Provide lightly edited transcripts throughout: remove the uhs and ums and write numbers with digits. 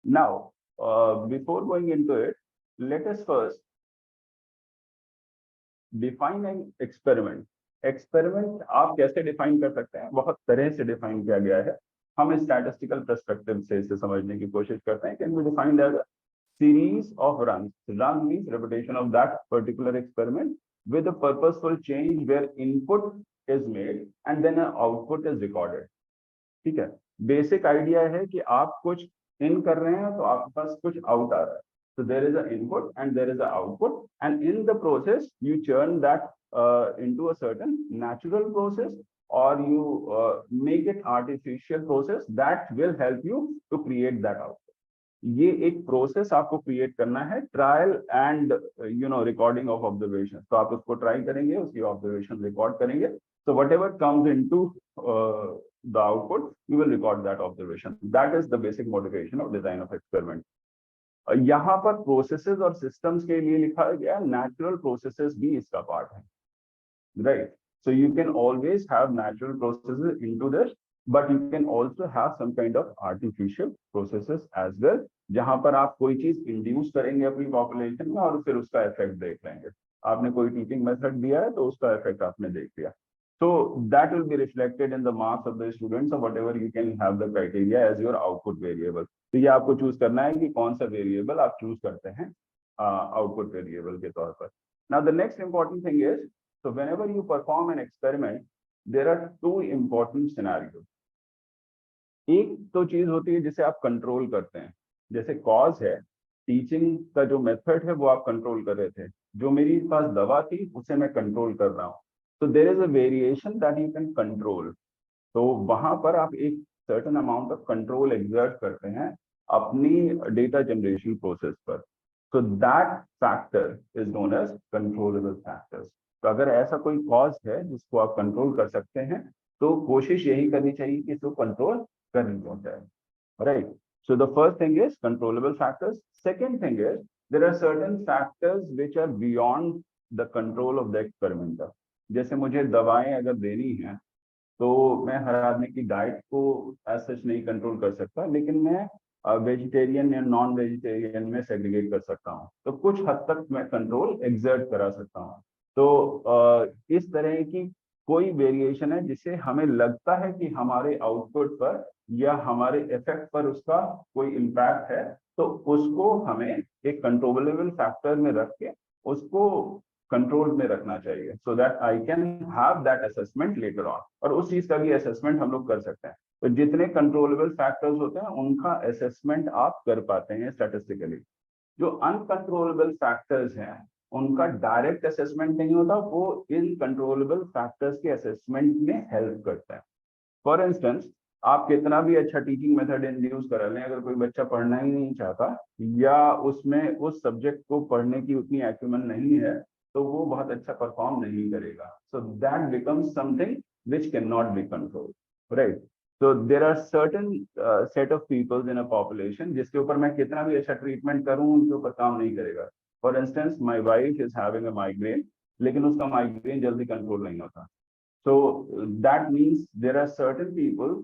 Now, before going into it, let us first define an experiment. Experiment आप कैसे define कर सकते हैं? बहुत तरह से डिफाइन किया गया है। हम स्टैटिस्टिकल पर्सपेक्टिव से इसे समझने की कोशिश करते हैं। Can be defined as series of runs. Run means repetition of that particular experiment with a purposeful change where input is made and then an output is recorded. ठीक है, बेसिक आइडिया है कि आप कुछ इन कर रहे हैं तो आपके पास कुछ आउट आ रहा है. So there is an input and there is an output, and in the process you churn that into a certain natural process, or you make it artificial process that will help you to create that output. ये एक process आपको create करना है, trial and recording of observation. तो आप उसको try करेंगे, उसकी ऑब्जर्वेशन रिकॉर्ड करेंगे. So whatever comes into the output, you will record that observation. That is the basic motivation of design of experiment. यहाँ पर प्रोसेसेस और सिस्टम्स के लिए लिखा गया, नेचुरल प्रोसेसेस भी इसका पार्ट है, right? So you can always have natural processes into this, but you can also have some kind of artificial processes as well, जहां पर आप कोई चीज इंड्यूस करेंगे अपनी पॉपुलेशन में और फिर उसका इफेक्ट देख लेंगे. आपने कोई टीचिंग मेथड दिया है तो उसका इफेक्ट आपने देख लिया. So that will be reflected in the marks of the students, or whatever you can have the criteria as your output variable. तो ये आपको चूज करना है कि कौन सा वेरिएबल आप चूज करते हैं आउटपुट वेरिएबल के तौर पर. Now the next important thing is, so whenever you perform an experiment, there are two important scenarios. एक तो चीज होती है जिसे आप कंट्रोल करते हैं, जैसे कॉज है, टीचिंग का जो मेथड है वो आप कंट्रोल कर रहे थे, जो मेरी पास दवा थी उसे मैं कंट्रोल कर रहा हूँ. तो there is a variation that you can control. तो वहां पर आप एक certain amount of control exert करते हैं अपनी डेटा जनरेशन प्रोसेस पर. So that factor is known as controllable factors. तो अगर ऐसा कोई कॉज है जिसको आप कंट्रोल कर सकते हैं तो कोशिश यही करनी चाहिए कि इसको कंट्रोल करनी पहुंचाए, right? So the first thing is controllable factors. Second thing is there are certain factors which are beyond the control of the experimenter. जैसे मुझे दवाएं अगर देनी है तो मैं हर आदमी की डाइट को एज सच नहीं कंट्रोल कर सकता, लेकिन मैं वेजिटेरियन या नॉन वेजिटेरियन में सेग्रीगेट कर सकता हूँ. तो कुछ हद तक मैं कंट्रोल एग्जर्ट करा सकता हूँ. तो इस तरह की कोई वेरिएशन है जिसे हमें लगता है कि हमारे आउटपुट पर या हमारे इफेक्ट पर उसका कोई इम्पैक्ट है, तो उसको हमें एक कंट्रोलेबल फैक्टर में रख के उसको कंट्रोल में रखना चाहिए, so that I can have that assessment later on. और उस चीज का भी असेसमेंट हम लोग कर सकते हैं. तो जितने कंट्रोलेबल फैक्टर्स होते हैं उनका असेसमेंट आप कर पाते हैं स्टैटिस्टिकली. जो अनकंट्रोलेबल फैक्टर्स हैं उनका डायरेक्ट असेसमेंट नहीं होता, वो इन कंट्रोलेबल फैक्टर्स के असेसमेंट में हेल्प करता है. फॉर इंस्टेंस, आप कितना भी अच्छा टीचिंग मेथड इंड्यूस करा लें, अगर कोई बच्चा पढ़ना ही नहीं चाहता या उसमें उस सब्जेक्ट को पढ़ने की उतनी एक्यूमेंट नहीं है, तो वो बहुत अच्छा परफॉर्म नहीं करेगा. So that becomes something which can not be controlled, right? So there are certain set of people in a population जिसके ऊपर मैं कितना भी अच्छा ट्रीटमेंट करूं उनके ऊपर काम नहीं करेगा. For instance, my wife is having a migraine, लेकिन उसका माइग्रेन जल्दी कंट्रोल नहीं होता. So that means there are certain people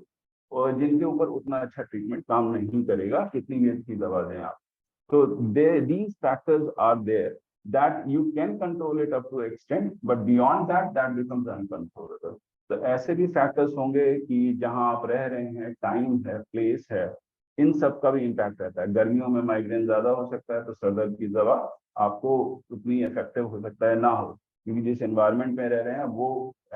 जिनके ऊपर उतना अच्छा ट्रीटमेंट काम नहीं करेगा, कितनी भी अच्छी दवा दें आप. So these factors are there that you can control it up to extent, but beyond that, that becomes uncontrollable. तो ऐसे भी फैक्टर्स होंगे कि जहां आप रह रहे हैं, टाइम है, प्लेस है, इन सब का भी इम्पैक्ट रहता है. गर्मियों में माइग्रेन ज्यादा हो सकता है तो सर दर्द की दवा आपको उतनी इफेक्टिव हो सकता है ना हो, क्योंकि जिस एनवायरनमेंट में रह रहे हैं वो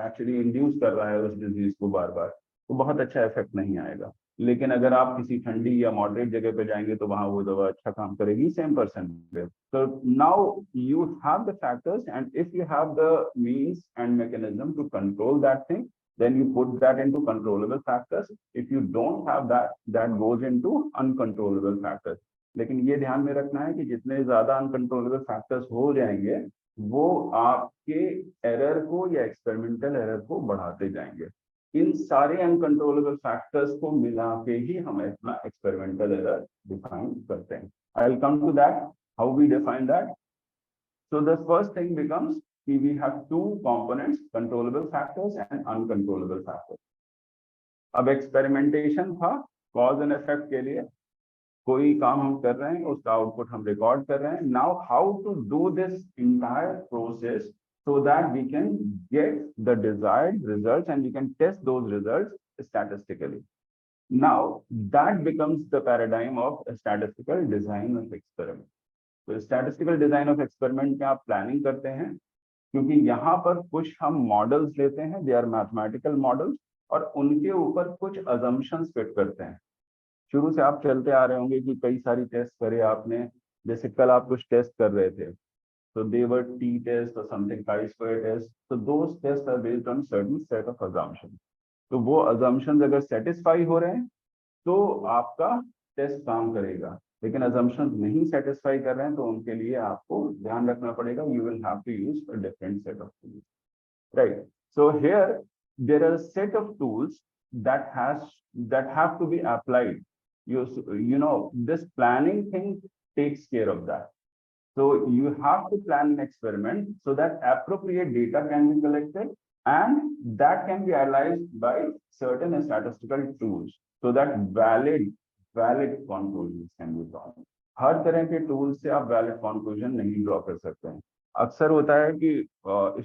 एक्चुअली इंड्यूस कर रहा है उस डिजीज को बार बार, तो बहुत अच्छा इफेक्ट नहीं आएगा. लेकिन अगर आप किसी ठंडी या मॉडरेट जगह पे जाएंगे तो वहां वो दवा अच्छा काम करेगी सेम पर्सन पे. So now you have the factors, and if you have the means and mechanism to control that thing, then you put that into controllable factors. If you don't have that, that goes into uncontrollable factors. लेकिन ये ध्यान में रखना है कि जितने ज्यादा uncontrollable factors हो जाएंगे वो आपके एरर को या एक्सपेरिमेंटल एरर को बढ़ाते जाएंगे. इन सारे अनकंट्रोलेबल फैक्टर्स को मिला के ही हम अपना एक्सपेरिमेंटल एरर डिफाइन करते हैं. I will come to that, how we define that. So the first thing becomes कि we have two components, controllable factors and uncontrollable factors. अब एक्सपेरिमेंटेशन था कॉज एंड इफेक्ट के लिए. कोई काम हम कर रहे हैं, उसका आउटपुट हम रिकॉर्ड कर रहे हैं. Now how to do this entire process so that we can get the desired results and we can test those results statistically. Now that becomes the paradigm of statistical design of experiment. तो statistical design of experiment में आप planning करते हैं, क्योंकि यहाँ पर कुछ हम मॉडल्स लेते हैं, दे आर मैथमेटिकल मॉडल्स, और उनके ऊपर कुछ assumptions फिट करते हैं. शुरू से आप चलते आ रहे होंगे कि कई सारी टेस्ट करे आपने, जैसे कल आप कुछ टेस्ट कर रहे थे, so they were t test or something chi-square test, so those tests are based on certain set of assumptions. तो वो assumptions अगर satisfy हो रहे हैं तो आपका टेस्ट काम करेगा, लेकिन assumptions नहीं satisfy कर रहे हैं तो उनके लिए आपको ध्यान रखना पड़ेगा, you will have to use a different set of tools, right? So here there are a set of tools that have to be applied. You know this planning thing takes care of that. So you have to plan an experiment so that appropriate data can be collected and that can be analyzed by certain statistical tools so that valid conclusions can be drawn. हर तरह के tool से आप valid conclusion नहीं draw कर सकते हैं. अक्सर होता है कि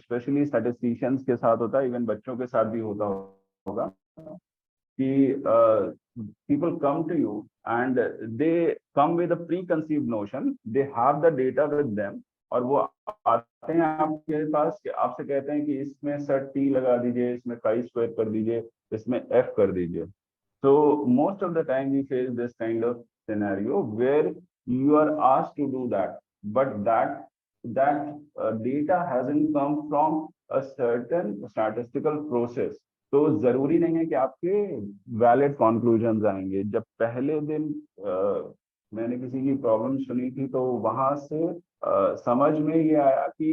स्पेशली स्टैटिस्टिशियंस के साथ होता है, इवन बच्चों के साथ भी होता होगा कि people come to you and they come with a preconceived notion, they have the data with them, और वो आते हैं आपके पास कि आपसे कहते हैं कि इसमें सर t लगा दीजिए, इसमें chi square कर दीजिए, इसमें f कर दीजिए. So most of the time we face this kind of scenario where you are asked to do that, but that data hasn't come from a certain statistical process. तो जरूरी नहीं है कि आपके वैलिड कंक्लूजन आएंगे. जब पहले दिन मैंने किसी की प्रॉब्लम सुनी थी तो वहां से समझ में ये आया कि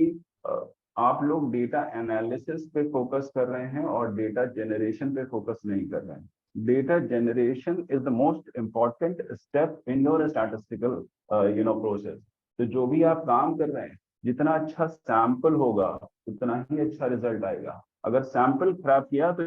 आप लोग डेटा एनालिसिस पे फोकस कर रहे हैं और डेटा जनरेशन पे फोकस नहीं कर रहे हैं. Data generation is the most important step in your statistical process. तो जो भी आप काम कर रहे हैं, जितना अच्छा सैंपल होगा उतना ही अच्छा रिजल्ट आएगा. अगर सैंपल खराब किया तो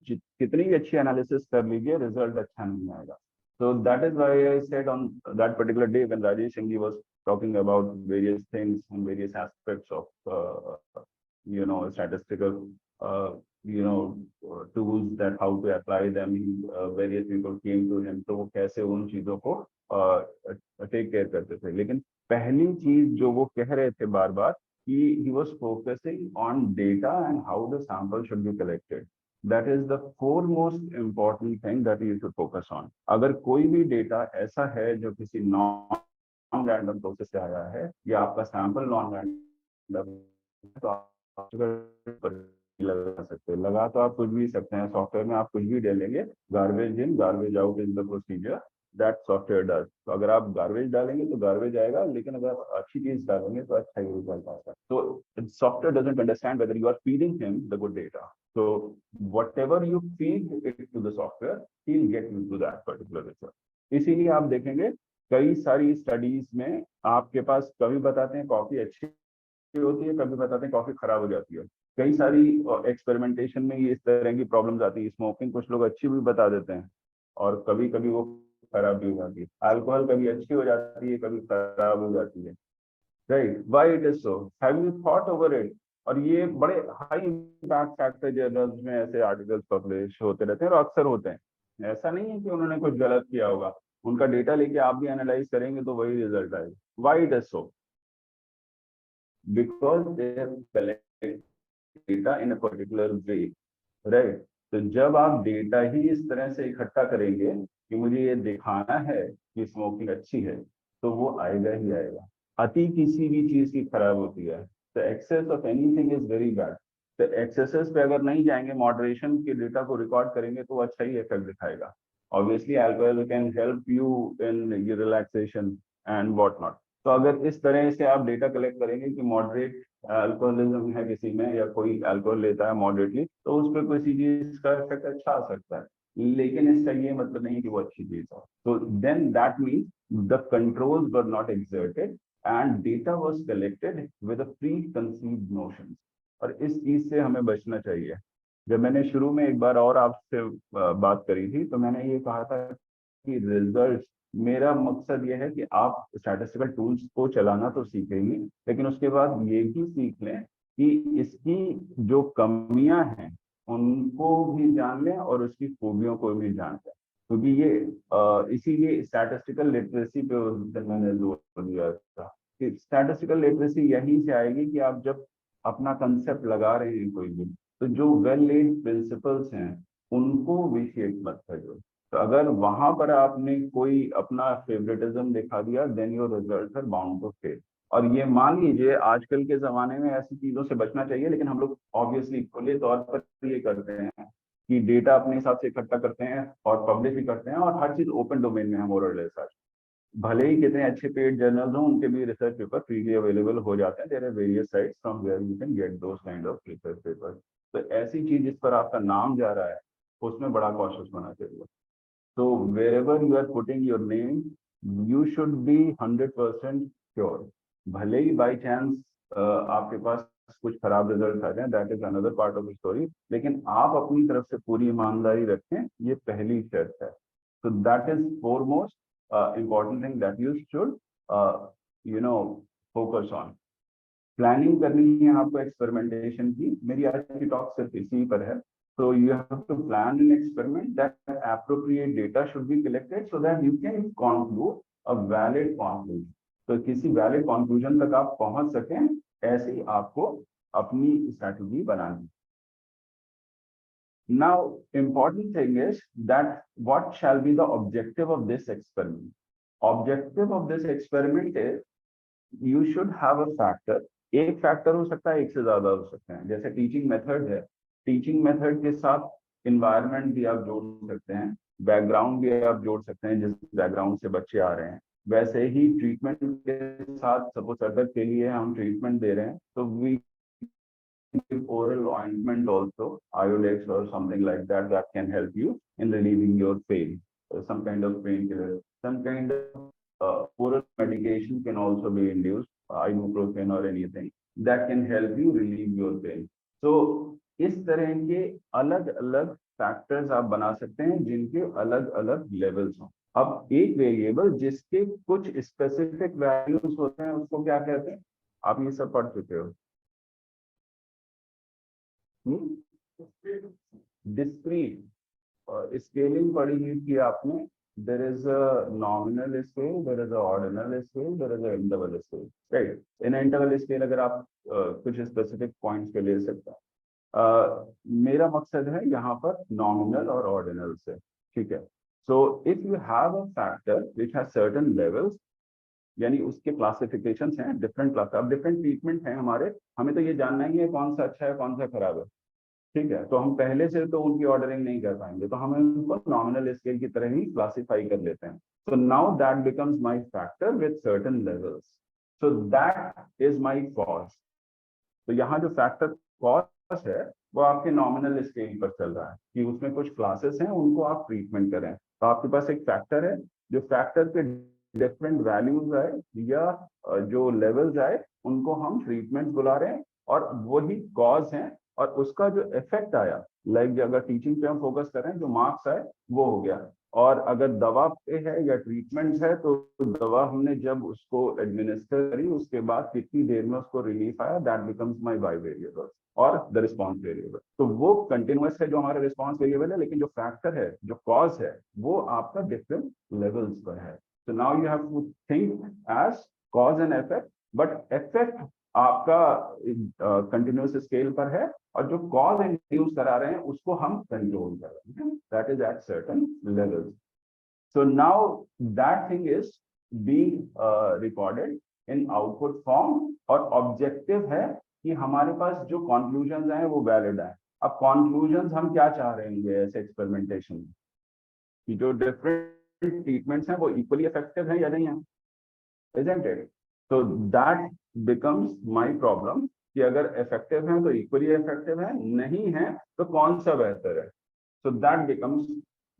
कितनी भी अच्छी एनालिसिस कर लीजिए, रिजल्ट अच्छा नहीं आएगा. So that is why I said on that particular day when Rajesh Singh was talking about various things and various aspects of statistical tools, that how to apply them. Various people came to him, तो वो कैसे उन चीजों को take care करते थे. लेकिन पहली चीज जो वो कह रहे थे बार बार, he was focusing on data and how the sample should be collected. That is the foremost important thing that you should focus on. अगर कोई भी डेटा ऐसा है जो किसी नॉन रैंडम प्रोसेस से आया है या आपका सैंपल नॉन रैंडम, तो आप लगा सकते हैं. लगा तो आप कुछ भी सकते हैं. सॉफ्टवेयर में आप कुछ भी डालेंगे, garbage in garbage out is the procedure that software does. तो अगर आप गार्बेज डालेंगे तो गार्बेज आएगा, लेकिन अगर आप अच्छी चीज डालेंगे तो अच्छा ही रिजल्ट आता है. तो software doesn't understand whether you are feeding him the good data. So whatever you feed it to the software, he'll get into that particular result. इसीलिए आप देखेंगे कई सारी स्टडीज में आपके पास कभी बताते हैं कॉफी अच्छी होती है, कभी बताते हैं कॉफी खराब हो जाती है. कई सारी एक्सपेरिमेंटेशन में ये इस तरह की प्रॉब्लम्स आती है. स्मोकिंग कुछ लोग अच्छी भी बता देते हैं और कभी कभी वो खराब भी हो जाती है. अल्कोहल कभी अच्छी हो जाती है, कभी खराब हो जाती है. Right, why it is so? Have you thought over it? और ये बड़े हाई इम्पैक्ट फैक्टर जर्नल्स में ऐसे आर्टिकल्स पब्लिश होते रहते हैं और अक्सर होते हैं. ऐसा नहीं है कि उन्होंने कुछ गलत किया होगा. उनका डेटा लेके आप भी एनालाइज करेंगे तो वही रिजल्ट आएगा. Why it is so? Because they have collected data in a particular way. Right. तो जब आप डेटा ही इस तरह से इकट्ठा करेंगे कि मुझे ये दिखाना है कि स्मोकिंग अच्छी है, तो वो आएगा ही आएगा. अति किसी भी चीज की खराब होती है. The excess of anything is very bad. तो एक्सेसेस पे अगर नहीं जाएंगे, मॉडरेशन के डेटा को रिकॉर्ड करेंगे तो अच्छा ही इफेक्ट दिखाएगा. Obviously alcohol can help you in your relaxation and what not. तो अगर इस तरह से आप डेटा कलेक्ट करेंगे कि मॉडरेट अल्कोहलिज्म है किसी में या कोई अल्कोहल लेता है मॉडरेटली, तो उस पर किसी चीज का इफेक्ट अच्छा आ सकता है, लेकिन इसका ये मतलब नहीं कि वो अच्छी चीज हो. तो then that means the controls were not exerted and data was collected with a preconceived notions. और इस चीज से हमें बचना चाहिए. जब मैंने शुरू में एक बार और आपसे बात करी थी तो मैंने ये कहा था कि रिजल्ट मेरा मकसद ये है कि आप स्टैटिस्टिकल टूल्स को चलाना तो सीखेंगे, लेकिन उसके बाद ये भी सीख लें कि इसकी जो कमियां हैं उनको भी जान लें और उसकी खूबियों को भी जान लें, क्योंकि ये इसीलिए स्टैटिस्टिकल लिटरेसी पे उस दिन मैंने जोर दिया था कि स्टैटिस्टिकल लिटरेसी यहीं से आएगी कि आप जब अपना कंसेप्ट लगा रहे हैं कोई भी, तो जो वेल लेड प्रिंसिपल्स हैं उनको विशिएट मत करिए। तो अगर वहां पर आपने कोई अपना फेवरेटिज्म दिखा दिया, then your results are bound to fail. और ये मान लीजिए आजकल के जमाने में ऐसी चीजों से बचना चाहिए, लेकिन हम लोग ऑब्वियसली खुले तौर पर ये करते हैं कि डेटा अपने हिसाब से इकट्ठा करते हैं और पब्लिश भी करते हैं, और हर चीज ओपन डोमेन में है मोर और लेस। भले ही कितने अच्छे पेड जर्नल्स हों, उनके भी रिसर्च पेपर फ्रीली अवेलेबल हो जाते हैं। There are various sites from where you can get those kind of research paper. तो ऐसी चीज जिस पर आपका नाम जा रहा है उसमें बड़ा कॉशियस होना चाहिए। So wherever you are putting your name, you should be 100% sure. भले ही बाई चांस आपके पास कुछ खराब रिजल्ट आ जाए, that is another part of the story, लेकिन आप अपनी तरफ से पूरी ईमानदारी रखें, ये पहली शर्त है। So that is foremost important thing that you should you know focus on. Planning करनी है आपको एक्सपेरिमेंटेशन की। मेरी आज की टॉक सिर्फ इसी पर है। So you have to plan an experiment that appropriate data should be collected so that you can conclude a valid conclusion. तो किसी valid conclusion तक आप पहुंच सकें, ऐसी आपको अपनी स्ट्रैटेजी बनानी। Now, important thing is that what shall be the objective of this experiment? Objective of this experiment is you should have a factor. एक फैक्टर हो सकता है, एक से ज्यादा हो सकते हैं। जैसे टीचिंग मेथड है, टीचिंग मेथड के साथ इन्वायरमेंट भी आप जोड़ सकते हैं, बैकग्राउंड भी आप जोड़ सकते हैं जिस बैकग्राउंड से बच्चे आ रहे हैं। वैसे ही ट्रीटमेंट के साथ, सपोज दर्द के लिए हम ट्रीटमेंट दे रहे हैं, तो we oral ointment also, Iodex or something like that, that can help you in relieving your pain. Some kind of painkiller, some kind of oral medication can also be induced, ibuprofen or anything that can help you relieve your pain. So इस तरह के अलग अलग factors आप बना सकते हैं जिनके अलग अलग लेवल्स हों। अब एक वेरिएबल जिसके कुछ स्पेसिफिक वैल्यूज होते हैं उसको क्या कहते हैं? आप ये सब पढ़ चुके हो। डिस्क्रीट स्केलिंग पढ़ी हुई थी आपने। there is a nominal scale, there is a ordinal scale, there is a interval scale, right? in interval scale अगर आप कुछ स्पेसिफिक पॉइंट्स पे ले सकते हैं। मेरा मकसद है यहाँ पर नॉमिनल और ऑर्डिनल से, ठीक है। So if you have a factor which has certain levels, यानी उसके क्लासिफिकेशंस हैं, डिफरेंट क्लास, अब डिफरेंट ट्रीटमेंट है हमारे, हमें तो ये जानना ही है कौन सा अच्छा है कौन सा खराब है, ठीक है। तो हम पहले से तो उनकी ऑर्डरिंग नहीं कर पाएंगे, तो हम उनको नॉमिनल स्केल की तरह ही क्लासिफाई कर लेते हैं। So now that becomes my factor with certain levels, so that is my cost. तो यहाँ जो फैक्टर कॉस्ट है वो आपके नॉमिनल स्केल पर चल रहा है कि उसमें कुछ क्लासेस हैं, उनको आप ट्रीटमेंट करें। तो आपके पास एक फैक्टर है, जो फैक्टर के डिफरेंट वैल्यूज आए या जो लेवल्स आए उनको हम ट्रीटमेंट बुला रहे हैं, और वही कॉज है। और उसका जो इफेक्ट आया, लाइक अगर टीचिंग पे हम फोकस कर रहे हैं, जो मार्क्स आए वो हो गया। और अगर दवा पे है या ट्रीटमेंट है, तो दवा हमने जब उसको एडमिनिस्टर करी उसके बाद कितनी देर में उसको रिलीफ आया, that becomes my Y variable और द रिस्पॉन्स वेरिएबल। तो वो कंटिन्यूअस है जो हमारा रिस्पॉन्स वेरिएबल है, लेकिन जो फैक्टर है, जो कॉज है, वो आपका डिफरेंट लेवल्स पर है। So now you have to think as cause and effect, but effect आपका कंटिन्यूअस स्केल पर है, और जो कॉज इंड्यूस करा रहे हैं उसको हम कंट्रोल कर रहे हैं, that is at certain levels. So now that thing is being recorded in output form, और ऑब्जेक्टिव है कि हमारे पास जो कंक्लूजन आए वो वैलिड आए। अब कंक्लूजन हम क्या चाह रहे हैं ऐसे एक्सपेरिमेंटेशन में, कि जो डिफरेंट ट्रीटमेंट्स हैं वो इक्वली इफेक्टिव है या नहीं है, isn't it? So that becomes my problem कि अगर इफेक्टिव है तो इक्वली इफेक्टिव है, नहीं है तो कौन सा बेहतर है। So that becomes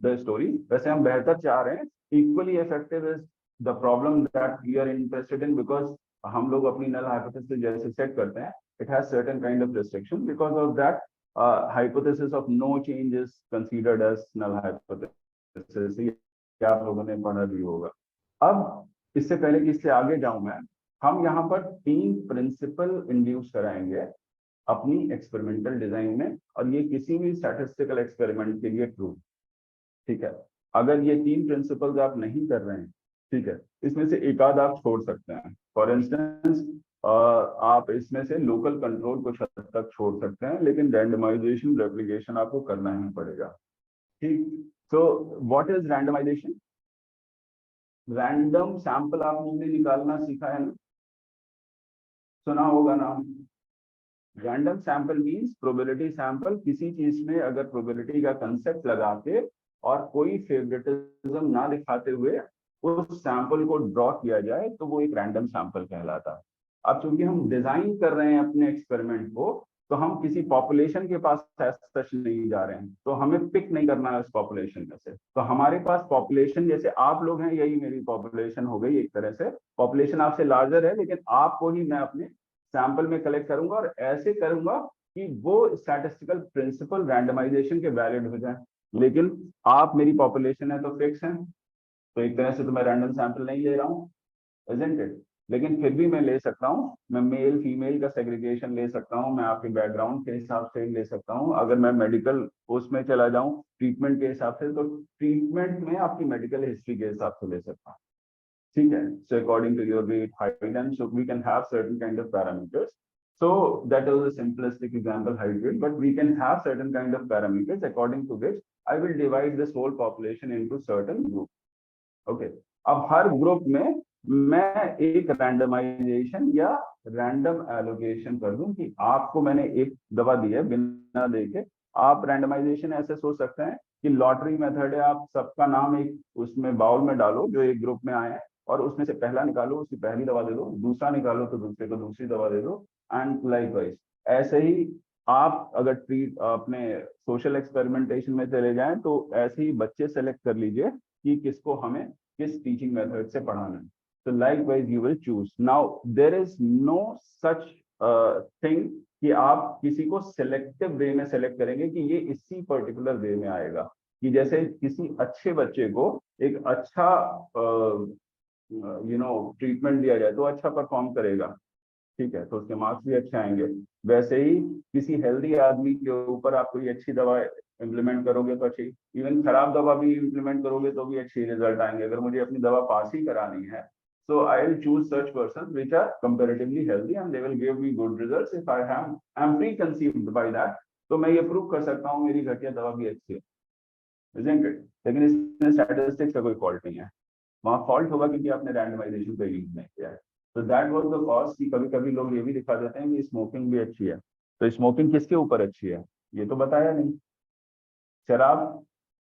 the story. वैसे हम बेहतर चाह रहे हैं, equally effective is the problem that we are interested in, because हम लोग अपनी नल हाइपोथेसिस जैसे सेट करते हैं, it has certain kind of restriction, because of that hypothesis of no change is considered as null hypothesis. आप लोगों ने पढ़ा भी होगा। अब इससे पहले कि इससे आगे जाऊं मैं, हम यहाँ पर 3 प्रिंसिपल इंड्यूस कराएंगे अपनी एक्सपेरिमेंटल डिजाइन में, और ये किसी भी स्टैटिस्टिकल एक्सपेरिमेंट के लिए ट्रू, ठीक है। अगर ये 3 प्रिंसिपल्स आप नहीं कर रहे हैं, ठीक है, इसमें से एक आध आप छोड़ सकते हैं। फॉर इंस्टेंस आप इसमें से लोकल कंट्रोल कुछ हद तक छोड़ सकते हैं, लेकिन रैंडमाइजेशन रेप्लिकेशन आपको करना ही पड़ेगा, ठीक। तो what is randomization? Random sample आपने निकालना सीखा है ना, सुना होगा नाम। Random sample means probability sample, किसी चीज में अगर प्रोबेबिलिटी का कंसेप्ट लगा के और कोई फेवरेटिज्म ना दिखाते हुए उस सैंपल को ड्रॉ किया जाए तो वो एक रैंडम सैंपल कहलाता है। अब चूंकि हम डिजाइन कर रहे हैं अपने एक्सपेरिमेंट को, तो हम किसी पॉपुलेशन के पास सच नहीं जा रहे हैं, तो हमें पिक नहीं करना है उस पॉपुलेशन में से। तो हमारे पास पॉपुलेशन, जैसे आप लोग हैं, यही मेरी पॉपुलेशन हो गई एक तरह से। पॉपुलेशन आपसे लार्जर है, लेकिन आपको ही मैं अपने सैंपल में कलेक्ट करूंगा, और ऐसे करूंगा कि वो स्टैटिस्टिकल प्रिंसिपल रैंडमाइजेशन के वैलिड हो जाए। लेकिन आप मेरी पॉपुलेशन है तो फिक्स है, तो एक तरह से तो मैं रैंडम सैंपल नहीं ले रहा हूँ, इजंट इट। लेकिन फिर भी मैं ले सकता हूँ, मैं मेल फीमेल का सेग्रीगेशन ले सकता हूँ, मैं आपके बैकग्राउंड के हिसाब से ले सकता हूँ। अगर मैं मेडिकल उसमें चला जाऊँ ट्रीटमेंट के हिसाब से, तो ट्रीटमेंट में आपकी मेडिकल हिस्ट्री के हिसाब से ले सकता हूँ, ठीक है। So according to your weight, height, and so we can have certain kind of parameters. So that was a simplistic example, height, weight, but we can have certain kind of parameters according to which I will divide this whole population into certain group. Okay. अब हर group में मैं एक randomisation या random allocation कर दूं कि आपको मैंने एक दवा दी है बिना देखे। आप रैंडमाइजेशन ऐसे सोच सकते हैं कि लॉटरी मेथड है, आप सबका नाम एक उसमें बाउल में डालो जो एक ग्रुप में आए हैं, और उसमें से पहला निकालो उसकी पहली दवा दे दो, दूसरा निकालो तो दूसरे को दूसरी दवा दे दो, एंड लाइकवाइज। ऐसे ही आप अगर ट्रीट अपने सोशल एक्सपेरिमेंटेशन में चले जाएं, तो ऐसे ही बच्चे सेलेक्ट कर लीजिए कि किसको हमें किस टीचिंग मेथड से पढ़ाना है। तो likewise you will choose. Now there is no such thing कि आप किसी को सिलेक्टिव वे में सेलेक्ट करेंगे कि ये इसी पर्टिकुलर वे में आएगा। कि जैसे किसी अच्छे बच्चे को एक अच्छा ट्रीटमेंट दिया जाए तो अच्छा परफॉर्म करेगा, ठीक है, तो उसके मार्क्स भी अच्छे आएंगे। वैसे ही किसी हेल्दी आदमी के ऊपर आप कोई अच्छी दवा इम्प्लीमेंट करोगे तो अच्छी, इवन खराब दवा भी इम्प्लीमेंट करोगे तो भी अच्छी रिजल्ट आएंगे। अगर मुझे अपनी दवा पास ही करानी है, so I will choose such persons which are comparatively healthy and they will give me good results if I'm preconceived by that। तो मैं ये प्रूव कर सकता हूँ मेरी घटिया दवा भी अच्छी है, isn't it? लेकिन इसमें स्टैटिस्टिक्स का कोई फॉल्ट नहीं है, वहाँ फॉल्ट होगा क्योंकि आपने रैंडमाइजेशन का यूज नहीं किया है। तो दैट वाज द कॉज कि कभी कभी लोग ये भी दिखा देते हैं कि स्मोकिंग भी अच्छी है। तो स्मोकिंग किसके ऊपर अच्छी है, ये तो बताया नहीं। शराब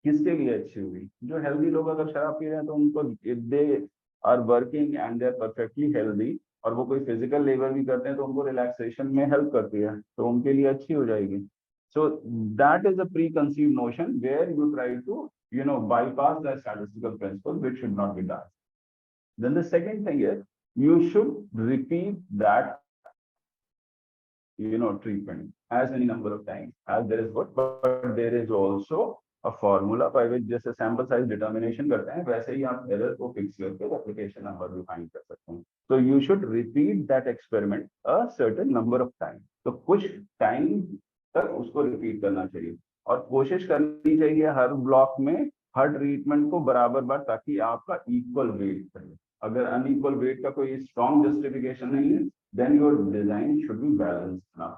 किसके लिए अच्छी हुई? जो हेल्दी लोग अगर शराब पी रहे हैं तो उनको, they are working and they are perfectly healthy, और वो कोई फिजिकल लेबर भी करते हैं तो उनको रिलैक्सेशन में हेल्प करती है, तो उनके लिए अच्छी हो जाएगी। So that is a preconceive notion where you try to bypass the statistical principle, which should not be done. Then the second thing is you should repeat that treatment as many number of times as there is good, but there is also a formula by which जैसे sample size determination करते हैं वैसे ही आप error को fix करके replication number भी find कर सकते हैं। So you should repeat that experiment a certain number of times। तो कुछ time तक उसको repeat करना चाहिए, और कोशिश करनी चाहिए हर ब्लॉक में हर ट्रीटमेंट को बराबर बार, ताकि आपका इक्वल वेट करे। अगर अनइक्वल वेट का कोई स्ट्रॉन्ग जस्टिफिकेशन नहीं है, then your design should be balanced now.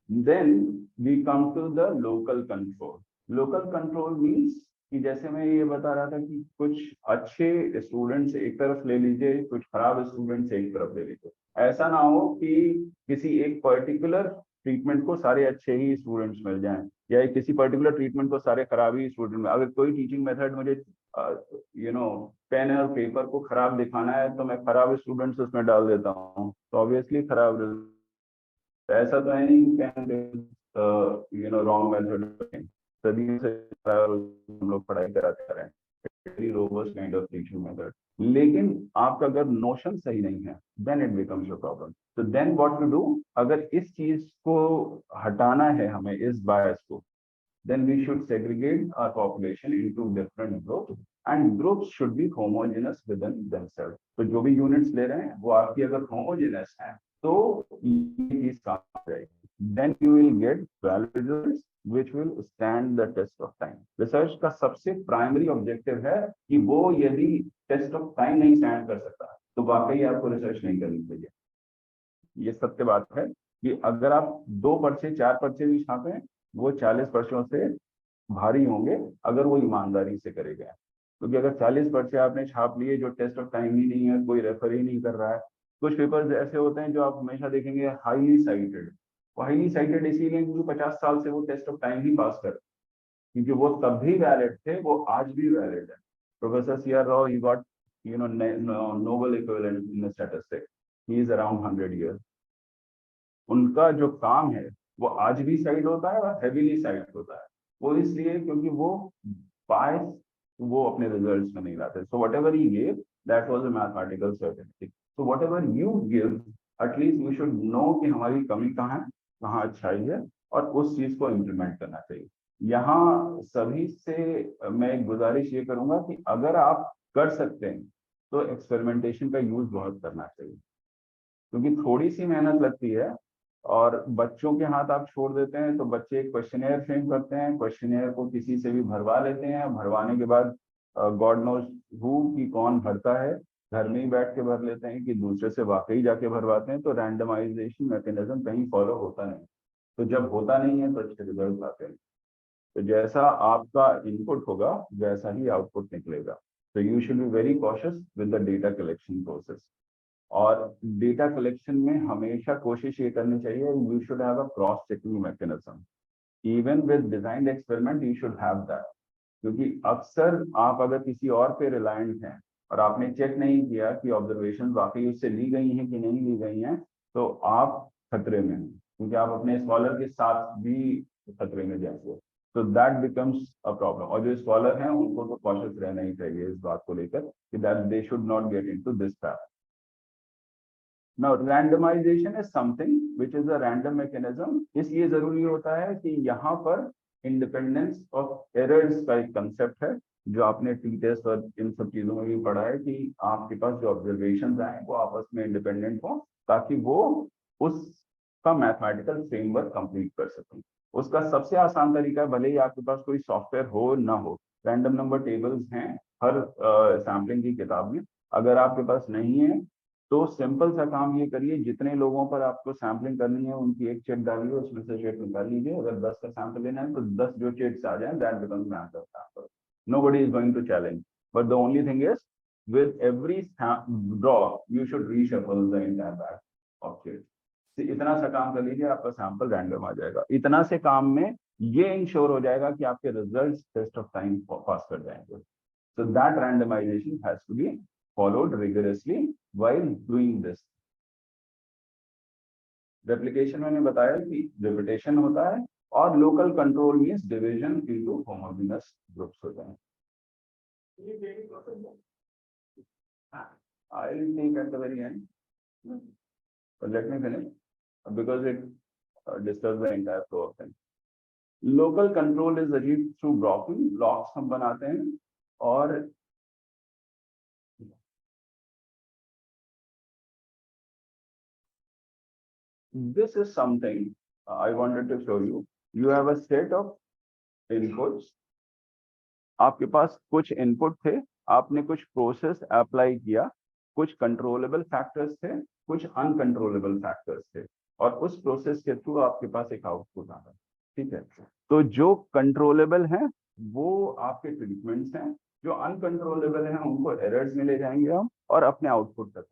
Then we come to the local control. Local control means कि जैसे मैं ये बता रहा था कि कुछ अच्छे स्टूडेंट्स एक तरफ ले लीजिए, कुछ खराब स्टूडेंट्स एक तरफ ले लीजिए। ऐसा ना हो कि किसी एक पर्टिकुलर ट्रीटमेंट को सारे अच्छे ही स्टूडेंट्स मिल जाएं, या किसी पर्टिकुलर ट्रीटमेंट को सारे खराब ही स्टूडेंट। अगर कोई टीचिंग मेथड मुझे पेन और पेपर को खराब दिखाना है तो मैं खराब स्टूडेंट्स उसमें डाल देता हूँ, तो ऑब्वियसली खराब। ऐसा तो है नहीं कैन रॉन्ग मेथड सदियों से हम लोग पढ़ाई कराते रहे, very robust kind of teaching method. लेकिन आपका अगर नोशन सही नहीं है, then it becomes a problem. तो देन व्हाट टू डू, अगर इस चीज को हटाना है हमें, इस बायस को, then we should segregate our population into different groups and groups should be homogeneous within themself. तो जो भी यूनिट्स ले रहे हैं वो आपकी अगर होमोजेनस है तो ये चीज काम आ जाएगी। Then you will get valid results which will stand the test of time। Research का सबसे प्राइमरी ऑब्जेक्टिव है कि वो यदि टेस्ट ऑफ टाइम नहीं स्टैंड कर सकता तो वाकई आपको रिसर्च नहीं करनी चाहिए। ये सत्य बात है कि अगर आप 2 पर्चे 4 पर्चे भी छापें वो 40 पर्चों से भारी होंगे अगर वो ईमानदारी से करे गए। क्योंकि अगर 40 पर्चे आपने छाप लिए जो टेस्ट ऑफ टाइम ही नहीं है, कोई रेफर ही नहीं कर रहा है। कुछ पेपर्स ऐसे होते हैं जो आप हमेशा देखेंगे हाईली साइटेड। वो हाईली साइटेड इसीलिए क्योंकि 50 साल से वो टेस्ट ऑफ टाइम ही पास कर, क्योंकि वो तब भी वैलिड थे, वो आज भी वैलिड है। Professor CR Rao he got Nobel equivalent in statistics, he is around 100 years. उनका जो काम है वो आज भी साइड होता है और हेवीली साइड होता है। वो इसलिए क्योंकि वो बायस वो अपने रिजल्ट्स में नहीं लाते। So whatever he gave that was a mathematical certainty. So whatever you give at least you should know कि हमारी कमी कहाँ है, कहाँ अच्छाई है, और उस चीज को इम्प्लीमेंट करना चाहिए। यहाँ सभी से मैं एक गुजारिश ये करूंगा कि अगर आप कर सकते हैं तो एक्सपेरिमेंटेशन का यूज बहुत करना चाहिए, क्योंकि थोड़ी सी मेहनत लगती है और बच्चों के हाथ आप छोड़ देते हैं तो बच्चे एक क्वेश्चनेयर फ्रेम करते हैं, क्वेश्चनेयर को किसी से भी भरवा लेते हैं, भरवाने के बाद गॉड नोज हु कि कौन भरता है, घर में ही बैठ के भर लेते हैं कि दूसरे से वाकई जाके भरवाते हैं, तो रैंडमाइजेशन मैकेनिज्म कहीं फॉलो होता नहीं। तो जब होता नहीं है तो अच्छे रिजल्ट आते हैं। तो जैसा आपका इनपुट होगा वैसा ही आउटपुट निकलेगा। तो you should be very cautious with the data collection process. और डेटा कलेक्शन में हमेशा कोशिश ये करनी चाहिए you should have a cross checking mechanism. Even with designed experiment you should have that. क्योंकि अक्सर आप अगर किसी और पे रिलायंट हैं और आपने चेक नहीं किया कि ऑब्जर्वेशन वाकई उससे ली गई हैं कि नहीं ली गई हैं, तो आप खतरे में हैं, क्योंकि आप अपने स्कॉलर के साथ भी खतरे में जाएंगे। तो दैट बिकम्स अ प्रॉब्लम। और जो स्कॉलर हैं उनको तो कॉशियस रहना ही चाहिए इस बात को लेकर कि that they should not get into this trap. Now randomization is something which is a random mechanism। इसलिए जरूरी होता है कि यहाँ पर इंडिपेंडेंस ऑफ एरर्स का एक कंसेप्ट है जो आपने टी टेस्ट और इन सब चीजों में भी पढ़ा है कि आपके पास जो ऑब्जर्वेशन आए वो आपस में इंडिपेंडेंट हो ताकि वो उसका मैथमेटिकल फ्रेमवर्क कंप्लीट कर सकें। उसका सबसे आसान तरीका, भले ही आपके पास कोई सॉफ्टवेयर हो ना हो, रैंडम नंबर टेबल्स हैं हर सैम्पलिंग की किताब में। अगर आपके पास नहीं है तो सिंपल सा काम ये करिए, जितने लोगों पर आपको सैम्पलिंग करनी है उनकी एक चिट डालिए, उसमें से चिट निकाल लीजिए। अगर 10 का सैंपल लेना है तो 10 जो चिट्स आ जाए that becomes the answer sample. Nobody is going to challenge, but the only thing is with every draw you should reshuffle the entire bag of chips। इतना सा काम कर लीजिए, आपका सैंपल रैंडम आ जाएगा। इतना से काम में ये इंश्योर हो जाएगा कि आपके results test of time pass कर जाएंगे। So that randomization has to be followed rigorously while doing this। Replication मैंने बताया कि रिपीटेशन होता है और local control means division into homogeneous groups होते हैं। I will take at the very end, but let me finish because it disturbs the entire flow of things। Local control is achieved through blocking. Blocks हम बनाते हैं और this is something I wanted to show you। You have a set of inputs। आपके पास कुछ input थे, आपने कुछ प्रोसेस अप्लाई किया, कुछ कंट्रोलेबल फैक्टर्स थे, कुछ अनकंट्रोलेबल फैक्टर्स थे, और उस प्रोसेस के थ्रू आपके पास एक आउटपुट आ रहा है। ठीक है, तो जो कंट्रोलेबल हैं वो आपके ट्रीटमेंट्स हैं, जो अनकंट्रोलेबल हैं उनको एरर्स में ले जाएंगे हम और अपने आउटपुट तक।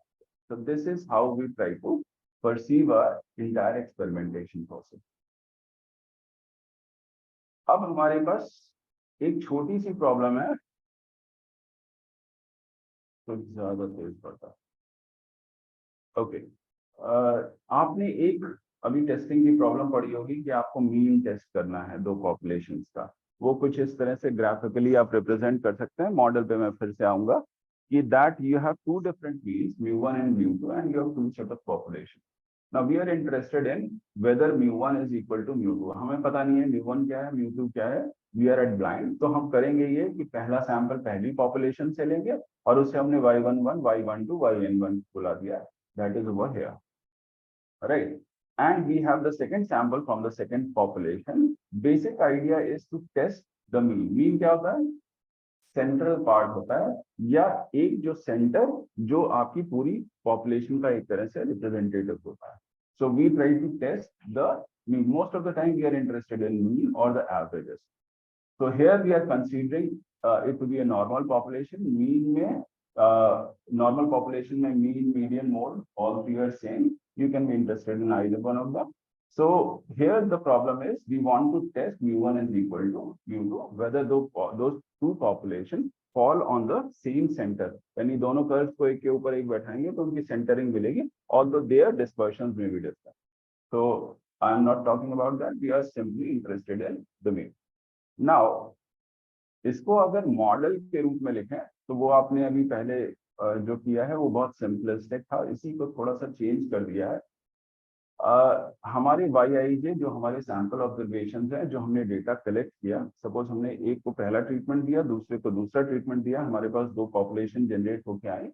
तो this is how we try to perceive our entire experimentation process। अब हमारे पास एक छोटी सी प्रॉब्लम है, तो ज्यादा तेज पड़ता। ओके, आपने एक अभी टेस्टिंग की प्रॉब्लम पड़ी होगी कि आपको मीन टेस्ट करना है दो पॉपुलेशंस का। वो कुछ इस तरह से ग्राफिकली आप रिप्रेजेंट कर सकते हैं। मॉडल पे मैं फिर से आऊंगा कि that you have two different means, mu1 and mu2, and you have two set of population। Now we are interested in whether mu1 is equal to mu2। हमें पता नहीं है mu1 क्या है, mu2 क्या है, वी आर एट ब्लाइंड। तो हम करेंगे ये कि पहला सैंपल पहली पॉपुलेशन से लेंगे और उसे हमने y11, y12, yn1 बुला दिया, that is over here, right? And we have the second sample from the second population. Basic idea is to test the mean. Mean क्या होता है? सेंट्रल पार्ट होता है, या एक जो सेंटर जो आपकी पूरी पॉपुलेशन का एक तरह से रिप्रेजेंटेटिव होता है। So we try to test the mean. Most of the time we are interested in mean और the averages. So here we are considering it to be a normal population. Mean में normal population में mean, median, mode, all three are same. You can be interested in either one of them. So here the problem is we want to test mu1 is equal to mu2, whether those two populations fall on the same center. यानी दोनों curves को एक के ऊपर एक बैठाएंगे तो उनकी centering मिलेगी, although their dispersions may be different. So I am not talking about that. We are simply interested in the mean. Now इसको अगर मॉडल के रूप में लिखें तो वो आपने अभी पहले जो किया है वो बहुत सिंपलिस्टिक था, इसी को थोड़ा सा चेंज कर दिया है। हमारे YIJ जो हमारे सैंपल ऑब्जर्वेशन हैं, जो हमने डेटा कलेक्ट किया, सपोज हमने एक को पहला ट्रीटमेंट दिया, दूसरे को दूसरा ट्रीटमेंट दिया, हमारे पास दो पॉपुलेशन जनरेट होके आई।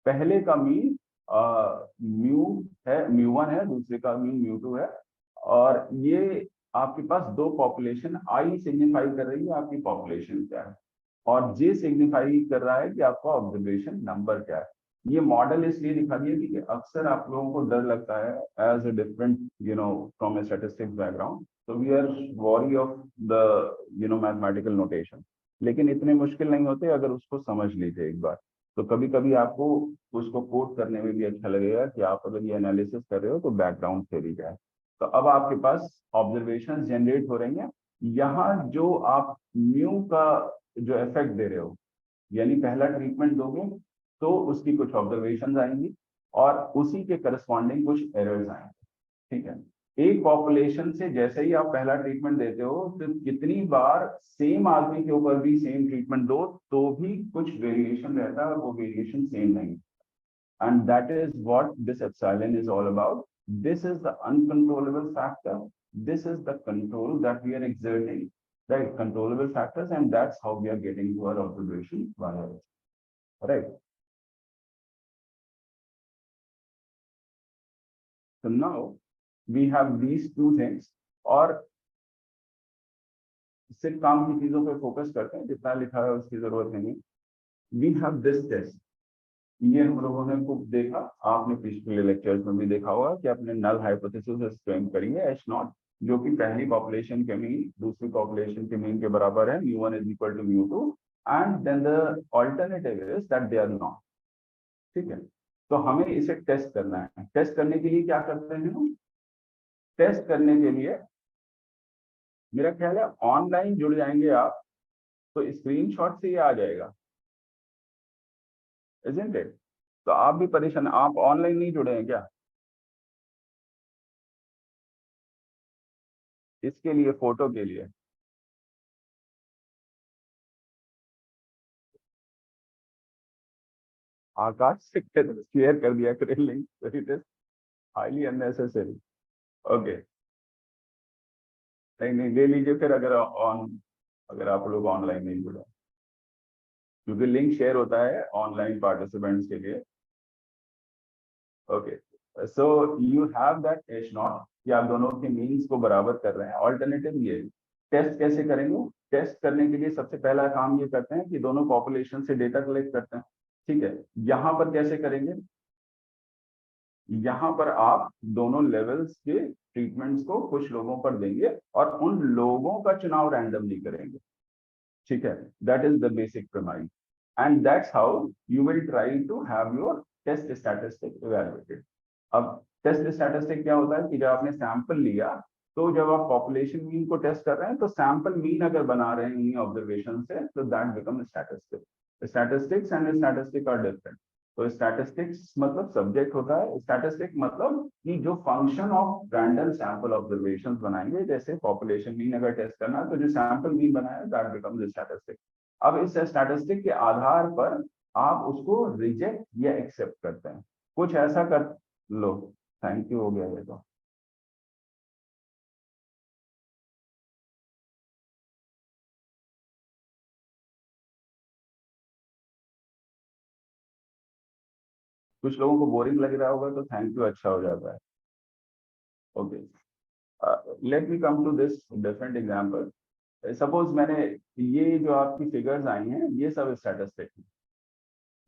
पहले का मीन mu1 है, दूसरे का मीन mu2 है, और ये आपके पास दो पॉपुलेशन आई सिग्निफाई कर रही है आपकी पॉपुलेशन क्या है, और जे सिग्निफाई कर रहा है कि आपका ऑब्जर्वेशन नंबर क्या है। ये मॉडल इसलिए दिखा दिया कि अक्सर आप लोगों को डर लगता है as a different from a statistics background, तो we are worry of the mathematical notation, लेकिन इतने मुश्किल नहीं होते अगर उसको समझ लीजिए एक बार। तो कभी कभी आपको उसको कोट करने में भी अच्छा लगेगा कि आप अगर ये एनालिसिस कर रहे हो तो बैकग्राउंड थ्योरी क्या है। तो अब आपके पास ऑब्जर्वेशन जनरेट हो रही हैं। यहाँ जो आप म्यू का जो इफेक्ट दे रहे हो, यानी पहला ट्रीटमेंट दोगे तो उसकी कुछ ऑब्जर्वेशंस आएंगी और उसी के करस्पॉन्डिंग कुछ एरर्स आएंगे, ठीक है। एक पॉपुलेशन से जैसे ही आप पहला ट्रीटमेंट देते हो तो कितनी बार सेम आदमी के ऊपर भी सेम ट्रीटमेंट दो तो भी कुछ वेरिएशन रहता है, वो वेरिएशन सेम नहीं। And that is what this epsilon is all about. This is the uncontrollable factor, this is the control that we are exerting, right? Controllable factors, and that's how we are getting to our observation bias, right? So now we have these two things, और सिर्फ काम की चीजों पे focus करते हैं, जितना लिखा है उसकी जरूरत नहीं। We have this test, ये हम लोगों ने खूब देखा, आपने पिछले लेक्चर्स में भी देखा होगा कि अपने नल हाइपोथेसिस स्ट्रेन करिए एच नॉट, जो कि पहली पॉपुलेशन के मीन दूसरी पॉपुलेशन के मीन के बराबर है, mu1 is equal to mu2, and then the alternative is that they are not, ठीक है। तो हमें इसे टेस्ट करना है। टेस्ट करने के लिए क्या करते हैं हम? टेस्ट करने के लिए मेरा ख्याल है ऑनलाइन जुड़ जाएंगे आप तो स्क्रीनशॉट से ये आ जाएगा, isn't it? तो आप भी परेशान, आप ऑनलाइन नहीं जुड़े हैं क्या? इसके लिए, फोटो के लिए आकाश से शेयर कर दिया करें link, it is highly unnecessary. Okay, नहीं नहीं ले लीजिए फिर, अगर आप लोग ऑनलाइन नहीं जुड़े, क्योंकि लिंक शेयर होता है ऑनलाइन पार्टिसिपेंट्स के लिए। Okay, so you have that H not कि आप दोनों के मीन्स को बराबर कर रहे हैं। ऑल्टरनेटिव ये टेस्ट कैसे करेंगे? टेस्ट करने के लिए सबसे पहला काम ये करते हैं कि दोनों पॉपुलेशन से डेटा कलेक्ट करते हैं, ठीक है। यहाँ पर कैसे करेंगे? यहाँ पर आप दोनों लेवल्स के ट्रीटमेंट्स को कुछ लोगों पर देंगे और उन लोगों का चुनाव रैंडमली करेंगे, ठीक है। That is the basic premise, and that's how you will try to have your test statistic evaluated. अब टेस्ट स्टैटिस्टिक क्या होता है कि जब आपने सैंपल लिया तो जब आप पॉपुलेशन मीन को टेस्ट कर रहे हैं तो सैंपल मीन अगर बना रहे हैं ऑब्जर्वेशन से तो that become statistic. Statistics and statistic are different. तो स्टैटिस्टिक्स मतलब सब्जेक्ट होता है, स्टैटिस्टिक मतलब कि जो function of random sample observations बनाएंगे, जैसे पॉपुलेशन मीन अगर टेस्ट करना है तो जो सैंपल मीन बनाया दैट बिकम्स स्टैटिस्टिक। अब इस स्टैटिस्टिक के आधार पर आप उसको रिजेक्ट या एक्सेप्ट करते हैं। कुछ ऐसा कर लो, थैंक यू हो गया ये तो। कुछ लोगों को बोरिंग लग रहा होगा तो थैंक यू अच्छा हो जाता है। Okay, let me come to this different example. Suppose मैंने ये जो आपकी फिगर्स आई हैं ये सब स्टैटिस्टिक,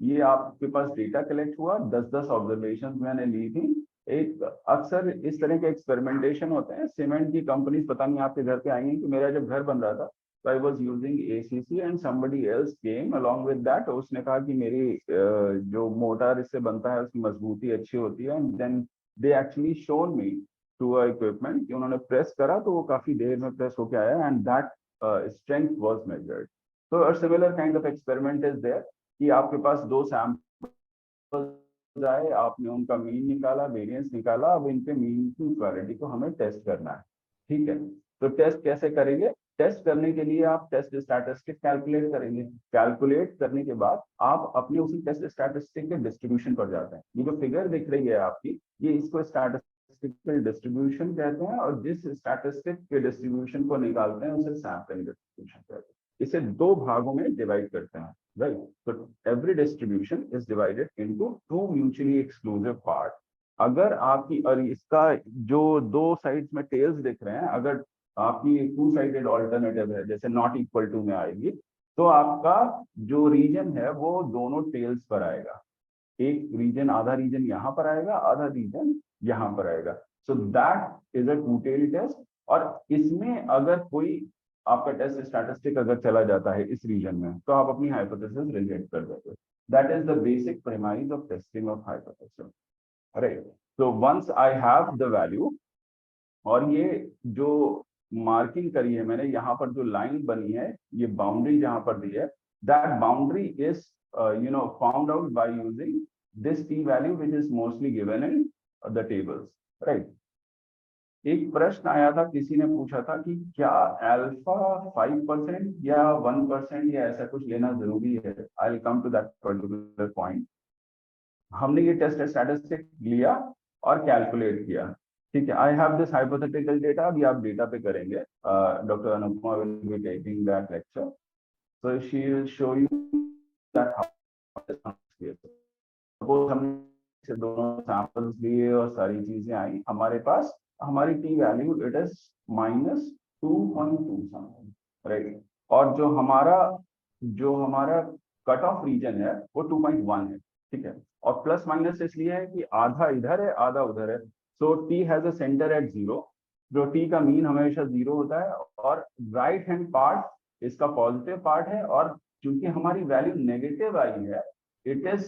ये आपके पास डेटा कलेक्ट हुआ, 10-10 ऑब्जर्वेशन मैंने ली थी। एक अक्सर इस तरह के एक्सपेरिमेंटेशन होते हैं, सीमेंट की कंपनीज, पता नहीं आपके घर पे आई हैं कि मेरा जब घर बन रहा था तो I was using ACC and somebody else came along with that. उसने कहा कि मेरी जो मोटर इससे बनता है उसकी मजबूती अच्छी होती है, and then they actually shown me to a equipment कि उन्होंने प्रेस करा तो वो काफी देर में प्रेस होके आया, and that strength was measured. तो a similar kind of experiment is there कि आपके पास दो सैंपल जाए, आपने उनका मीन निकाला, वेरिएंस निकाला, अब इनके मीन की इक्वालिटी को हमें टेस्ट करना है। ठीक है, तो टेस्ट कैसे करेंगे? टेस्ट करने के लिए आप टेस्ट स्टैटिस्टिक कैलकुलेट करेंगे। कैलकुलेट करने के बाद आप अपने उसी टेस्ट स्टैटिस्टिक के डिस्ट्रीब्यूशन पर जाते हैं। ये जो फिगर दिख रही है आपकी, ये इसको स्टैटिस्टिकल डिस्ट्रीब्यूशन कहते हैं, और जिस स्टैटिस्टिक के डिस्ट्रीब्यूशन को निकालते हैं उसे सैंपलिंग डिस्ट्रीब्यूशन कहते हैं। इसे दो भागों में डिवाइड करते हैं, right? So every distribution is divided into two mutually exclusive parts. अगर आपकी, और इसका जो दो साइड्स में टेल्स दिख रहे हैं, अगर आपकी टू साइडेड ऑल्टरनेटिव है जैसे नॉट इक्वल टू में आएगी, तो आपका जो रीजन है वो दोनों टेल्स पर आएगा। एक रीजन, आधा रीजन यहाँ पर आएगा, आधा रीजन यहाँ पर आएगा। So that is a two tail test. और इसमें अगर कोई आपका टेस्ट स्टैटिस्टिक अगर चला जाता है इस रीजन में, तो आप अपनी हाइपोथेसिस रिजेक्ट कर देते हो। That is the basic premise of testing of hypothesis, right? So once I have the value, और ये जो मार्किंग करी है मैंने, यहाँ पर जो लाइन बनी है, ये बाउंड्री जहां पर दी है, that boundary is found out by using this T value which is mostly given in the tables, right? एक प्रश्न आया था, किसी ने पूछा था कि क्या अल्फा 5% या 1% या ऐसा कुछ लेना जरूरी है? I will come to that particular point. हमने ये टेस्ट स्टैटिस्टिक लिया और कैलकुलेट किया। ठीक है, I have this hypothetical data. अभी आप डेटा पे करेंगे, doctor Anupama will be taking that lecture, so she will show you that how. Suppose हमने दोनों सैंपल्स लिए और सारी चीजें आई हमारे पास, हमारी T value it is -2.2 something, right? और जो हमारा कट ऑफ रीजन है वो 2.1 है, ठीक है? और प्लस माइनस इसलिए है कि आधा इधर है आधा उधर है। So t has a centre at 0, जो टी का मीन हमेशा 0 होता है, और राइट हैंड पार्ट इसका पॉजिटिव पार्ट है, और चूंकि हमारी वैल्यू नेगेटिव आई है, it is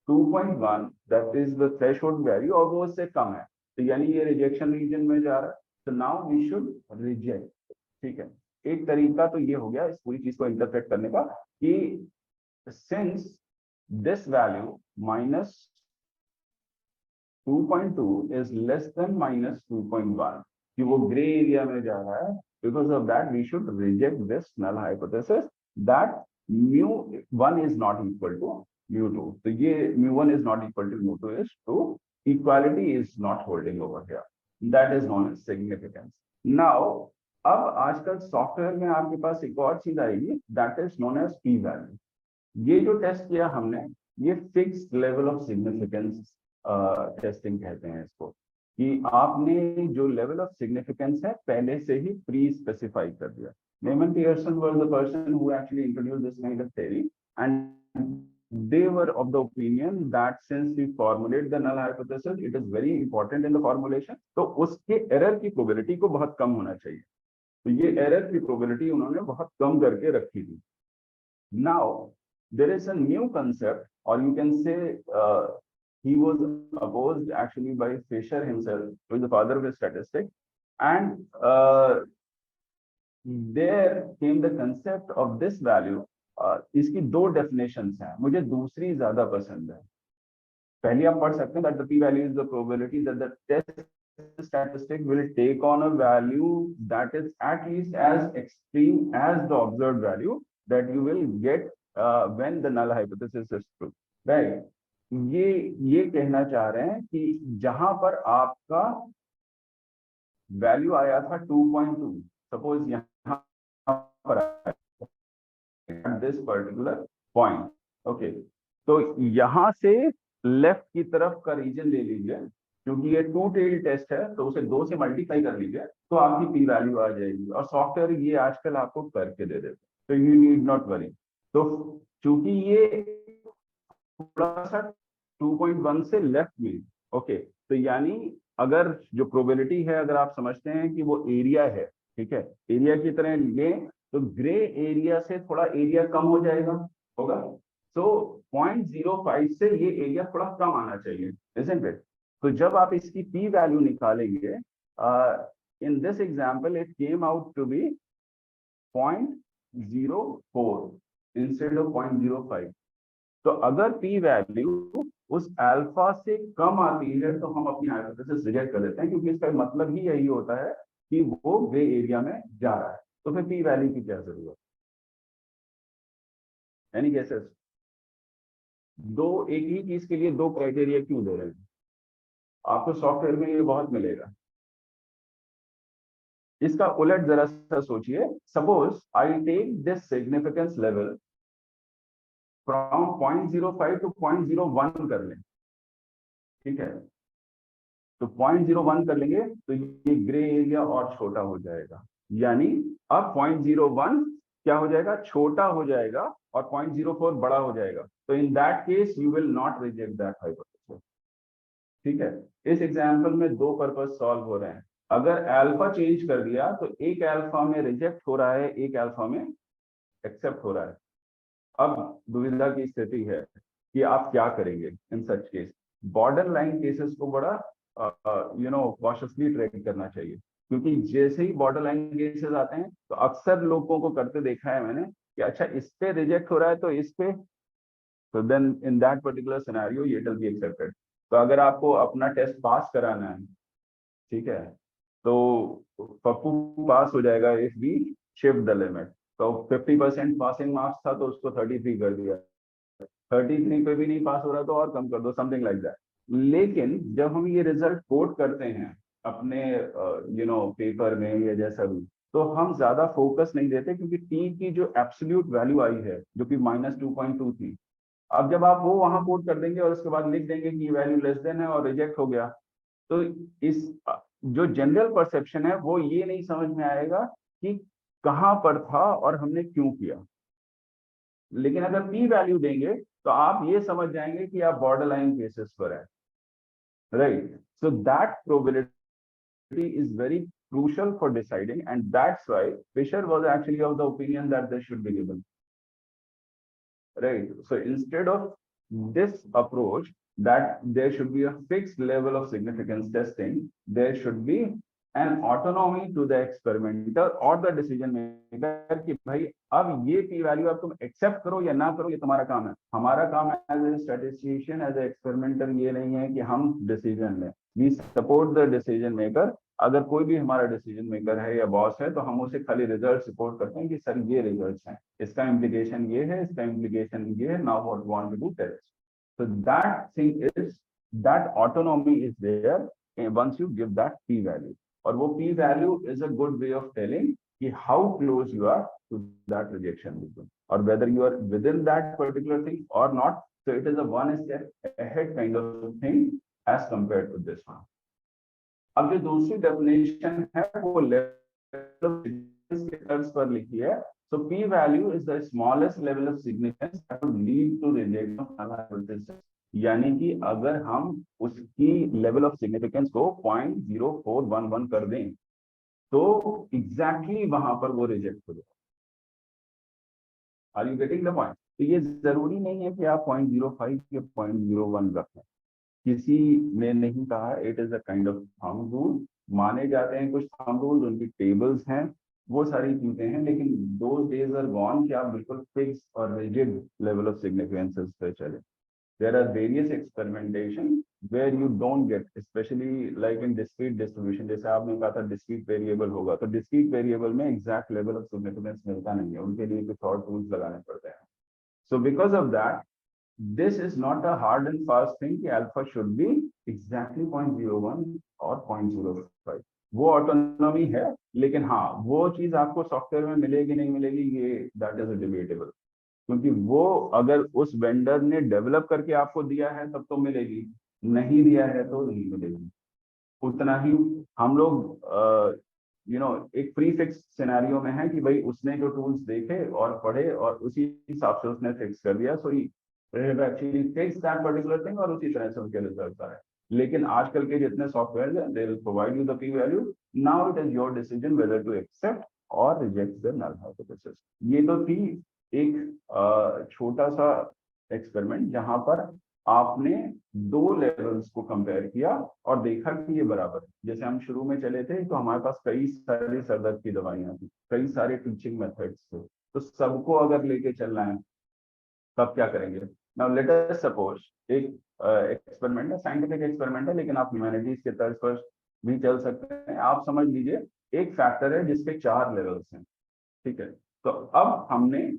2.1, that is the threshold value, और वो उससे कम है, तो यानी ये रिजेक्शन रीजन में जा रहा है। तो नाउ वी शुड रिजेक्ट। ठीक है, एक तरीका तो ये हो गया इस पूरी चीज को इंटरप्रेट करने का कि since this value -2.2 is less than -2.1, कि वो ग्रे एरिया में जा रहा है, because of that we should reject this null hypothesis that mu1 is not equal to mu2. तो ये mu1 is not equal to mu2 is true, equality is not holding over here, that is known as significance. Now अब आजकल software में आपके पास एक और चीज आएगी, that is known as p value. ये जो टेस्ट किया हमने, ये fixed level of significance testing कहते हैं इसको, कि आपने जो लेवल ऑफ सिग्निफिकेंस है पहले से ही प्री स्पेसिफाई कर दिया। Neyman Pearson was the person who actually introduced this kind of theory, and they were of the opinion that since we formulate the null hypothesis, it is very important in the formulation, तो उसके error की probability को बहुत कम होना चाहिए। तो ये error की प्रोबेबिलिटी उन्होंने बहुत कम करके रखी थी। Now there is a new concept, or you can say he was opposed actually by Fisher himself, who is the father of statistics, and there came the concept of this value. इसकी दो definitions हैं, मुझे दूसरी ज्यादा पसंद है। पहले आप पढ़ सकते हैं that the p value is the probability that the test statistic will take on a value that is at least as extreme as the observed value that you will get when the null hypothesis is true, right? ये कहना चाह रहे हैं कि जहां पर आपका value आया था 2.2, सपोज यहाँ पर दिस पर्टिकुलर पॉइंट, ओके, तो यहां से लेफ्ट की तरफ का रीजन ले लीजिए, क्योंकि ये टू टेल टेस्ट है तो उसे 2 से मल्टीप्लाई कर लीजिए तो आपकी पी वैल्यू आ जाएगी, और सॉफ्टवेयर ये आजकल आपको करके दे देते, तो यू नीड नॉट वरी। तो चूंकि ये थोड़ा सा 2.1 से लेफ्ट में, ओके, तो यानी अगर जो प्रोबेबिलिटी है, अगर आप समझते हैं कि वो एरिया है, ठीक है, एरिया की तरह लें, तो ग्रे एरिया से थोड़ा एरिया कम हो जाएगा, होगा, तो 0.05 से ये एरिया थोड़ा कम आना चाहिए, isn't it? तो जब आप इसकी पी वैल्यू निकालेंगे, in this example it came out to be 0.04 instead of 0.05। तो अगर पी वैल्यू उस अल्फा से कम आती है तो हम अपनी हाइपोथेसिस रिजेक्ट कर देते हैं, क्योंकि इसका मतलब ही यही होता है कि वो ग्रे एरिया में जा रहा है, तो फिर पी वैल्यू की क्या जरूरत? Any guesses? दो एक ही चीज के लिए दो क्राइटेरिया क्यों दे रहे हैं? आपको सॉफ्टवेयर में ये बहुत मिलेगा। इसका उलट जरा सा सोचिए, suppose I take this significance level from 0.05 to 0.01 कर लें, ठीक है, तो 0.01 कर लेंगे तो ये ग्रे एरिया और छोटा हो जाएगा, यानी अब 0.01 क्या हो जाएगा, छोटा हो जाएगा, और 0.04 बड़ा हो जाएगा, तो in that case you will not reject that hypothesis, ठीक है। इस एग्जांपल में दो पर्पस सॉल्व हो रहे हैं, अगर अल्फा चेंज कर दिया तो एक अल्फा में रिजेक्ट हो रहा है, एक अल्फा में एक्सेप्ट हो रहा है। अब दुविधा की स्थिति है कि आप क्या करेंगे in such case. Borderline cases को बड़ा कॉशियसली ट्रेक करना चाहिए, क्योंकि जैसे ही बॉर्डर लाइन केसेस आते हैं तो अक्सर लोगों को करते देखा है मैंने कि अच्छा इस पे रिजेक्ट हो रहा है तो इस पे, तो then in that particular scenario it will be accepted. तो अगर आपको अपना टेस्ट पास कराना है, ठीक है, तो पप्पू पास हो जाएगा if we shift the limit. तो 50% पासिंग मार्क्स था तो उसको 33 कर दिया, 33 पे भी नहीं पास हो रहा तो और कम कर दो, समथिंग लाइक दैट। लेकिन जब हम ये रिजल्ट कोट करते हैं अपने पेपर में या जैसा भी, तो हम ज्यादा फोकस नहीं देते, क्योंकि टी की जो एब्सोल्यूट वैल्यू आई है जो कि -2.2 थी, अब जब आप वो वहां कोट कर देंगे और उसके बाद लिख देंगे कि वैल्यू लेस देन है और रिजेक्ट हो गया, तो इस जो जनरल परसेप्शन है वो ये नहीं समझ में आएगा कि कहां पर था और हमने क्यों किया। लेकिन अगर पी वैल्यू देंगे तो आप ये समझ जाएंगे कि आप बॉर्डर लाइन केसेस पर है, right? So that probability is very crucial for deciding, and that's why Fisher was actually of the opinion that this should be given, right? So instead of this approach that there should be a fixed level of significance testing, there should be an autonomy to the experimenter or the decision maker कि भाई अब ये p value अब तुम accept करो या ना करो, ये तुम्हारा काम है। हमारा काम as a statistician, as a experimenter ये नहीं है कि हम डिसीजन लें, we support the decision maker. अगर कोई भी हमारा डिसीजन मेकर है या बॉस है तो हम उसे खाली रिजल्ट रिपोर्ट करते हैं कि सर ये रिजल्ट्स हैं, इसका इम्प्लीकेशन ये है, इसका इम्प्लीकेशन ये है, now what want to do test. So that thing is, that autonomy is there once you give that p value, और वो p value is a good way of telling कि how close you are to that rejection region, or whether you are within that particular thing or not. So it is a one step ahead kind of thing as compared to this one. अब जो दूसरी definition है वो level of significance के terms पर लिखी है। So p value is the smallest level of significance that would lead to rejection of null hypothesis। यानी कि अगर हम उसकी लेवल ऑफ सिग्निफिकेंस को 0.0411 कर दें तो एग्जैक्टली वहां पर वो रिजेक्ट हो जाए। Are you getting the point? तो ये जरूरी नहीं है कि आप 0.05 या 0.01 रखें, किसी ने नहीं कहा, it is a kind of thumb rule, माने जाते हैं कुछ थंब रूल्स, उनकी टेबल्स हैं, वो सारी चीजें हैं, लेकिन दो डेज आर गॉन कि आप बिल्कुल फिक्स और रिजिड लेवल ऑफ सिग्निफिकेंसेस पे चले। There are various experimentation where you don't get, specially like in discrete distribution, जैसे आपने कहा था डिस्क्रीट वेरिएबल होगा, तो डिस्क्रीट वेरिएबल में एग्जैक्ट लेवल ऑफ सिग्निफिकेंस मिलता नहीं है, उनके लिए कुछ और टूल्स लगाने पड़ते हैं। So because of that this is not a hard and fast thing कि अल्फा शुड बी एग्जैक्टली 0.01 और 0.05, वो ऑटोनॉमी है, लेकिन हाँ वो चीज आपको सॉफ्टवेयर में मिलेगी नहीं मिलेगी, ये दैट इज डिबेटेबल, क्योंकि वो अगर उस वेंडर ने डेवलप करके आपको दिया है तब तो मिलेगी, नहीं दिया है तो नहीं मिलेगी। उतना ही हम लोग एक प्री फिक्स सिनेरियो में है कि भाई उसने जो टूल्स देखे और पढ़े और उसी हिसाब से उसने फिक्स कर दिया, so actually fix that particular thing और उसी तरह से उनके रिजल्ट आए। लेकिन आजकल के जितने सॉफ्टवेयर हैं they will provide you the p value, now it is your decision whether to accept और रिजेक्ट द नल हाइपोथेसिस। ये तो थी एक छोटा सा एक्सपेरिमेंट जहां पर आपने दो लेवल्स को कंपेयर किया और देखा कि ये बराबर है। जैसे हम शुरू में चले थे तो हमारे पास कई सारी सरदर्द की दवाइयां थी, कई सारे टीचिंग मेथड्स थे, तो सबको अगर लेके चलना है तब क्या करेंगे। नाउ लेट अस सपोज एक एक्सपेरिमेंट है, साइंटिफिक एक्सपेरिमेंट है, लेकिन आप ह्यूमैनिटीज के तर्ज पर भी चल सकते हैं। आप समझ लीजिए एक फैक्टर है जिसके 4 लेवल्स हैं, ठीक है। तो अब हमने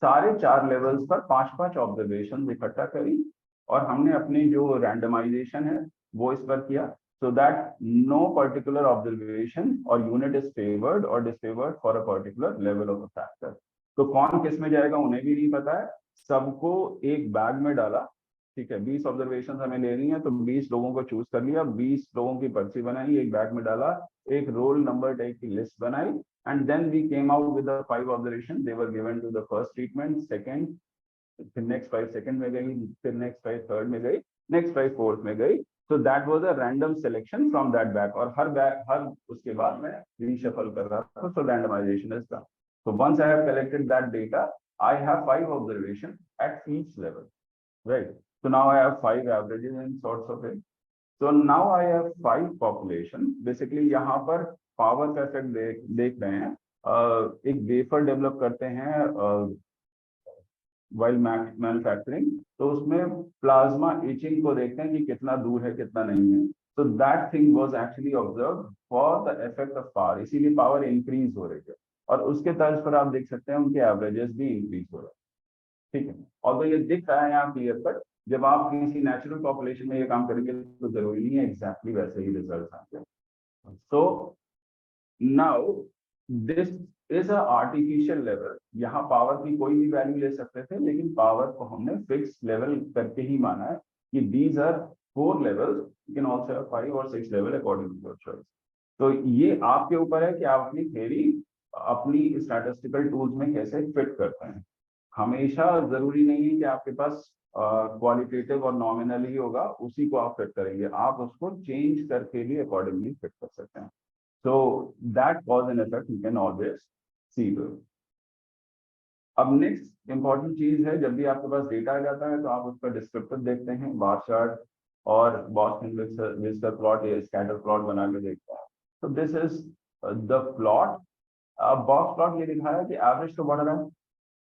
सारे 4 लेवल्स पर 5-5 ऑब्जर्वेशन इकट्ठा करी और हमने अपनी जो रैंडमाइजेशन है वो इस पर किया, so that no particular observation और यूनिट इज फेवर्ड और disfavoured for a particular level of a factor. तो कौन किस में जाएगा उन्हें भी नहीं पता है, सबको एक बैग में डाला, ठीक है। 20 ऑब्जर्वेशन हमें ले रही है तो 20 लोगों को चूज कर लिया, 20 लोगों की पर्ची बनाई, एक बैग में डाला, एक रोल नंबर टाइप की लिस्ट बनाई, and then we came out with the 5 observations. They were given to the first treatment, second, फिर next 5 second में गई, फिर next 5 third में गई, next 5 fourth में गई। So that was a random selection from that bag, और हर उसके बाद मैं reshuffle कर रहा था, so randomization is done. So once I have collected that data, I have 5 observations at each level, right? So now I have 5 averages and sorts of it. So now I have 5 population. Basically यहाँ पर power का effect देख रहे हैं। एक wafer develop करते हैं while manufacturing, तो उसमें प्लाज्मा इचिंग को देखते हैं कि कितना दूर है कितना नहीं है। तो that thing was actually observe for the effect of power, इसीलिए पावर इंक्रीज हो रही है और उसके तर्ज पर आप देख सकते हैं उनके एवरेजेस भी इंक्रीज हो रहे हैं, ठीक है। और तो ये दिख रहा है यहाँ क्लियर कट, जब आप किसी नेचुरल पॉपुलेशन में ये काम करेंगे तो जरूरी नहीं है एग्जैक्टली वैसे ही रिजल्ट आते हैं। So now this is a artificial level, यहाँ पावर की कोई भी वैल्यू ले सकते थे, लेकिन पावर को हमने फिक्स लेवल करके ही माना है कि these are 4 levels, you can also have 5 और 6 level according to your choice. तो ये आपके ऊपर है कि आप अपनी थ्योरी अपनी स्टैटिस्टिकल टूल्स में कैसे फिट करते हैं। हमेशा जरूरी नहीं है कि आपके पास क्वालिटेटिव और नॉमिनल ही होगा, उसी को आप फिट करेंगे, आप उसको चेंज करके भी अकॉर्डिंगली फिट कर सकते हैं। So that cause and effect you can always see too. अब नेक्स्ट इंपॉर्टेंट चीज है, जब भी आपके पास डेटा आ जाता है तो आप उसका डिस्क्रिप्टर देखते हैं, बार चार्ट और विस्कर प्लॉट या स्कैटर प्लॉट बना के देखते हैं। तो this is the plot. Box plot ये दिखाया कि एवरेज तो बढ़ रहा है,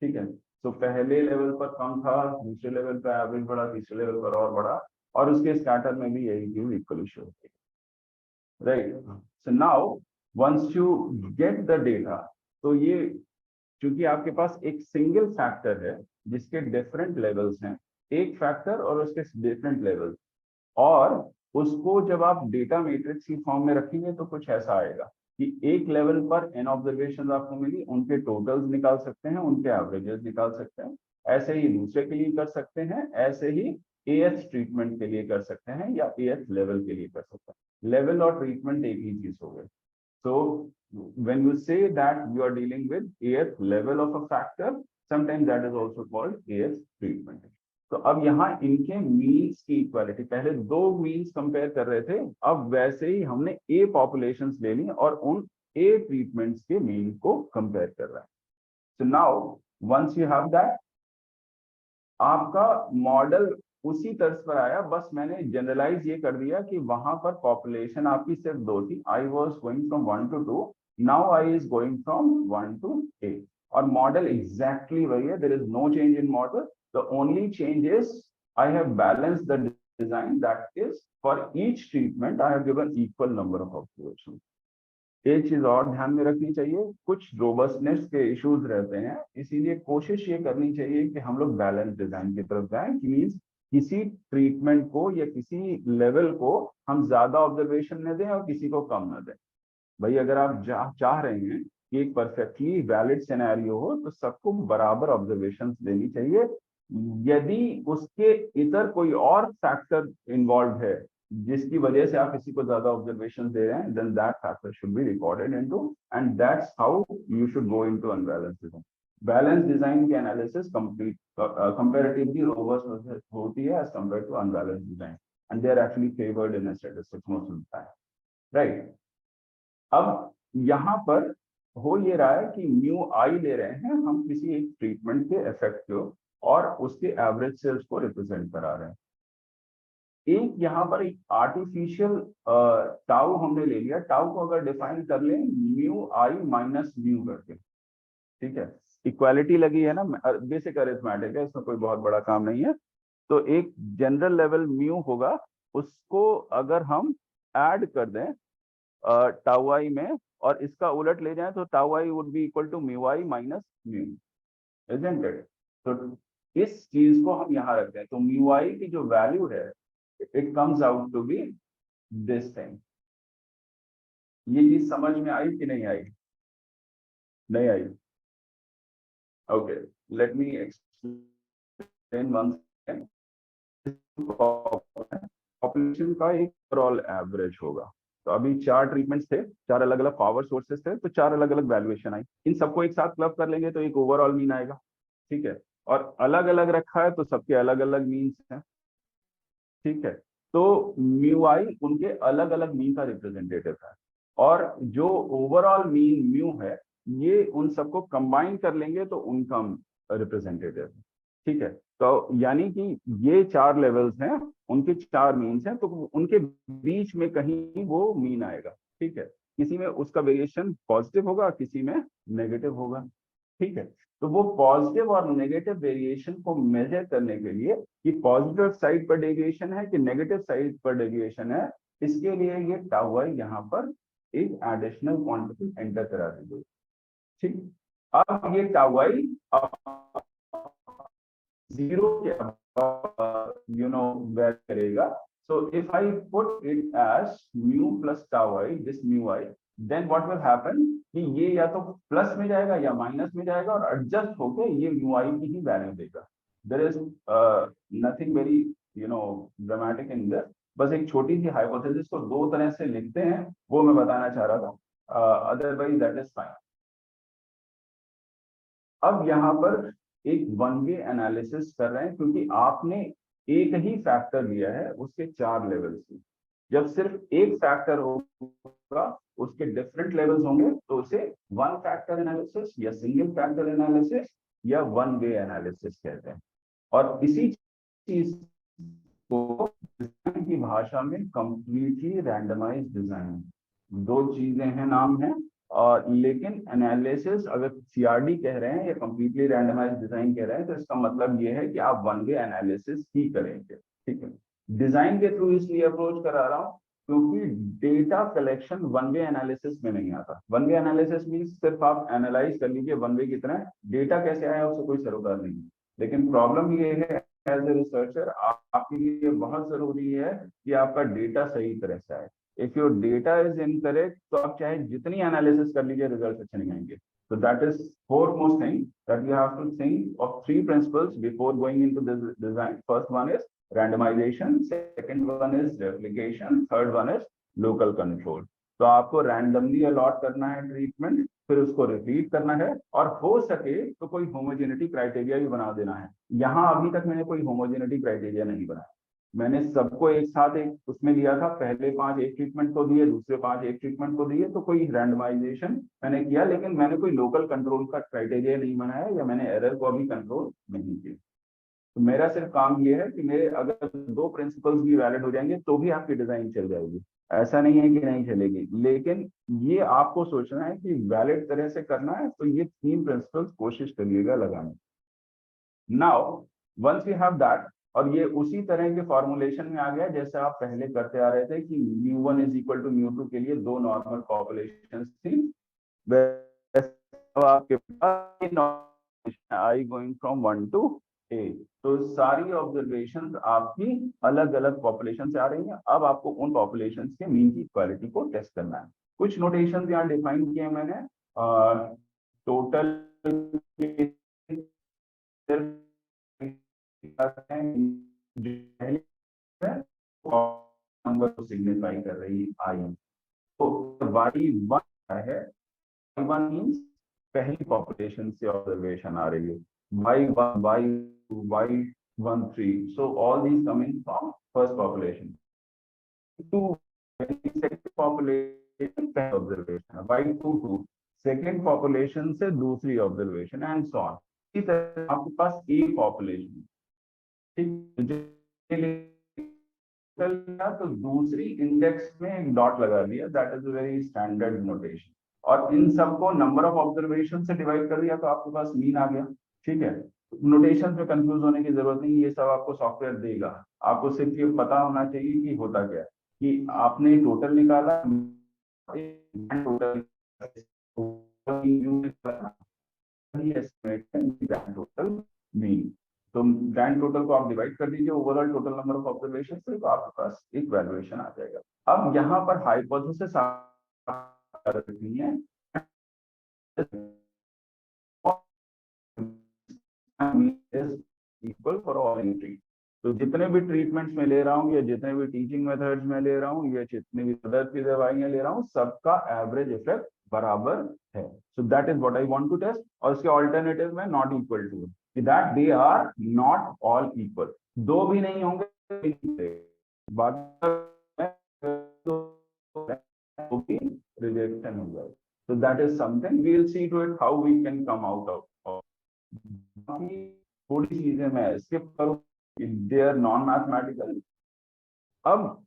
ठीक है। तो पहले लेवल पर कम था, दूसरे लेवल पर एवरेज बढ़ा, तीसरे लेवल पर और बढ़ा, और उसके स्कैटर में भी यही चीज इक्वली शो होती है, right. So now once you get the data, तो ये क्योंकि आपके पास एक सिंगल फैक्टर है जिसके डिफरेंट लेवल्स हैं, एक फैक्टर और उसके डिफरेंट लेवल्स, और उसको जब आप डेटा मैट्रिक्स की फॉर्म में रखेंगे तो कुछ ऐसा आएगा कि एक लेवल पर n ऑब्जर्वेशन आपको मिली, उनके टोटल्स निकाल सकते हैं, उनके एवरेजेस निकाल सकते हैं, ऐसे ही दूसरे के लिए कर सकते हैं, ऐसे ही एएच ट्रीटमेंट के लिए कर सकते हैं या एएच लेवल के लिए कर सकते हैं। लेवल और ट्रीटमेंट एक ही चीज हो गई। So when you say that you are dealing with AH level of a factor, sometimes that is also called AH treatment. तो अब यहाँ इनके मीन्स की इक्वालिटी, पहले 2 मीन्स कंपेयर कर रहे थे, अब वैसे ही हमने ए पॉपुलेशंस ले ली और उन ए ट्रीटमेंट्स के मीन को कंपेयर कर रहा है। So now once you have that, आपका मॉडल उसी तर्ज पर आया, बस मैंने जनरलाइज ये कर दिया कि वहां पर पॉपुलेशन आपकी सिर्फ 2 थी, I was going from 1 to 2, now I is going from 1 to 8, और मॉडल एग्जैक्टली वही है, there is no change in model, the only change is I have balance the design, that is for each treatment I have given equal number of observation. एक चीज और ध्यान में रखनी चाहिए, कुछ रोबस्टनेस के इश्यूज रहते हैं, इसीलिए कोशिश ये करनी चाहिए कि हम लोग बैलेंस डिजाइन की तरफ जाएं, कि मीन्स किसी ट्रीटमेंट को या किसी लेवल को हम ज्यादा ऑब्जर्वेशन न दें और किसी को कम न दें। भाई अगर आप चाह रहे हैं कि एक परफेक्टली वैलिड सिनेरियो हो तो सबको बराबर ऑब्जर्वेशन देनी चाहिए। यदि उसके इधर कोई और फैक्टर इन्वॉल्व है जिसकी वजह से आप किसी को ज्यादा ऑब्जर्वेशन दे रहे हैं, then that factor should be recorded into, and that's how you should go into unbalance design. Balance design की एनालिसिस कंप्लीट कंपैरेटिवली रोबस्ट होती है as compare to unbalance design, and they are actually favoured in statistics most of the time, right. अब यहाँ पर हो ये रहा है कि म्यू आई ले रहे हैं हम किसी एक ट्रीटमेंट के इफेक्ट को, और उसके एवरेज सेल्स को रिप्रेजेंट करा रहे हैं। एक यहाँ पर एक आर्टिफिशियल टाउ हमने ले लिया, टाउ को अगर डिफाइन कर लें म्यू आई माइनस म्यू करके, ठीक है, इक्वालिटी लगी है ना, बेसिक अरिथमेटिक है, इसमें कोई बहुत बड़ा काम नहीं है। तो एक जनरल लेवल म्यू होगा, उसको अगर हम ऐड कर दें टाउ आई में और इसका उलट ले जाएं तो tau i would be equal to mu i minus mu, isn't it? तो इस चीज को हम यहाँ रखते हैं, तो म्यू आई की जो वैल्यू है it comes out to be this thing. ये चीज समझ में आई कि नहीं आई? नहीं आई? Okay, let me explain one second. Population का एक ओवरऑल एवरेज होगा। तो अभी 4 ट्रीटमेंट्स थे, 4 अलग अलग पावर सोर्सेस थे, तो 4 अलग अलग वैल्यूएशन आई। इन सबको एक साथ क्लब कर लेंगे तो एक ओवरऑल मीन आएगा, ठीक है। और अलग अलग रखा है तो सबके अलग अलग मीन्स हैं, ठीक है। तो म्यू आई उनके अलग अलग मीन का रिप्रेजेंटेटिव है, और जो ओवरऑल मीन म्यू है ये उन सबको कंबाइन कर लेंगे तो उनका रिप्रेजेंटेटिव है, ठीक है। तो यानी कि ये 4 लेवल्स हैं, उनके 4 मीन्स हैं, तो उनके बीच में कहीं वो मीन आएगा, ठीक है। किसी में उसका वेरिएशन पॉजिटिव होगा, किसी में नेगेटिव होगा, ठीक है। तो वो पॉजिटिव और नेगेटिव वेरिएशन को मेजर करने के लिए कि पॉजिटिव साइड पर डेविएशन है कि नेगेटिव साइड पर डेविएशन है, इसके लिए ये टाउ आई यहाँ पर एक एडिशनल क्वांटिटी एंटर करा दी गई, ठीक। अब ये टाउ आई जीरो के यू नो वेर करेगा। So if I put it as mu plus tau I, this mu I, then what will happen कि ये या तो प्लस में जाएगा या माइनस में जाएगा, और एडजस्ट होके ये म्यू आई की ही वैल्यू देगा। There is nothing very dramatic in this. बस एक छोटी सी हाइपोथेसिस को 2 तरह से लिखते हैं, वो मैं बताना चाह रहा था, अदरवाइज दैट इज फाइन। अब यहाँ पर एक वन वे एनालिसिस कर रहे हैं, क्योंकि आपने एक ही फैक्टर लिया है, उसके 4 लेवल्स हैं। जब सिर्फ एक फैक्टर होगा, उसके डिफरेंट लेवल्स होंगे, तो उसे वन फैक्टर एनालिसिस या सिंगल फैक्टर एनालिसिस या वन वे एनालिसिस कहते हैं। और इसी चीज को डिजाइन की भाषा में कंप्लीटली रैंडमाइज डिजाइन, 2 चीजें हैं, नाम है। और लेकिन एनालिसिस अगर सीआरडी कह रहे हैं या कंप्लीटली रैंडमाइज डिजाइन कह रहे हैं, तो इसका मतलब ये है कि आप वन वे एनालिसिस ही करेंगे, ठीक है। डिजाइन के थ्रू इसलिए अप्रोच करा रहा हूँ क्योंकि data collection one way analysis में नहीं आता। वन वे एनालिसिस मींस सिर्फ आप एनालाइज कर लीजिए वन वे की तरह, डेटा कैसे आया उससे कोई सरोकार नहीं। लेकिन प्रॉब्लम ये है एज ए रिसर्चर आपके लिए बहुत जरूरी है कि आपका डेटा सही तरह से आए। If your data is incorrect तो आप चाहे जितनी एनालिसिस कर लीजिए, रिजल्ट अच्छे नहीं आएंगे। So that is foremost thing that you have to think of 3 principles before going into this design. First one is randomization, second one is replication, third one is local control. तो आपको randomly allot करना है treatment, फिर उसको repeat करना है, और हो सके तो कोई होमोजेनिटी क्राइटेरिया भी बना देना है। यहाँ अभी तक मैंने कोई होमोजेनिटी क्राइटेरिया नहीं बनाया, मैंने सबको एक साथ एक उसमें लिया था, पहले 5 एक ट्रीटमेंट को दिए, दूसरे 5 एक ट्रीटमेंट को दिए, तो कोई रैंडमाइजेशन मैंने किया, लेकिन मैंने कोई लोकल कंट्रोल का क्राइटेरिया नहीं बनाया या मैंने एरर को अभी कंट्रोल नहीं किया। तो मेरा सिर्फ काम ये है कि मेरे अगर 2 प्रिंसिपल्स भी वैलिड हो जाएंगे तो भी आपकी डिजाइन चल जाएगी, ऐसा नहीं है कि नहीं चलेगी। लेकिन ये आपको सोचना है कि वैलिड तरह से करना है, तो ये 3 प्रिंसिपल्स कोशिश करिएगा लगाने। Now once we have that, और ये उसी तरह के फॉर्मुलेशन में आ गया जैसे आप पहले करते आ रहे थे कि μ1 इज इक्वल टू μ2 के लिए दो नॉर्मल पॉपुलेशन थी, आपके पास आई गोइंग फ्रॉम 1 टू ए, तो सारी ऑब्जर्वेशन आपकी अलग अलग पॉपुलेशन से आ रही हैं। अब आपको उन पॉपुलेशन के मीन की इक्वालिटी को टेस्ट करना है। कुछ नोटेशन यहाँ डिफाइन किए मैंने, टोटल नंबर को सिग्निफाई कर रही आई, तो y1 है, y1 मींस पहली पॉपुलेशन से ऑब्जर्वेशन आ रही है, y1 y2 y13, so all these coming from first population to second population पहली ऑब्जर्वेशन, y22 सेकेंड पॉपुलेशन से दूसरी ऑब्जर्वेशन एंड सो ऑन। इसी तरह आपके पास एक पॉपुलेशन, ठीक, तो दूसरी इंडेक्स में एक डॉट लगा दिया, that is a very standard notation, और इन सबको नंबर ऑफ ऑब्जर्वेशन से डिवाइड कर दिया तो आपके पास मीन आ गया। ठीक है, नोटेशन में कंफ्यूज होने की जरूरत नहीं, ये सब आपको सॉफ्टवेयर देगा, आपको सिर्फ ये पता होना चाहिए कि होता क्या है, कि आपने टोटल निकाला, टोटल मीन, तो ग्रैंड टोटल को आप डिवाइड कर दीजिए overall total number of observation से, तो आपके पास एक वैल्यूएशन आ जाएगा। अब यहाँ पर हाइपोथेसिस रखनी है, इक्वल फॉर ऑल एंट्री, तो जितने भी ट्रीटमेंट्स में ले रहा हूँ या जितने भी टीचिंग मेथड्स में ले रहा हूँ या जितने भी अदर की दवाइयाँ ले रहा हूँ, सबका एवरेज इफेक्ट बराबर है। So that is what I want to test. और इसके ऑल्टरनेटिव में not equal to, that they are not all equal, दो भी नहीं होंगे, रिजेक्शन हो जाए, so that is something we will see to it how we can come out of। थोड़ी चीजें मैं स्किप करूं, they are नॉन मैथमेटिकल। अब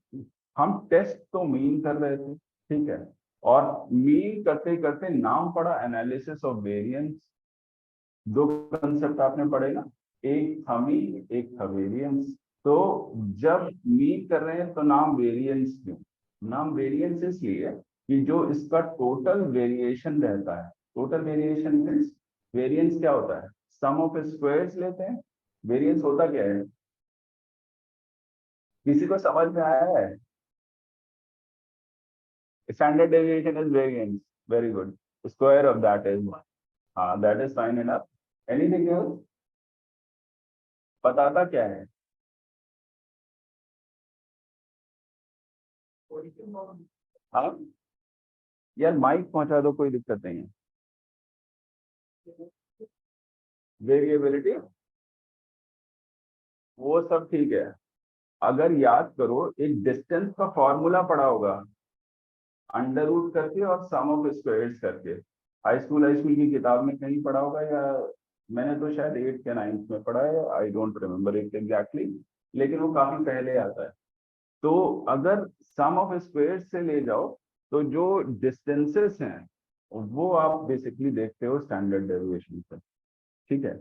हम टेस्ट तो मीन कर रहे थे, ठीक है, और मीन करते करते नाम पड़ा एनालिसिस ऑफ वेरिएंस। दो कंसेप्ट आपने पढ़े ना, एक था मीन, एक था वेरिएंस। तो जब मीन कर रहे हैं तो नाम वेरिएंस क्यों? नाम वेरिएंस इसलिए कि जो इसका टोटल वेरिएशन रहता है, टोटल वेरिएशन मीन्स वेरिएंस क्या होता है, सम ऑफ स्क्वायर्स लेते हैं। वेरिएंस होता क्या है, किसी को समझ में आया है? Standard deviation is variance, very good, square of that is, हाँ that is fine enough. Anything else? बताता क्या है? हाँ यार माइक पहुंचा दो, कोई दिक्कत नहीं है। वेरिएबिलिटी वो सब ठीक है, अगर याद करो एक डिस्टेंस का फॉर्मूला पड़ा होगा, अंडर रूट करके और सम ऑफ स्क्वायर्स करके, हाई स्कूल की किताब में कहीं पढ़ा होगा, या मैंने तो शायद 8th या 9th में पढ़ा है, I don't remember it exactly, लेकिन वो काफी पहले आता है। तो अगर सम ऑफ स्क्वायर्स से ले जाओ तो जो डिस्टेंसेस हैं वो आप बेसिकली देखते हो स्टैंडर्ड डेविएशन से, ठीक है,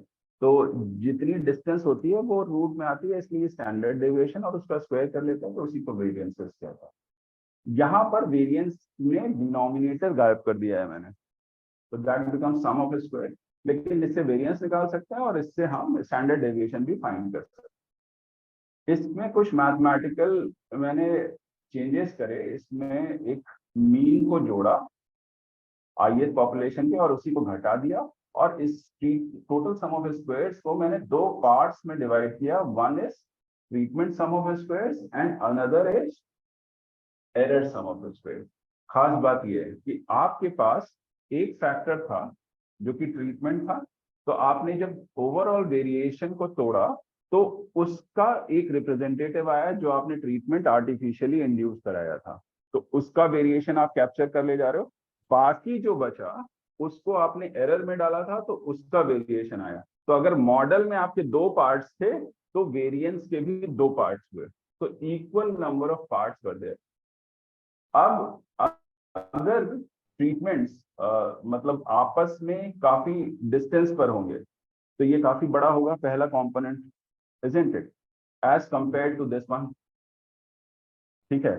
तो जितनी डिस्टेंस होती है वो रूट में आती है, इसलिए स्टैंडर्ड डेविएशन, और उसका स्क्वायर कर लेते हैं तो उसी को वेरिएंसेस कहता है। यहाँ पर वेरिएंस में डिनोमिनेटर गायब कर दिया है मैंने, तो that become sum of square, लेकिन इससे वेरिएंस निकाल सकते हैं और इससे हम स्टैंडर्ड डेविएशन भी फाइंड कर सकते हैं। इसमें कुछ मैथमेटिकल मैंने चेंजेस करे, इसमें एक मीन को जोड़ा ith पॉपुलेशन के और उसी को घटा दिया, और इस टोटल सम ऑफ स्क्वायर्स को मैंने दो पार्ट्स में डिवाइड किया, one is treatment sum of squares and another is error sum of squares. खास बात यह है कि आपके पास एक फैक्टर था जो कि ट्रीटमेंट था, तो आपने जब ओवरऑल वेरिएशन को तोड़ा तो उसका एक रिप्रेजेंटेटिव आया जो आपने ट्रीटमेंट आर्टिफिशियली इंड्यूस कराया था, तो उसका वेरिएशन आप कैप्चर कर ले जा रहे हो, बाकी जो बचा उसको आपने एरर में डाला था तो उसका वेरिएशन आया। तो अगर मॉडल में आपके दो पार्ट्स थे तो वेरिएंस के भी दो पार्ट्स हुए, तो equal number of parts were there. अब अगर ट्रीटमेंट्स मतलब आपस में काफी डिस्टेंस पर होंगे तो ये काफी बड़ा होगा पहला component, isn't it? As compare to this one. ठीक है,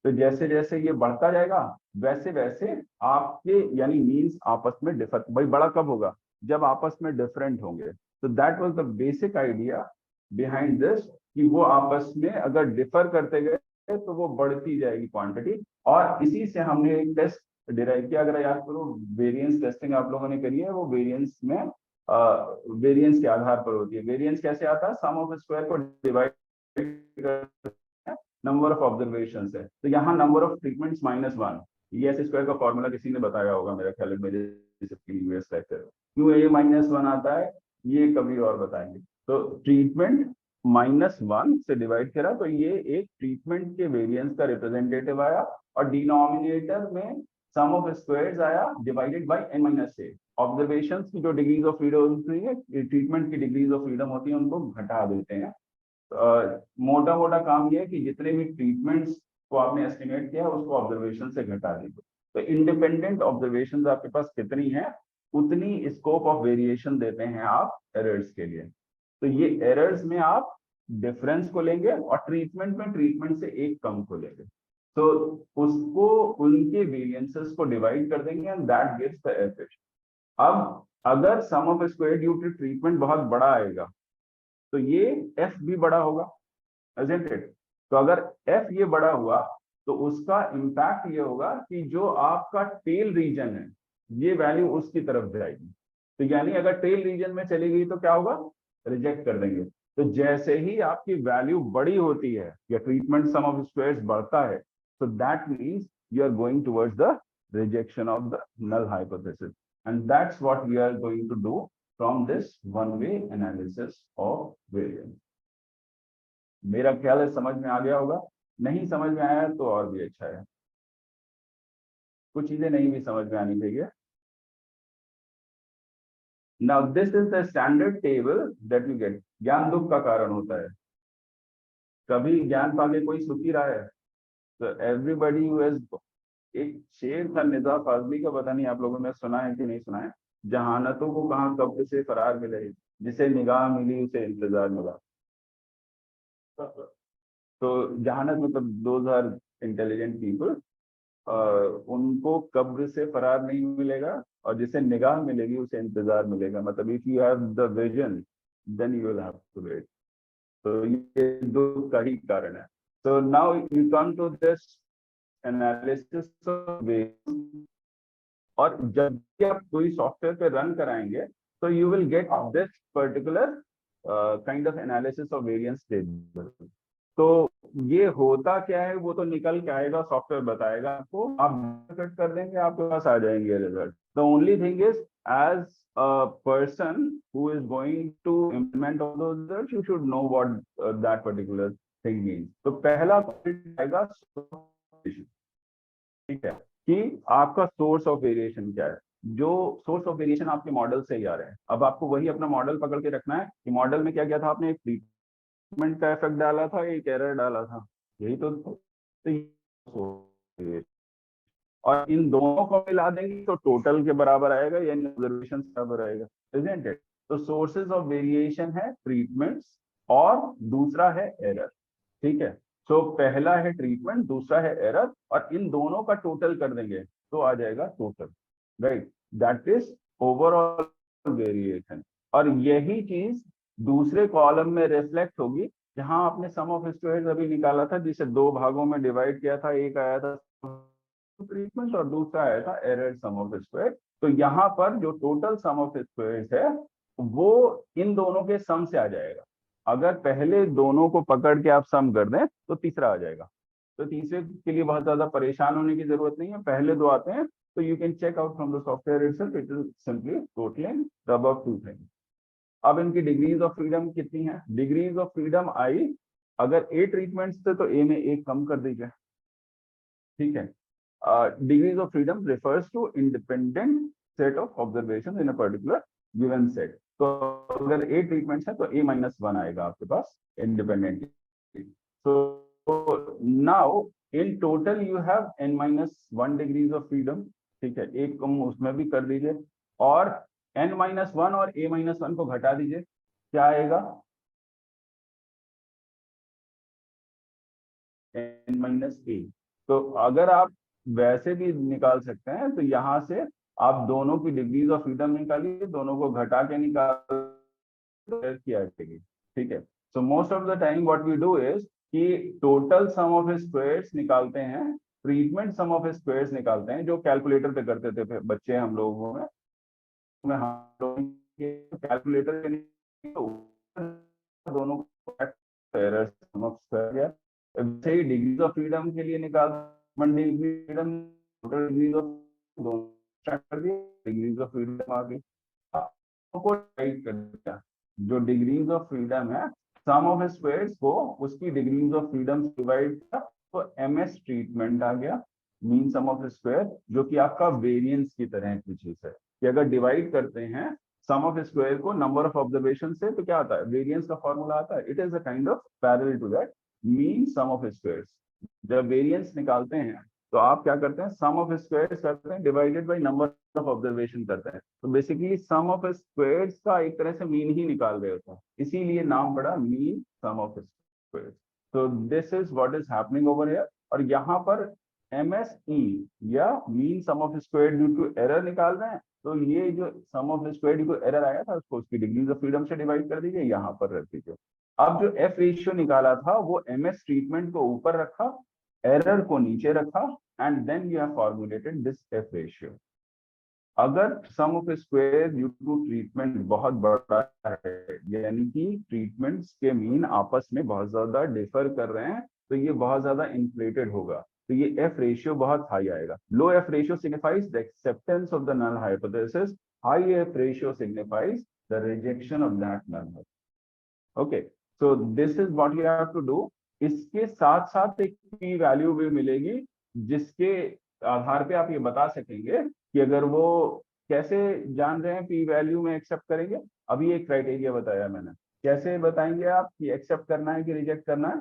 तो जैसे जैसे ये बढ़ता जाएगा वैसे वैसे आपके यानी मीन्स आपस में डिफर, भाई बड़ा कब होगा, जब आपस में डिफरेंट होंगे। तो that was the basic idea behind this, कि वो आपस में अगर डिफर करते गए तो वो बढ़ती जाएगी क्वांटिटी। और इसी से हमने एक टेस्ट डिराइव किया, अगर याद करो वेरिएंस टेस्टिंग आप लोगों ने करी है, वो वेरिएंस में वेरिएंस के आधार पर होती है। वेरिएंस कैसे आता है, सम ऑफ स्क्वायर को डिवाइड नंबर ऑफ ऑब्जर्वेशन है, तो यहाँ नंबर ऑफ ट्रीटमेंट्स -1, ये एस स्क्वायर का फॉर्मूला किसी ने बताया होगा मेरा ख्याल है मेरे प्रीवियस लेक्चर। क्यों ये -1 आता है ये कभी और बताएंगे। तो ट्रीटमेंट -1 से डिवाइड करा तो ये एक ट्रीटमेंट के वेरिएंस का रिप्रेजेंटेटिव आया, और डिनोमिनेटर में सम ऑफ स्क्वायर्स आया डिवाइडेड बाय n-a। ऑब्जर्वेशंस की जो डिग्रीज ऑफ फ्रीडम होती है, ट्रीटमेंट की डिग्रीज ऑफ फ्रीडम होती है, उनको घटा देते हैं। मोटा मोटा काम ये है कि जितने भी ट्रीटमेंट्स को आपने एस्टिमेट किया उसको ऑब्जर्वेशन से घटा दीजिए। तो इंडिपेंडेंट ऑब्जर्वेशन आपके पास कितनी है, उतनी स्कोप ऑफ वेरिएशन देते हैं आप एरर्स के लिए। तो ये एरर्स में आप डिफरेंस को लेंगे और ट्रीटमेंट में ट्रीटमेंट से एक कम को लेंगे, तो उसको उनके वेरिएंसेस को डिवाइड कर देंगे and that gives the average. अब अगर sum of square due to treatment बहुत बड़ा आएगा तो ये एफ भी बड़ा होगा, isn't it? तो अगर एफ ये बड़ा हुआ तो उसका इम्पैक्ट ये होगा कि जो आपका टेल रीजन है ये वैल्यू उसकी तरफ जाएगी। तो यानी अगर टेल रीजन में चली गई तो क्या होगा, रिजेक्ट कर देंगे। तो जैसे ही आपकी वैल्यू बड़ी होती है या ट्रीटमेंट सम ऑफ स्क्वायर्स बढ़ता है, तो that means you are going towards the rejection of the null hypothesis, and that's what we are going to do from this one way analysis of variance. मेरा ख्याल है समझ में आ गया होगा, नहीं समझ में आया तो और भी अच्छा है, कुछ चीजें नहीं भी समझ में आनी चाहिए। Now this is the standard table that you get। ज्ञान दुख का कारण होता है, कभी ज्ञान पाके कोई सुखी रहा है? तो एवरीबडी हु हैज, एक शेर था निज़ा फाजली का, पता नहीं आप लोगों ने सुना है कि नहीं सुना है, जहानतों को कहाँ कब्र से फरार मिले, जिसे निगाह मिली उसे इंतजार मिला। तो जहानत मतलब दोज आर इंटेलिजेंट पीपल, उनको कब्र से फरार नहीं मिलेगा, और जिसे निगाह मिलेगी उसे इंतजार मिलेगा। मतलब if you have the vision then you will have to wait. तो ये दुख का ही कारण है। तो now you come to this analysis of wave, और जब भी आप कोई सॉफ्टवेयर पे रन कराएंगे तो you will get this particular kind of analysis of variance table. तो ये होता क्या है वो तो निकल के आएगा, सॉफ्टवेयर बताएगा आपको, आप कट कर देंगे आपके पास आ जाएंगे result. The only thing is as a person who is going to implement all those results, you should know what that particular thing means। तो पहला आएगा, ठीक है, कि आपका सोर्स ऑफ वेरिएशन क्या है। जो सोर्स ऑफ वेरिएशन आपके मॉडल से ही आ रहे हैं, अब आपको वही अपना मॉडल पकड़ के रखना है कि मॉडल में क्या किया था आपने, एक ट्रीटमेंट का इफेक्ट डाला था, एक एरर डाला था, यही तो और इन दोनों को मिला देंगे तो टोटल के बराबर आएगा, यानी ऑब्जर्वेशन बराबर आएगा, इजंट इट? तो सोर्सेज ऑफ वेरिएशन है ट्रीटमेंट्स और दूसरा है एरर। ठीक है, सो पहला है ट्रीटमेंट, दूसरा है एरर, और इन दोनों का टोटल कर देंगे तो आ जाएगा total, right? That is overall variation. और यही चीज दूसरे कॉलम में रिफ्लेक्ट होगी, जहां आपने सम ऑफ स्क्वायर्स अभी निकाला था, जिसे दो भागों में डिवाइड किया था, एक आया था ट्रीटमेंट और दूसरा आया था एरर सम ऑफ स्क्वायर। तो यहाँ पर जो टोटल सम ऑफ स्क्वायर्स है वो इन दोनों के सम से आ जाएगा। अगर पहले दोनों को पकड़ के आप सम कर दें तो तीसरा आ जाएगा। तो तीसरे के लिए बहुत ज्यादा परेशान होने की जरूरत नहीं है, पहले दो आते हैं तो you can check out from the software itself, it is simply totalling the above two things. अब इनकी डिग्रीज ऑफ फ्रीडम कितनी है? डिग्रीज ऑफ फ्रीडम आई, अगर ए ट्रीटमेंट्स थे तो ए में एक कम कर दीजिए, ठीक है। Degrees of freedom refers to independent set of observations in a particular given set। तो अगर A treatments है तो A-1 आएगा आपके पास independently। So now in total you have n-1 degrees of freedom, ठीक है, एक कम उसमें भी कर दीजिए, और n-1 और A-1 को घटा दीजिए, क्या आएगा? n माइनस ए। तो अगर आप वैसे भी निकाल सकते हैं तो यहाँ से आप दोनों की डिग्रीज ऑफ फ्रीडम निकालिए, दोनों को घटा के निकाल किया जाएगी। ठीक है, so most of the time what we do is कि टोटल सम ऑफ स्क्वायर्स निकालते हैं, ट्रीटमेंट सम ऑफ स्क्वायर्स निकालते हैं, जो कैलकुलेटर पे करते थे बच्चे हम लोगों में हम लोग कैलकुलेटर दोनों वैसे ही डिग्रीज ऑफ फ्रीडम के लिए निकाल फ्रीडम टोटल डिग्रीज ऑफ दोनों कर दिए, डिग्रीज ऑफ फ्रीडम आ गई, आपको टाइप कर दिया जो डिग्रीज ऑफ फ्रीडम है सम ऑफ स्क्वायर्स को उसकी डिग्रीज ऑफ फ्रीडम डिवाइड किया तो एमएस ट्रीटमेंट आ गया, मीन सम ऑफ स्क्वायर, जो कि आपका वेरिएंस की तरह की चीज है कि अगर डिवाइड करते हैं सम ऑफ स्क्वायर को नंबर ऑफ ऑब्जर्वेशन से तो क्या आता है, वेरिएंस का फॉर्मूला आता है। It is a kind of parallel to that mean sum of squares. जब वेरिएंस निकालते हैं तो आप क्या करते हैं, सम ऑफ स्क्वायर्स करते हैं divided by number of observation करते हैं। तो बेसिकली सम ऑफ स्क्वायर्स का एक तरह से मीन ही निकाल रहे होता है, इसीलिए नाम पड़ा मीन सम ऑफ स्क्वायर्स। तो this is what is happening over here. और यहाँ पर MSE या mean sum of square due to error निकाल रहे हैं, तो ये जो sum of square due to error आया था उसको उसकी डिग्रीज ऑफ फ्रीडम से डिवाइड कर दीजिए, यहाँ पर रख दीजिए। अब जो F रेशियो निकाला था वो MS ट्रीटमेंट को ऊपर रखा, एरर को नीचे रखा, and then you have formulated this F ratio. अगर sum of square due to treatment बहुत बड़ा है, यानी कि ट्रीटमेंट्स के मीन आपस में बहुत ज्यादा डिफर कर रहे हैं, तो ये बहुत ज्यादा इन्फ्लेटेड होगा, तो ये F रेशियो बहुत हाई आएगा। Low F ratio signifies the acceptance of the null hypothesis, high F ratio signifies the rejection of that null. Okay, so this is what you have to do. इसके साथ साथ एक P value भी मिलेगी जिसके आधार पे आप ये बता सकेंगे कि अगर वो कैसे जान रहे हैं P वैल्यू में एक्सेप्ट करेंगे। अभी एक क्राइटेरिया बताया मैंने, कैसे बताएंगे आप कि एक्सेप्ट करना है कि रिजेक्ट करना है।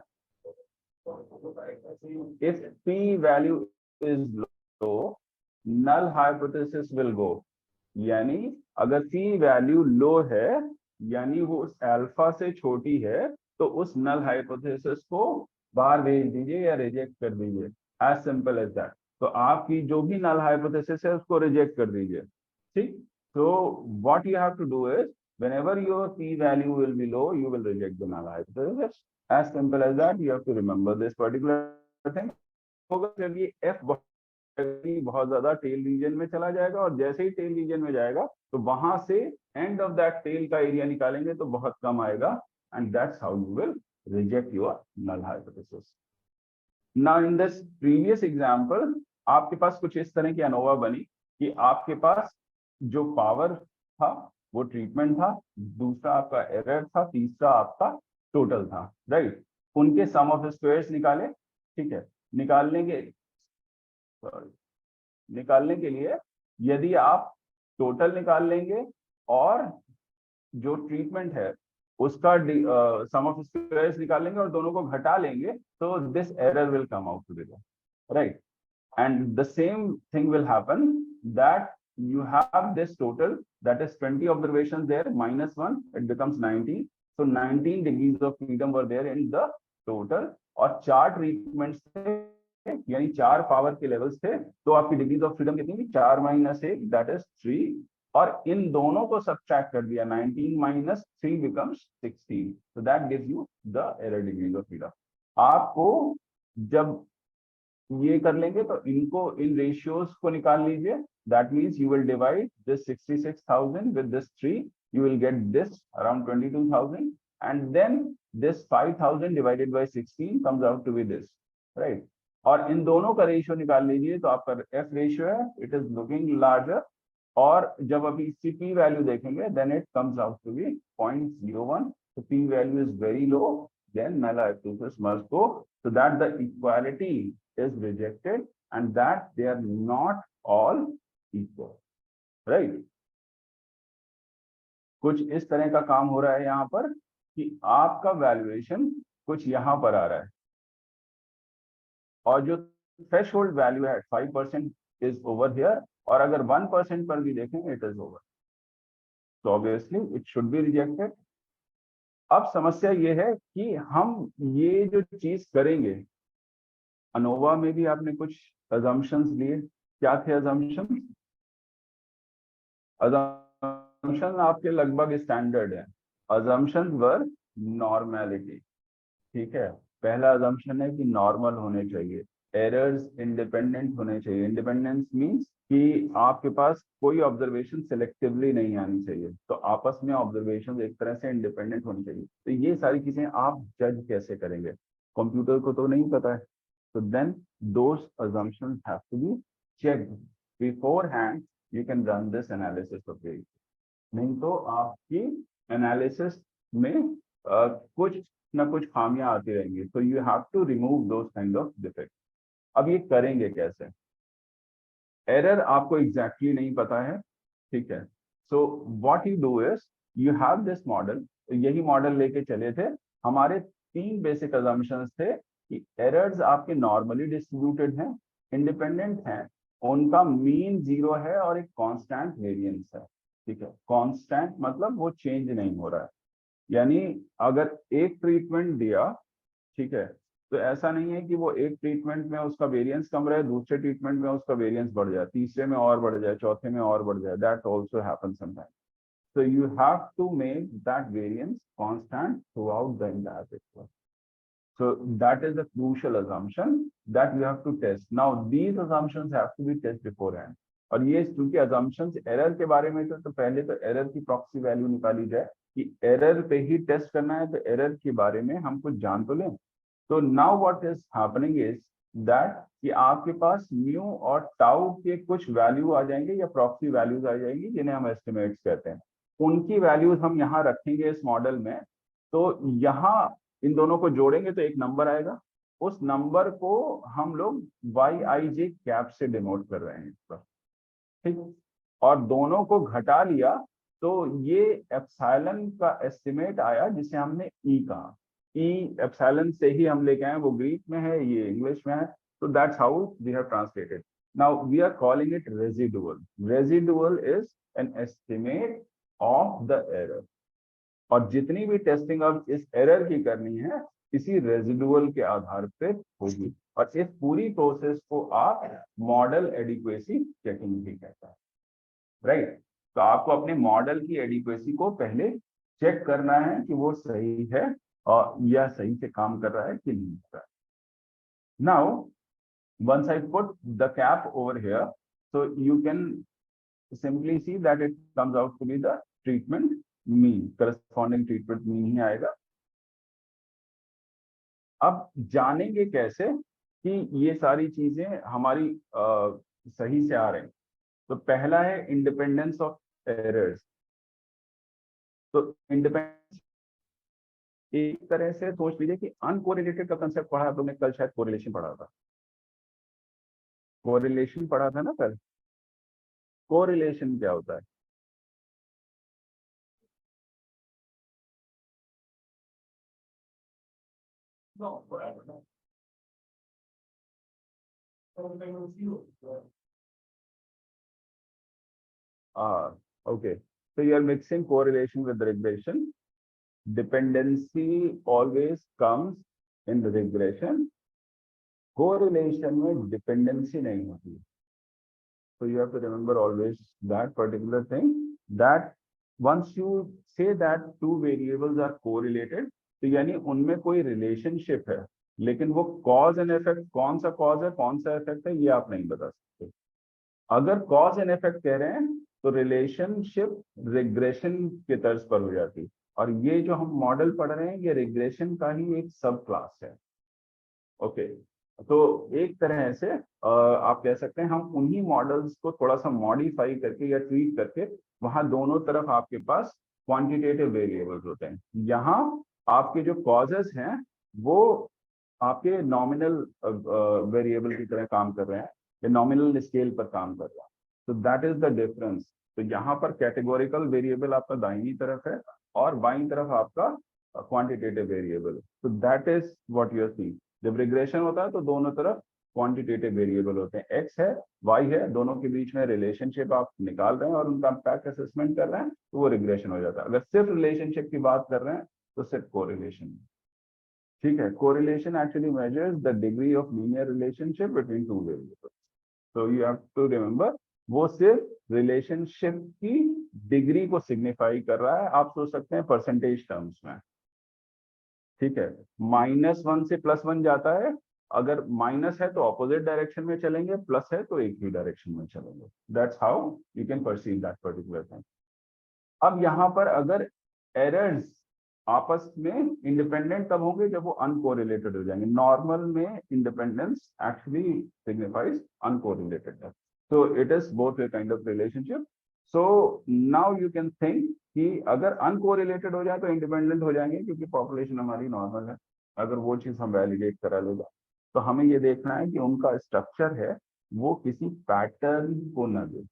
If P value is low null hypothesis will go, यानी अगर P वैल्यू लो है यानी वो उस अल्फा से छोटी है तो उस नल हाइपोथेसिस को बाहर भेज दीजिए या रिजेक्ट कर दीजिए, एज सिंपल एज दैट। तो आपकी जो भी नल हाइपोथेसिस है उसको रिजेक्ट कर दीजिए। ठीक, तो what you have to do is whenever your P value will be low you will reject the null hypothesis, as simple as that। you have to remember this particular thing। होगा जब ये F बहुत ज्यादा tail region में चला जाएगा, और जैसे ही टेल रीजन में जाएगा तो वहां से एंड ऑफ दैट टेल का एरिया निकालेंगे तो बहुत कम आएगा, and that's how you will reject your null hypothesis. Now in this previous example आपके पास कुछ इस तरह की अनोवा बनी कि आपके पास जो पावर था वो ट्रीटमेंट था, दूसरा आपका एरर था, तीसरा आपका टोटल था, राइट। उनके सम ऑफ स्क्वायर्स निकाले। ठीक है, निकालने के लिए यदि आप टोटल निकाल लेंगे और जो ट्रीटमेंट है उसका सम ऑफ स्क्वायर्स निकाल लेंगे और दोनों को घटा लेंगे तो this error will come out together, right. and the same thing will happen that you have this total that is 20 observations there minus 1 it becomes 19, so 19 degrees of freedom were there in the total और 4 treatments थे यानी 4 power के levels थे, तो आपकी degrees of freedom कितनी थी 4 minus 1 that is 3, और इन दोनों को सब्ट्रैक्ट कर दिया 19 minus 3 becomes 16, so that gives you the error degrees of freedom। आपको जब ये कर लेंगे तो इनको इन रेशियोज को निकाल लीजिए, that means you will divide this 66,000 with this 3 you will get this around 22,000 and then this 5,000 divided by 16 comes out to be this, right। और इन दोनों का रेशियो निकाल लीजिए तो आपका F रेशियो है, इट इज लुकिंग लार्जर, और जब अभी इसकी P वैल्यू देखेंगे then it comes out to be 0.01, so P value is very low, then null hypothesis must go, so that the equality is rejected and that they are not all equal, right। कुछ इस तरह का काम हो रहा है यहाँ पर कि आपका वैल्यूएशन कुछ यहाँ पर आ रहा है और जो थ्रेशोल्ड वैल्यू है 5% इज ओवर हियर, और अगर 1% पर भी देखेंगे इट इज ओवर, तो obviously it should be rejected. अब समस्या ये है कि हम ये जो चीज करेंगे अनोवा में भी आपने कुछ अजम्पशंस लिए, क्या थे अजम्पशंस? अजम्पशन आपके लगभग स्टैंडर्ड है। अजम्पशन वर नॉर्मेलिटी, ठीक है। पहला अजम्पशन है कि नॉर्मल होने चाहिए, एरर्स इंडिपेंडेंट होने चाहिए। इंडिपेंडेंस मींस कि आपके पास कोई ऑब्जर्वेशन सिलेक्टिवली नहीं आनी चाहिए, तो आपस में ऑब्जर्वेशन एक तरह से इंडिपेंडेंट होनी चाहिए। तो ये सारी चीजें आप जज कैसे करेंगे? कंप्यूटर को तो नहीं पता है। तो then those assumptions have to be checked beforehand. You can run this analysis of variation. नहीं तो आपकी एनालिसिस में कुछ ना कुछ खामियां आती रहेंगी। तो you have to remove those kind of defect. अब ये करेंगे कैसे? एरर आपको एग्जैक्टली नहीं पता है, ठीक है। So what you do is you have this model. यही मॉडल लेके चले थे। हमारे 3 बेसिक अजम्पशंस थे कि एरर्स आपके नॉर्मली डिस्ट्रीब्यूटेड हैं, इंडिपेंडेंट हैं, उनका मीन 0 है और एक कांस्टेंट वेरिएंस है, ठीक है। कांस्टेंट मतलब वो चेंज नहीं हो रहा है, यानी अगर एक ट्रीटमेंट दिया, ठीक है, तो ऐसा नहीं है कि वो एक ट्रीटमेंट में उसका वेरिएंस कम रहे, दूसरे ट्रीटमेंट में उसका वेरिएंस बढ़ जाए, तीसरे में और बढ़ जाए, चौथे में और बढ़ जाए। That also happens sometimes. So you have to make that variance constant throughout the entire picture. So that is the crucial assumption that we have to test. Now these assumptions have to be tested beforehand. और ये क्योंकि assumptions error के बारे में तो पहले तो error की proxy value निकाली जाए कि error पे ही test करना है, तो error के बारे में हम कुछ जान तो लें। तो now what is happening is that कि आपके पास म्यू और टाउ के कुछ वैल्यू आ जाएंगे या प्रॉक्सी वैल्यूज आ जाएंगी जिन्हें हम एस्टिमेट्स कहते हैं। उनकी वैल्यूज हम यहाँ रखेंगे इस मॉडल में। तो यहाँ इन दोनों को जोड़ेंगे तो एक नंबर आएगा, उस नंबर को हम लोग YIJ कैप से डिनोट कर रहे हैं इस पर, ठीक। और दोनों को घटा लिया तो ये एप्सिलॉन का एस्टिमेट आया जिसे हमने ई कहा। ई एप्सिलॉन से ही हम लेके आए, वो ग्रीक में है, ये इंग्लिश में है। तो that's how we have translated. Now we are calling it residual. Residual is an estimate of the error. और जितनी भी टेस्टिंग अब इस एरर की करनी है इसी रेजिडुअल के आधार पे होगी। और इस पूरी प्रोसेस को आप मॉडल एडिक्वेसी चेकिंग भी कहता है, राइट। तो आपको अपने मॉडल की एडिक्वेसी को पहले चेक करना है कि वो सही है और या सही से काम कर रहा है कि नहीं कर रहा है। Now once I put the cap over here, so you can simply see that it comes out to be the treatment mean, corresponding treatment mean ही आएगा। अब जानेंगे कैसे कि ये सारी चीजें हमारी सही से आ रही। तो पहला है इंडिपेंडेंस ऑफ एरर्स। तो इंडिपेंडेंस एक तरह से सोच लीजिए कि अनकोरिलेटेड का कंसेप्ट पढ़ा आप लोगों ने कल, शायद कोरिलेशन पढ़ा था। कोरिलेशन पढ़ा था ना कल। कोरिलेशन क्या होता है? Okay, so you are mixing correlation with regression. Dependency always comes in the regression. Correlation में dependency नहीं होती। So you have to remember always that particular thing, that once you say that two variables are correlated, तो यानी उनमें कोई relationship है, लेकिन वो cause and effect, कौन सा cause है कौन सा effect है ये आप नहीं बता सकते। अगर कॉज एंड इफेक्ट कह रहे हैं तो रिलेशनशिप रिग्रेशन के तर्ज पर हो जाती। और ये जो हम मॉडल पढ़ रहे हैं ये रिग्रेशन का ही एक सब क्लास है। ओके, तो एक तरह से आप कह सकते हैं हम उन्हीं मॉडल्स को थोड़ा सा मॉडिफाई करके या ट्वीट करके वहां दोनों तरफ आपके पास क्वांटिटेटिव वेरिएबल्स होते हैं। यहाँ आपके जो कॉजेस हैं वो आपके नॉमिनल वेरिएबल की तरह काम कर रहे हैं, ये नॉमिनल स्केल पर काम कर रहा है। तो दैट इज द डिफरेंस। तो यहाँ पर कैटेगोरिकल वेरिएबल आपका दाहिनी तरफ है और बाईं तरफ आपका क्वांटिटेटिव वेरिएबल। तो that is what you are seeing. जब रिग्रेशन होता है तो दोनों तरफ क्वांटिटेटिव वेरिएबल होते हैं, एक्स है वाई है, दोनों के बीच में रिलेशनशिप आप निकाल रहे हैं और उनका इम्पैक्ट असेसमेंट कर रहे हैं, तो वो रिग्रेशन हो जाता है। अगर सिर्फ रिलेशनशिप की बात कर रहे हैं तो सिर्फ कोरिलेशन। ठीक है, correlation actually measures the degree of linear relationship between two variables. तो यू हैव टू रिमेंबर, वो सिर्फ रिलेशनशिप की डिग्री को सिग्निफाई कर रहा है। आप सोच सकते हैं परसेंटेज टर्म्स में, ठीक है। -1 से +1 जाता है, अगर माइनस है तो ऑपोजिट डायरेक्शन में चलेंगे, प्लस है तो एक ही डायरेक्शन में चलेंगे। That's how you can perceive that particular thing. अब यहाँ पर अगर एरर्स आपस में इंडिपेंडेंट तब होंगे जब वो अनकोरिलेटेड हो जाएंगे। नॉर्मल में independence actually signifies uncorrelated, so it is both a kind of relationship. So now you can think कि अगर अनकोरिलेटेड हो जाए तो इंडिपेंडेंट हो जाएंगे, क्योंकि पॉपुलेशन हमारी नॉर्मल है। अगर वो चीज हम वैलिडेट करा लेगा, तो हमें ये देखना है कि उनका स्ट्रक्चर है वो किसी पैटर्न को न दे।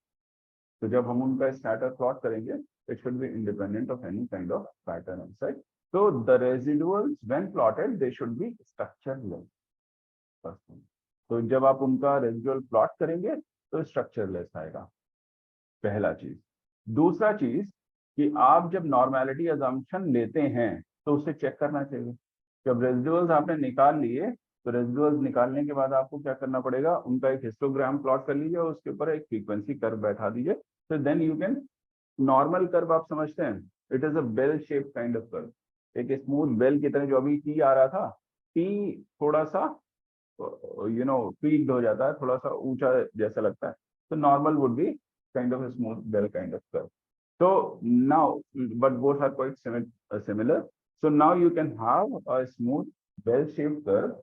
तो जब हम उनका स्कैटर प्लॉट करेंगे, it should be independent of any kind of pattern inside. So the residuals when plotted, they should be structureless. तो जब आप उनका रेजिडुअल प्लॉट करेंगे तो स्ट्रक्चरलेस आएगा, पहला चीज। दूसरा चीज कि आप जब नॉर्मेलिटी अजम्पशन लेते हैं तो उसे चेक करना चाहिए। जब रेजिडुअल्स आपने निकाल लिए, तो रेजिडुअल्स निकालने के बाद आपको क्या करना पड़ेगा, उनका एक हिस्टोग्राम प्लॉट कर लीजिए और उसके ऊपर एक फ्रीक्वेंसी कर्व बैठा दीजिए। तो then you can, normal curve आप समझते हैं, it is a bell shape kind of curve, एक स्मूथ बेल की तरह। जो अभी टी आ रहा था, टी थोड़ा सा ट्वीक्ड हो जाता है, थोड़ा सा ऊंचा जैसा लगता है। तो normal would be kind of smooth bell kind of curve. So now, but both are quite similar. So now you can have a smooth bell-shaped curve,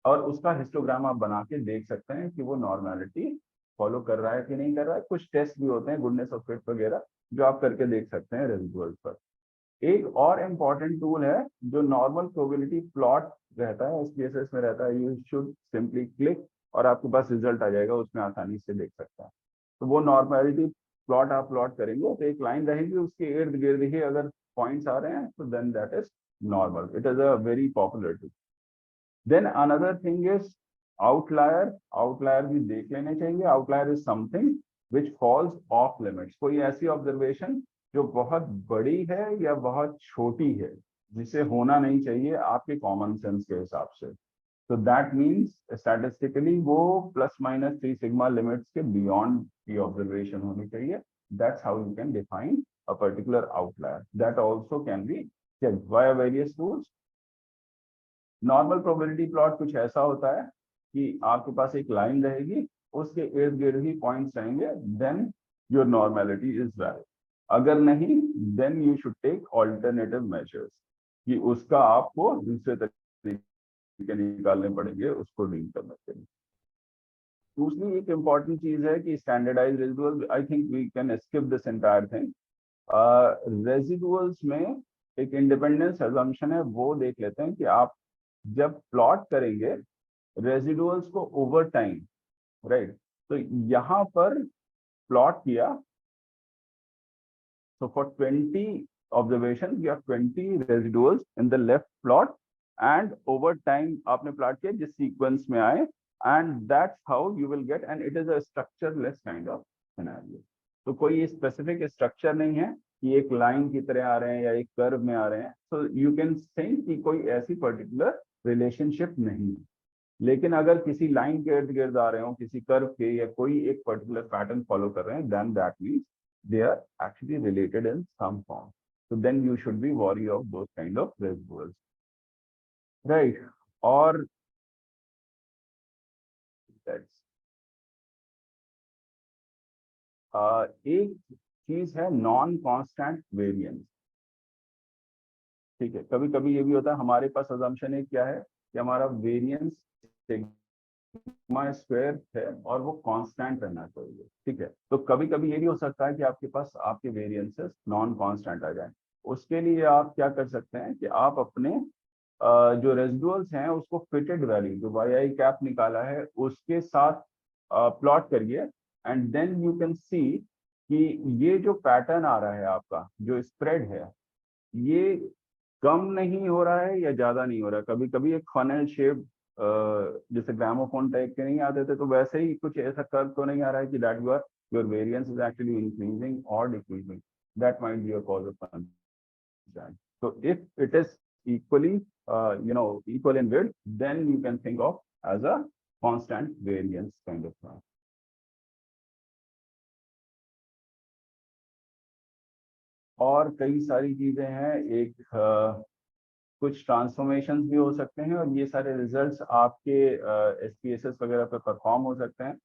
और उसका हिस्टोग्राम आप बना के देख सकते हैं कि वो नॉर्मेलिटी फॉलो कर रहा है कि नहीं कर रहा है। कुछ टेस्ट भी होते हैं, गुडनेस ऑफ फिट वगैरह, जो आप करके देख सकते हैं रेजिडुअल्स पर। एक और इम्पॉर्टेंट टूल है जो नॉर्मल प्रोबेबिलिटी प्लॉट रहता है, SPSS में रहता है। यू शुड सिंपली क्लिक और आपके पास रिजल्ट आ जाएगा, उसमें आसानी से देख सकता है। तो वो नॉर्मेलिटी प्लॉट आप प्लॉट करेंगे तो एक लाइन रहेगी, उसके इर्द गिर्द ही अगर पॉइंट्स आ रहे हैं तो then that is normal. It is a very popular tool. Then another thing is outlier. Outlier भी देख लेने चाहिए। Outlier is something which falls of limits. कोई ऐसी ऑब्जर्वेशन जो बहुत बड़ी है या बहुत छोटी है, जिसे होना नहीं चाहिए आपके कॉमन सेंस के हिसाब से। तो दैट मीन्स स्टैटिस्टिकली वो +-3 सिग्मा लिमिट्स के बियॉन्ड की ऑब्जर्वेशन होनी चाहिए। That's how you can define a particular outlier. That also can be checked by various tools. Normal probability plot कुछ ऐसा होता है कि आपके पास एक लाइन रहेगी, उसके इर्द गिर्द ही पॉइंट्स रहेंगे, then your normality is valid. अगर नहीं, then you should take alternative measures, कि उसका आपको दूसरे तरीके निकालने पड़ेंगे उसको डील करने के लिए। दूसरी एक इंपॉर्टेंट चीज है कि standardise residual, I think we can skip this entire thing. Residuals में एक इंडिपेंडेंस अजम्पशन है, वो देख लेते हैं कि आप जब प्लॉट करेंगे रेजिडुअल्स को ओवर टाइम, राइट, तो यहां पर प्लॉट किया, so for 20 observations you have 20 residuals in the left plot, and over time आपने प्लॉट किया जिस सीक्वेंस में आए, and that's how you will get, and it is a structureless kind of scenario. तो कोई स्पेसिफिक स्ट्रक्चर नहीं है कि एक लाइन की तरह आ रहे हैं या एक कर्व में आ रहे हैं। so you can think कि कोई ऐसी पर्टिकुलर रिलेशनशिप नहीं है। लेकिन अगर किसी लाइन के इर्द गिर्द आ रहे हो, किसी कर्व के, या कोई एक पर्टिकुलर पैटर्न फॉलो कर रहे हैं, then that means they are actually related in some form. So then you should be wary of those kind of residuals, right? और एक चीज है नॉन कांस्टेंट वेरिएंस। ठीक है, कभी कभी ये भी होता है, हमारे पास अजम्पशन है क्या है कि हमारा वेरिएंस सिग्मा स्क्वायर है और वो कांस्टेंट रहना चाहिए। ठीक है, तो कभी कभी ये भी हो सकता है कि आपके पास आपके वेरिएंसेस नॉन कांस्टेंट आ जाए। उसके लिए आप क्या कर सकते हैं कि आप अपने जो रेजिडुअल्स हैं उसको फिटेड वैल्यू जो YI कैप निकाला है उसके साथ प्लॉट करिए, and then you can see कि ये जो पैटर्न आ रहा है आपका, जो स्प्रेड है, ये कम नहीं हो रहा है या ज्यादा नहीं हो रहा है। कभी कभी एक फनल शेप जैसे ग्रामोफोन टाइप के नहीं आते थे, तो वैसे ही कुछ ऐसा कर्व तो नहीं आ रहा है कि that your variance is actually increasing और decreasing. That might be a cause of concern. So if it is equally equal in width, then you can think of as a constant variance kind of thing. और कई सारी चीजें हैं, एक कुछ transformations भी हो सकते हैं, और ये सारे रिजल्ट्स आपके एसपीएसएस वगैरह पे परफॉर्म हो सकते हैं।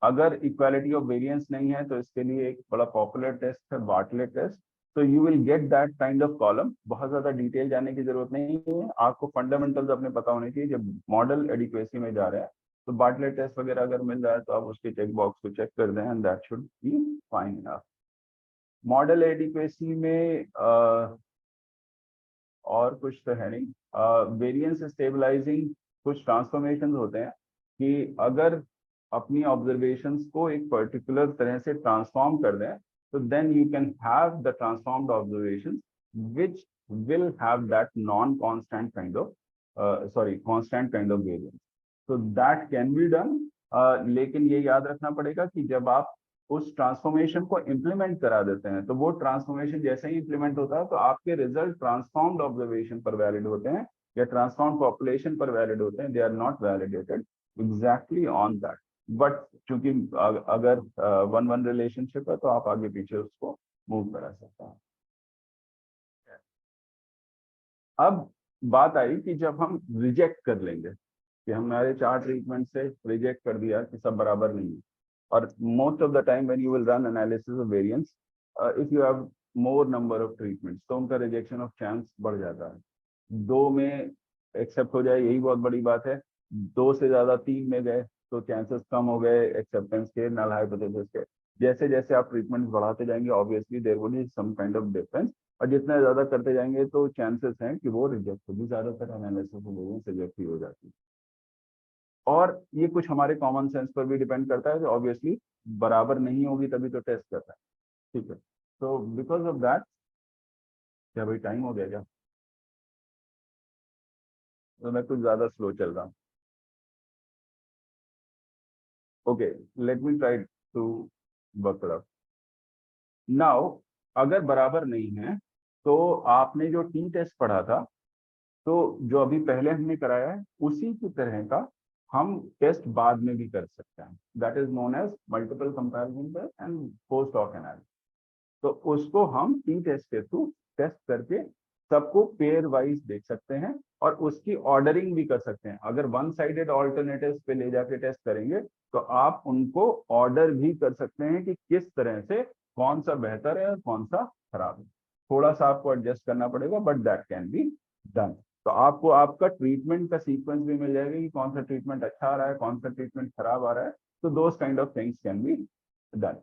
अगर इक्वालिटी ऑफ वेरिएंस नहीं है तो इसके लिए एक बड़ा पॉपुलर टेस्ट है, बार्टलेट टेस्ट। तो you will get that kind of column. बहुत ज्यादा डिटेल जाने की जरूरत नहीं है, आपको फंडामेंटल्स अपने पता होने चाहिए। जब मॉडल एडिक्वेसी में जा रहे हैं तो बार्टलेट टेस्ट वगैरह अगर मिल जाए तो आप उसके चेक बॉक्स को चेक कर दें, and that should be fine enough. Model adequacy में और कुछ तो है नहीं। वेरिएंस स्टेबलाइजिंग कुछ ट्रांसफॉर्मेशन होते हैं कि अगर अपनी ऑब्जर्वेशंस को एक पर्टिकुलर तरह से ट्रांसफॉर्म कर दें, तो then you can have the transformed observations which will have that non constant kind of constant kind of variance. तो दैट कैन बी डन। लेकिन ये याद रखना पड़ेगा कि जब आप उस ट्रांसफॉर्मेशन को इम्प्लीमेंट करा देते हैं, तो वो ट्रांसफॉर्मेशन जैसे ही इम्प्लीमेंट होता है तो आपके रिजल्ट ट्रांसफॉर्म्ड ऑब्जर्वेशन पर वैलिड होते हैं या ट्रांसफॉर्म्ड पॉपुलेशन पर वैलिड होते हैं। They are not validated exactly on that. But चूंकि अगर 1-1 रिलेशनशिप है तो आप आगे पीछे उसको मूव करा सकते हैं। अब बात आई कि जब हम रिजेक्ट कर लेंगे कि हमारे 4 ट्रीटमेंट से रिजेक्ट कर दिया कि सब बराबर नहीं है, और most of the time when you will run analysis of variance, if you have more number of treatments, तो उनका rejection of chance बढ़ जाता है। 2 में एक्सेप्ट हो जाए यही बहुत बड़ी बात है, 2 से ज्यादा 3 में गए तो चांसेस कम हो गए एक्सेप्टेंस के, नल हाइपोथेसिस के। जैसे जैसे आप ट्रीटमेंट बढ़ाते जाएंगे obviously there will be some kind of difference, और जितना ज्यादा करते जाएंगे तो चांसेस हैं कि वो रिजेक्ट होगी। ज्यादातर एनालिसिस में वेरिएंस रिजेक्ट ही हो जाती है, और ये कुछ हमारे कॉमन सेंस पर भी डिपेंड करता है। तो ऑब्वियसली बराबर नहीं होगी तभी तो टेस्ट करता है, ठीक है। तो बिकॉज ऑफ दैट, क्या भाई टाइम हो गया क्या? तो मैं कुछ ज्यादा स्लो चल रहा हूँ। Okay, let me try to work it out now. अगर बराबर नहीं है तो आपने जो टी टेस्ट पढ़ा था, तो जो अभी पहले हमने कराया है उसी की तरह का हम टेस्ट बाद में भी कर सकते हैं। That is known as multiple comparison test and post of analysis. तो उसको हम टी टेस्ट के थ्रू टेस्ट करके सबको पेयर वाइज देख सकते हैं, और उसकी ऑर्डरिंग भी कर सकते हैं। अगर वन साइडेड ऑल्टरनेटिव्स पे ले जाके टेस्ट करेंगे तो आप उनको ऑर्डर भी कर सकते हैं कि किस तरह से कौन सा बेहतर है और कौन सा खराब है। थोड़ा सा आपको एडजस्ट करना पड़ेगा, but that can be done. तो आपको आपका ट्रीटमेंट का सीक्वेंस भी मिल जाएगा कि कौन सा ट्रीटमेंट अच्छा आ रहा है, कौन सा ट्रीटमेंट खराब आ रहा है। तो दोस kind of things can be done.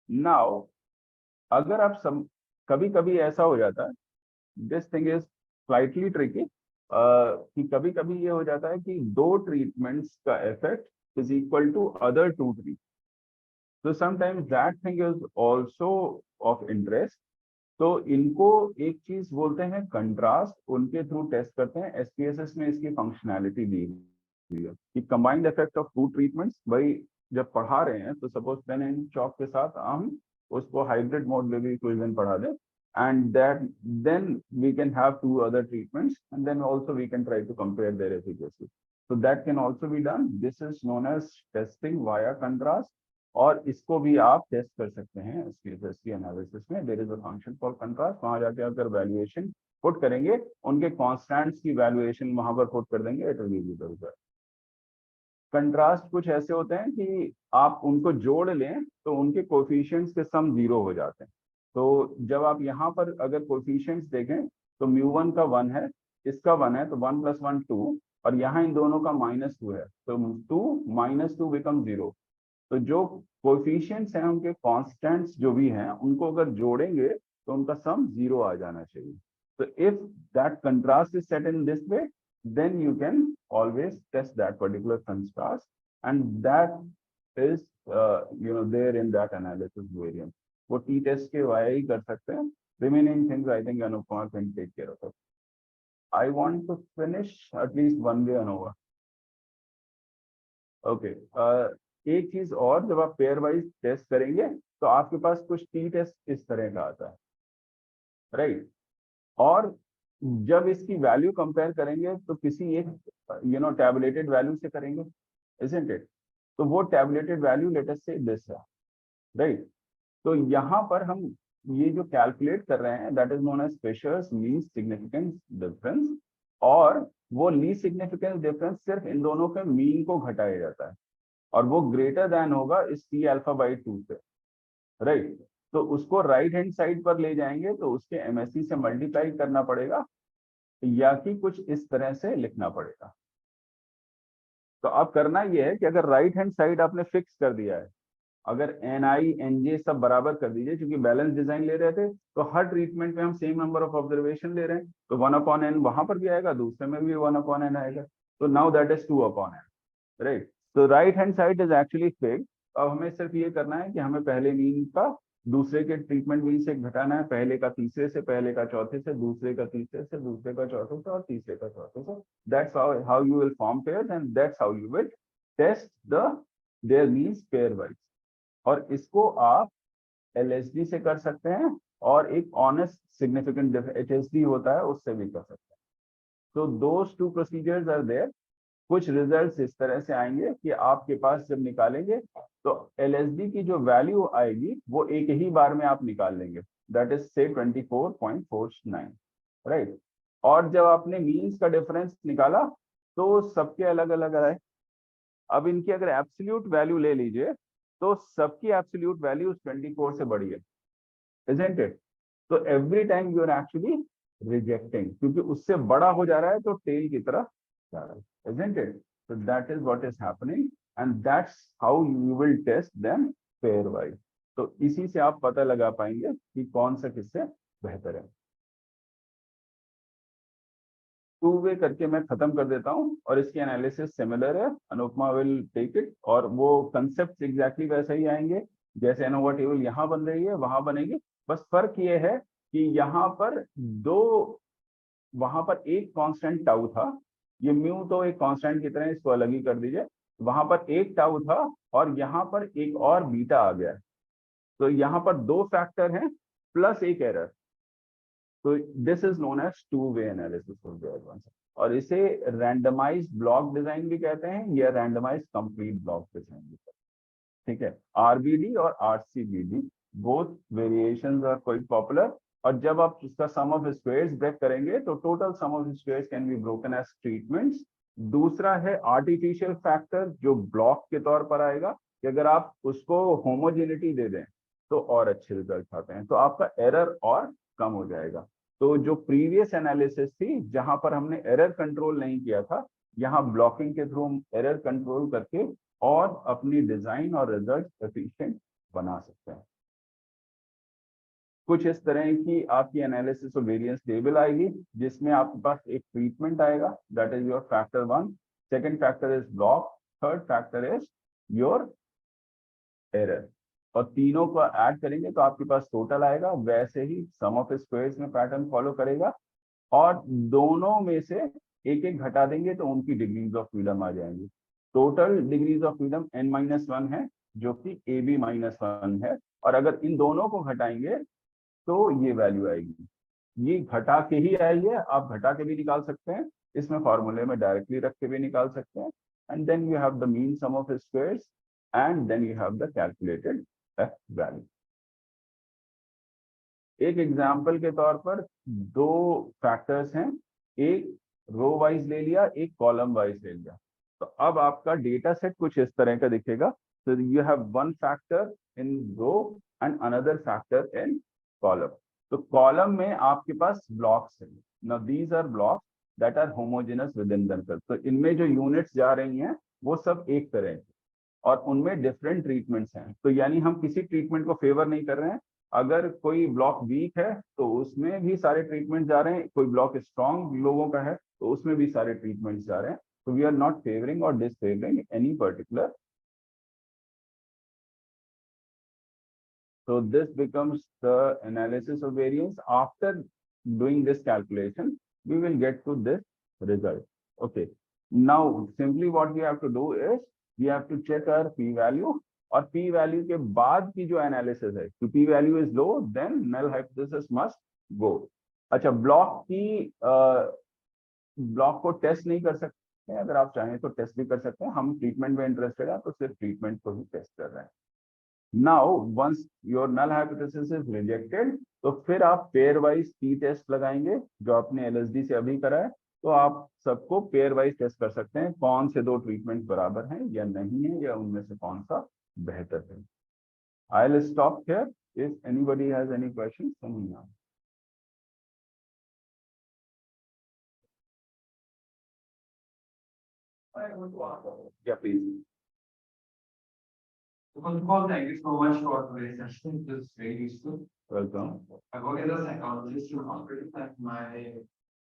Now अगर आप कभी कभी ऐसा हो जाता है, this thing is slightly tricky, कि कभी कभी ये हो जाता है कि 2 ट्रीटमेंट्स का effect is equal to other 2 treatment. तो sometimes that thing is also of interest. तो इनको एक चीज बोलते हैं कंट्रास्ट, उनके थ्रू टेस्ट करते हैं। एसपीएसएस में इसकी फंक्शनैलिटी दी हुई है कि कंबाइंड इफेक्ट ऑफ 2 ट्रीटमेंट्स। भाई जब पढ़ा रहे हैं तो सपोज पेन एंड चॉक के साथ हम उसको हाइब्रिड मोड में भी इक्वेशन पढ़ा दें, and that then we can have 2 other treatments, and then also we can try to compare their efficacy. So that can also be done. This is known as testing via contrast, और इसको भी आप test कर सकते हैं SPSS analysis में। There is a function for contrast, वहां जाके अगर वैल्यूएशन पुट करेंगे, उनके कॉन्स्टेंट्स की वैल्यूएशन वहां पर पुट कर देंगे, it will give you the result. Contrast कुछ ऐसे होते हैं कि आप उनको जोड़ लें तो उनके कोफिशिएंट्स के सम 0 हो जाते हैं। तो जब आप यहाँ पर अगर कोफिशिएंट्स देखें तो μ1 का 1 है, इसका 1 है, तो 1 + 1 2, और यहाँ इन दोनों का -2 है, तो 2 - 2 बिकम 0। तो जो कोफिशिएंट्स हैं उनके कांस्टेंट्स जो भी हैं उनको अगर जोड़ेंगे तो उनका सम 0 आ जाना चाहिए। तो if that contrast is set in this way, then you can always test that particular contrast, and that is there in that analysis variance. वो टी टेस्ट के वाया ही कर सकते हैं। Remaining things I think Anupama can take care of it. I want to finish at least 1 way ANOVA. Okay, एक चीज और, जब आप पेयर वाइज टेस्ट करेंगे तो आपके पास कुछ टी टेस्ट इस तरह का आता है, राइट? और जब इसकी वैल्यू कंपेयर करेंगे तो किसी एक टैबुलेटेड वैल्यू से करेंगे, isn't it? तो वो टैबुलेटेड वैल्यू लेट अस से दिस है, राइट? तो यहाँ पर हम ये जो कैलकुलेट कर रहे हैं that is known as Fisher's least significance difference, और वो लीस्ट सिग्निफिकेंस डिफरेंस सिर्फ इन दोनों के मीन को घटाया जाता है और वो ग्रेटर देन होगा इस टी अल्फा बाई 2 से, राइट? तो उसको राइट हैंड साइड पर ले जाएंगे तो उसके एमएससी से मल्टीप्लाई करना पड़ेगा या कि कुछ इस तरह से लिखना पड़ेगा। तो अब करना यह है कि अगर राइट हैंड साइड आपने फिक्स कर दिया है, अगर एन आई एन जे सब बराबर कर दीजिए, क्योंकि बैलेंस डिजाइन ले रहे थे तो हर ट्रीटमेंट में हम सेम नंबर ऑफ ऑब्जर्वेशन ले रहे हैं, तो 1/n वहां पर भी आएगा, दूसरे में भी 1/n आएगा, तो now that is 2/n, right? तो right hand side is actually fix. अब हमें सिर्फ ये करना है कि हमें पहले मीन का दूसरे के ट्रीटमेंट मीन से घटाना है, पहले का तीसरे से, पहले का चौथे से, दूसरे का तीसरे से, दूसरे का चौथे से और तीसरे का चौथे से। That's how you will form pairs and that's how you will test the their means pairwise. और इसको आप एलएसडी से कर सकते हैं और एक ऑनेस्ट सिग्निफिकेंट एचएसडी होता है उससे भी कर सकते हैं। तो those two procedures are there. कुछ रिजल्ट्स इस तरह से आएंगे कि आपके पास जब निकालेंगे तो एलएसडी की जो वैल्यू आएगी वो एक ही बार में आप निकाल लेंगे, दैट इज से 24.49, राइट? और जब आपने मीन्स का डिफरेंस निकाला तो सबके अलग अलग आए। अब इनकी अगर एब्सोल्यूट वैल्यू ले लीजिए तो सबकी एब्सोल्यूट वैल्यू 24 से बड़ी है, isn't it? तो every time you are actually rejecting, क्योंकि उससे बड़ा हो जा रहा है तो टेल की तरफ जा रहा है, isn't it? So that is what is happening and that's how you will test them pair wise. तो इसी से आप पता लगा पाएंगे कि कौन सा किससे बेहतर है। टू वे करके मैं खत्म कर देता हूं और इसकी एनालिसिस सिमिलर है, अनुपमा विल टेक इट, और वो कंसेप्ट एग्जैक्टली वैसे ही आएंगे जैसे एनोवा टेबल यहाँ बन रही है वहां बनेगी। बस फर्क ये है कि यहाँ पर दो, वहां पर एक कांस्टेंट टाउ था, ये म्यू तो एक कांस्टेंट की तरह, इसको अलग ही कर दीजिए, वहां पर एक टाउ था और यहाँ पर एक और बीटा आ गया, तो यहाँ पर दो फैक्टर हैं प्लस एक एरर। तो this is known as two way analysis, और इसे रैंडमाइज्ड ब्लॉक डिजाइन भी कहते हैं या रैंडमाइज्ड कंप्लीट ब्लॉक डिजाइन भी कहते हैं, ठीक है? आरबीडी और RCBD both variations are quite popular. और जब आप उसका सम ऑफ स्क्वायर्स ब्रेक करेंगे तो total sum of squares can be broken as treatments. दूसरा है आर्टिफिशियल फैक्टर जो ब्लॉक के तौर पर आएगा, कि अगर आप उसको होमोजेनिटी दे दें तो और अच्छे रिजल्ट आते हैं, तो आपका एरर और कम हो जाएगा। तो जो प्रीवियस एनालिसिस थी जहां पर हमने एरर कंट्रोल नहीं किया था, यहाँ ब्लॉकिंग के थ्रू हम एरर कंट्रोल करके और अपनी डिजाइन और रिजल्ट एफिशिएंट बना सकते हैं। कुछ इस तरह की आपकी एनालिसिस और वेरिएंस टेबल आएगी जिसमें आपके पास एक ट्रीटमेंट आएगा, that is your factor 1, second factor is block, third factor is your error, और तीनों को ऐड करेंगे तो आपके पास टोटल आएगा। वैसे ही सम ऑफ स्क्वायर्स में पैटर्न फॉलो करेगा और दोनों में से एक एक घटा देंगे तो उनकी डिग्रीज ऑफ फ्रीडम आ जाएंगी। Total degrees of freedom n-1 है जो कि AB-1 है, और अगर इन दोनों को घटाएंगे तो ये वैल्यू आएगी। ये घटा के ही आई है, आप घटा के भी निकाल सकते हैं, इसमें फॉर्मूले में डायरेक्टली रख के भी निकाल सकते हैं। And then you have the mean sum of squares and then you have the calculated value. एक एग्जाम्पल के तौर पर दो फैक्टर्स हैं, एक रो वाइज ले लिया, एक कॉलम वाइज ले लिया, तो अब आपका डेटा सेट कुछ इस तरह का दिखेगा। तो you have one factor in row and another factor in column. तो कॉलम में आपके पास ब्लॉक्स हैं, now these are blocks that are homogeneous within themselves. तो इनमें जो यूनिट्स जा रही हैं वो सब एक तरह की और उनमें डिफरेंट ट्रीटमेंट्स हैं। तो यानी हम किसी ट्रीटमेंट को फेवर नहीं कर रहे हैं। अगर कोई ब्लॉक वीक है तो उसमें भी सारे ट्रीटमेंट जा रहे हैं, कोई ब्लॉक स्ट्रॉन्ग लोगों का है तो उसमें भी सारे ट्रीटमेंट्स जा रहे हैं। तो वी आर नॉट फेवरिंग और disfavouring any particular. So this becomes the analysis of variance. After doing this calculation, we will get to this result. Okay. Now, simply what we have to do is we have to check our p-value, और p-value के बाद की जो analysis है, तो p-value is low, then null hypothesis must go. अच्छा, block को test नहीं कर सकते हैं, अगर आप चाहें तो टेस्ट भी कर सकते हैं। हम ट्रीटमेंट में इंटरेस्टेड है तो सिर्फ ट्रीटमेंट को ही टेस्ट कर रहे हैं। Now once your null hypothesis is rejected, तो फिर आप पेयर वाइज टी टेस्ट लगाएंगे जो आपने एलएसडी से अभी करा है। तो आप सबको पेयर वाइज टेस्ट कर सकते हैं कौन से दो ट्रीटमेंट बराबर हैं या नहीं है, या उनमें से कौन सा बेहतर है। I will stop here, if anybody has any question. Yeah, please. First of all, thank you so much for today's session. It was very useful. Welcome. I work as a psychologist in hospital, and my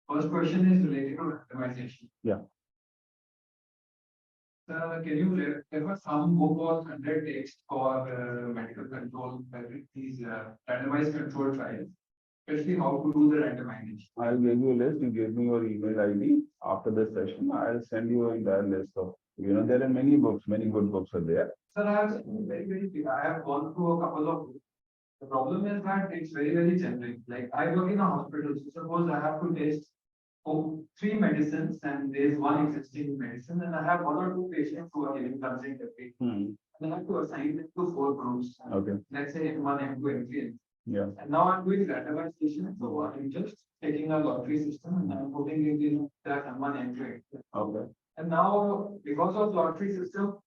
first question is related to randomization. Yeah. Can you refer some book or 100 text for medical control, these randomized control trials, especially how to do the randomization? I'll give you a list. You give me your email ID after this session. I'll send you an entire list of, there are many books, many good books are there. Sir, I have I have gone through a couple of books. The problem is that it's very generic. Like I work in a hospital, so suppose I have to test three medicines and there is one existing medicine, and I have one or two patients who are giving consent every. And I have to assign them to 4 groups. Okay. Let's say M1, M2, M3. Yeah. And now I'm doing randomization. So I'm just taking a lottery system and I'm putting it in that M1, M2. Okay. And now because of lottery system,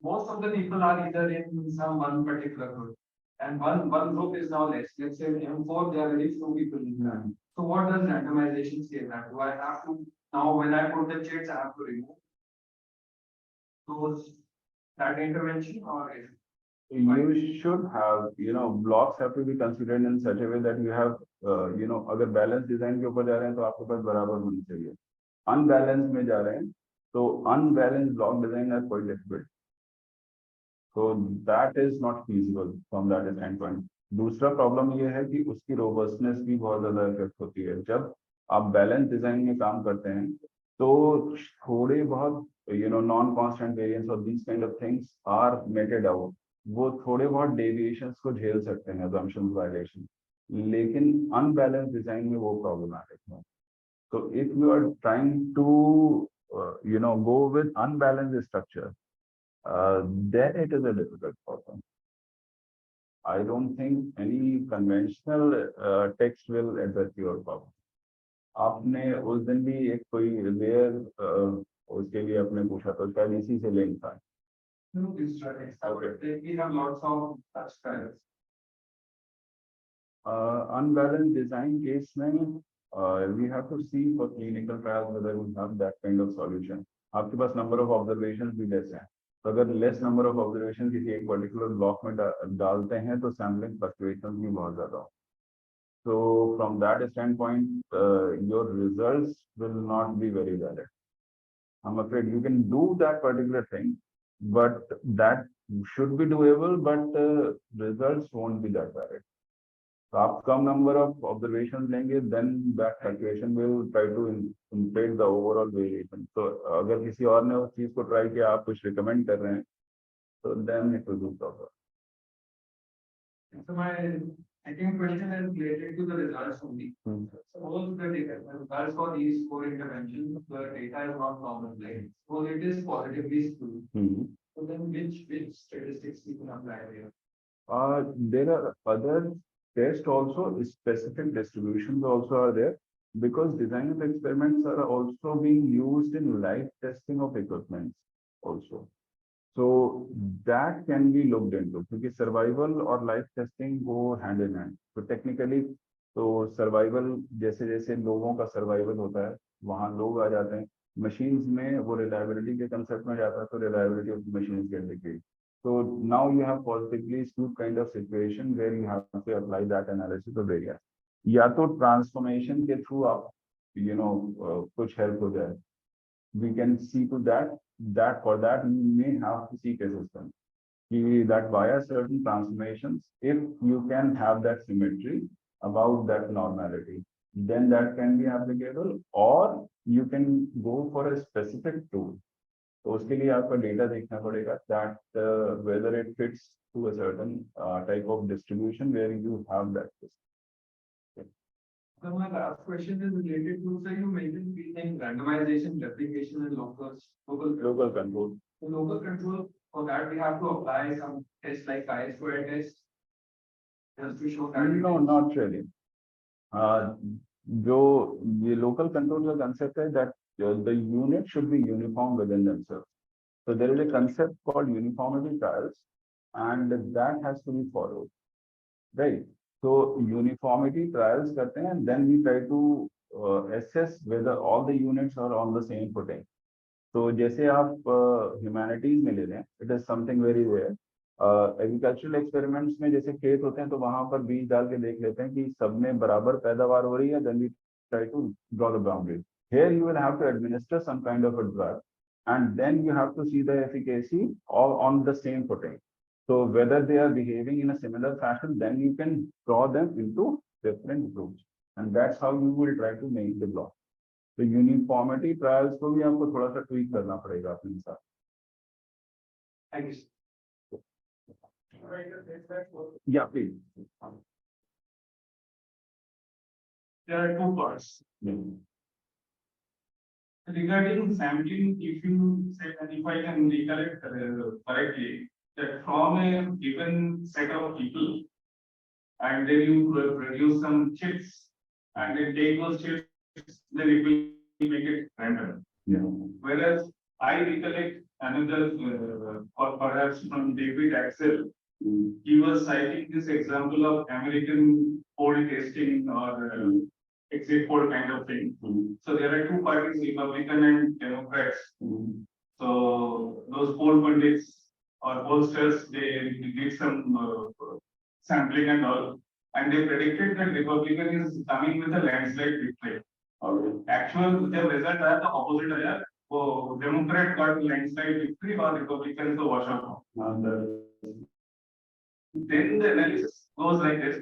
most of the people are either in some one particular group. And one group is now less. Let's say in M4, there are very few people in that. So what does randomization say that? Do I have to, now when I put the chits, I have to remove those, that intervention, or is you should have, blocks have to be considered in such a way that you have, अगर balance design के ऊपर जा रहे हैं तो आपके पास बराबर होनी चाहिए। अनबैलेंस में जा रहे हैं तो unbalance block design is quite difficult. So that is not feasible from that standpoint. दूसरा प्रॉब्लम ये है कि उसकी रोबस्टनेस भी बहुत ज्यादा इफेक्ट होती है। जब आप बैलेंस डिजाइन में काम करते हैं तो थोड़े बहुत नॉन कांस्टेंट वेरिएंस और these kind of things are netted out. वो थोड़े बहुत डेविएशंस को झेल सकते हैं, assumptions वायलेशन, लेकिन अनबैलेंस डिजाइन में वो प्रॉब्लमैटिक है। तो if you are trying to go with unbalanced structure, then it is a difficult problem. I don't think any conventional text will address your problem. आपने उस दिन भी एक कोई लेयर उसके लिए आपने पूछा तो शायद इसी से लिंक था। no, this studies? Okay. We have lots of such trials. Unbalanced design case में we have to see for clinical trials whether we have that kind of solution. आपके पास number of observations भी less है, तो अगर less number of observation किसी एक particular block में डालते हैं तो सैम्पलिंग फ्लक्चुएशन भी बहुत ज्यादा हो। So from that standpoint, your results will not be very valid. I'm afraid you can do that particular thing, but that should be doable, but results won't be that valid. तो आप कम number of observation लेंगे, then that fluctuation will try to inflate the overall variation. तो अगर किसी और ने उस चीज को ट्राई किया, आप कुछ रिकमेंड कर रहे हैं, तो then it will be proper. So my second question is related to the results only. Suppose the results for these 4 interventions, the data is not normal, right? So it is positively skewed. So then which statistics you can apply here? There are other tests also, specific distributions also are there, because design of experiments are also being used in live testing of equipment also. So that can be looked into, क्योंकि survival और life testing वो hand in hand. तो technically तो survival जैसे जैसे लोगों का survival होता है वहाँ लोग आ जाते हैं, मशीन्स में वो रिलायबिलिटी के कंसेप्ट में जाता है, तो reliability of machines gate decrease. So now you have positively skewed kind of situation where you have to apply that analysis of area. या तो ट्रांसफॉर्मेशन के थ्रू आप कुछ हेल्प हो जाए, we can see to that for that you may have to seek assistance. That via certain transformations, if you can have that symmetry about that normality, then that can be applicable, or you can go for a specific tool. तो उसके लिए आपका data देखना पड़ेगा that whether it fits to a certain type of distribution where you have that system. So my last question is related to, sir, you mentioned three things: randomization, replication, and Local control. The local control, for that we have to apply some tests like chi-square test, just to show that. No, not really. जो ये local control का concept है that the unit should be uniform within themselves. So there is a concept called uniformity trials, and that has to be followed, right? So uniformity trials करते हैं, and then we try to assess whether all the units are on the same footing. तो जैसे आप humanities में ले लें, it is something very rare. Agricultural experiments में जैसे खेत होते हैं तो वहां पर बीज डाल के देख लेते हैं कि सब में बराबर पैदावार हो रही है, then we try to draw the boundary. Here you will have to administer some kind of a drug, and then you have to see the efficacy all on the same footing. So whether they are behaving in a similar fashion, then you can draw them into different groups, and that's how you will try to make the block. तो uniformity trials को भी आपको थोड़ा सा tweak करना पड़ेगा अपने साथ. Thank you. या please. There are two parts. Regarding sampling, if you say, and if I can recollect correctly, that from a given set of people, and then you produce some chips, and then take those chips, then it will make it random. Yeah. Whereas I recollect another, or perhaps from David Axel, he was citing this example of American poll testing or exit poll kind of thing. So there are two parties, Republican and Democrats. So those poll pundits or pollsters, they did some sampling and all, and they predicted that Republican is coming with a landslide victory. Actual the result है the opposite है, वो Democrat got landslide victory और Republican तो wash out. Then the analysis goes like this,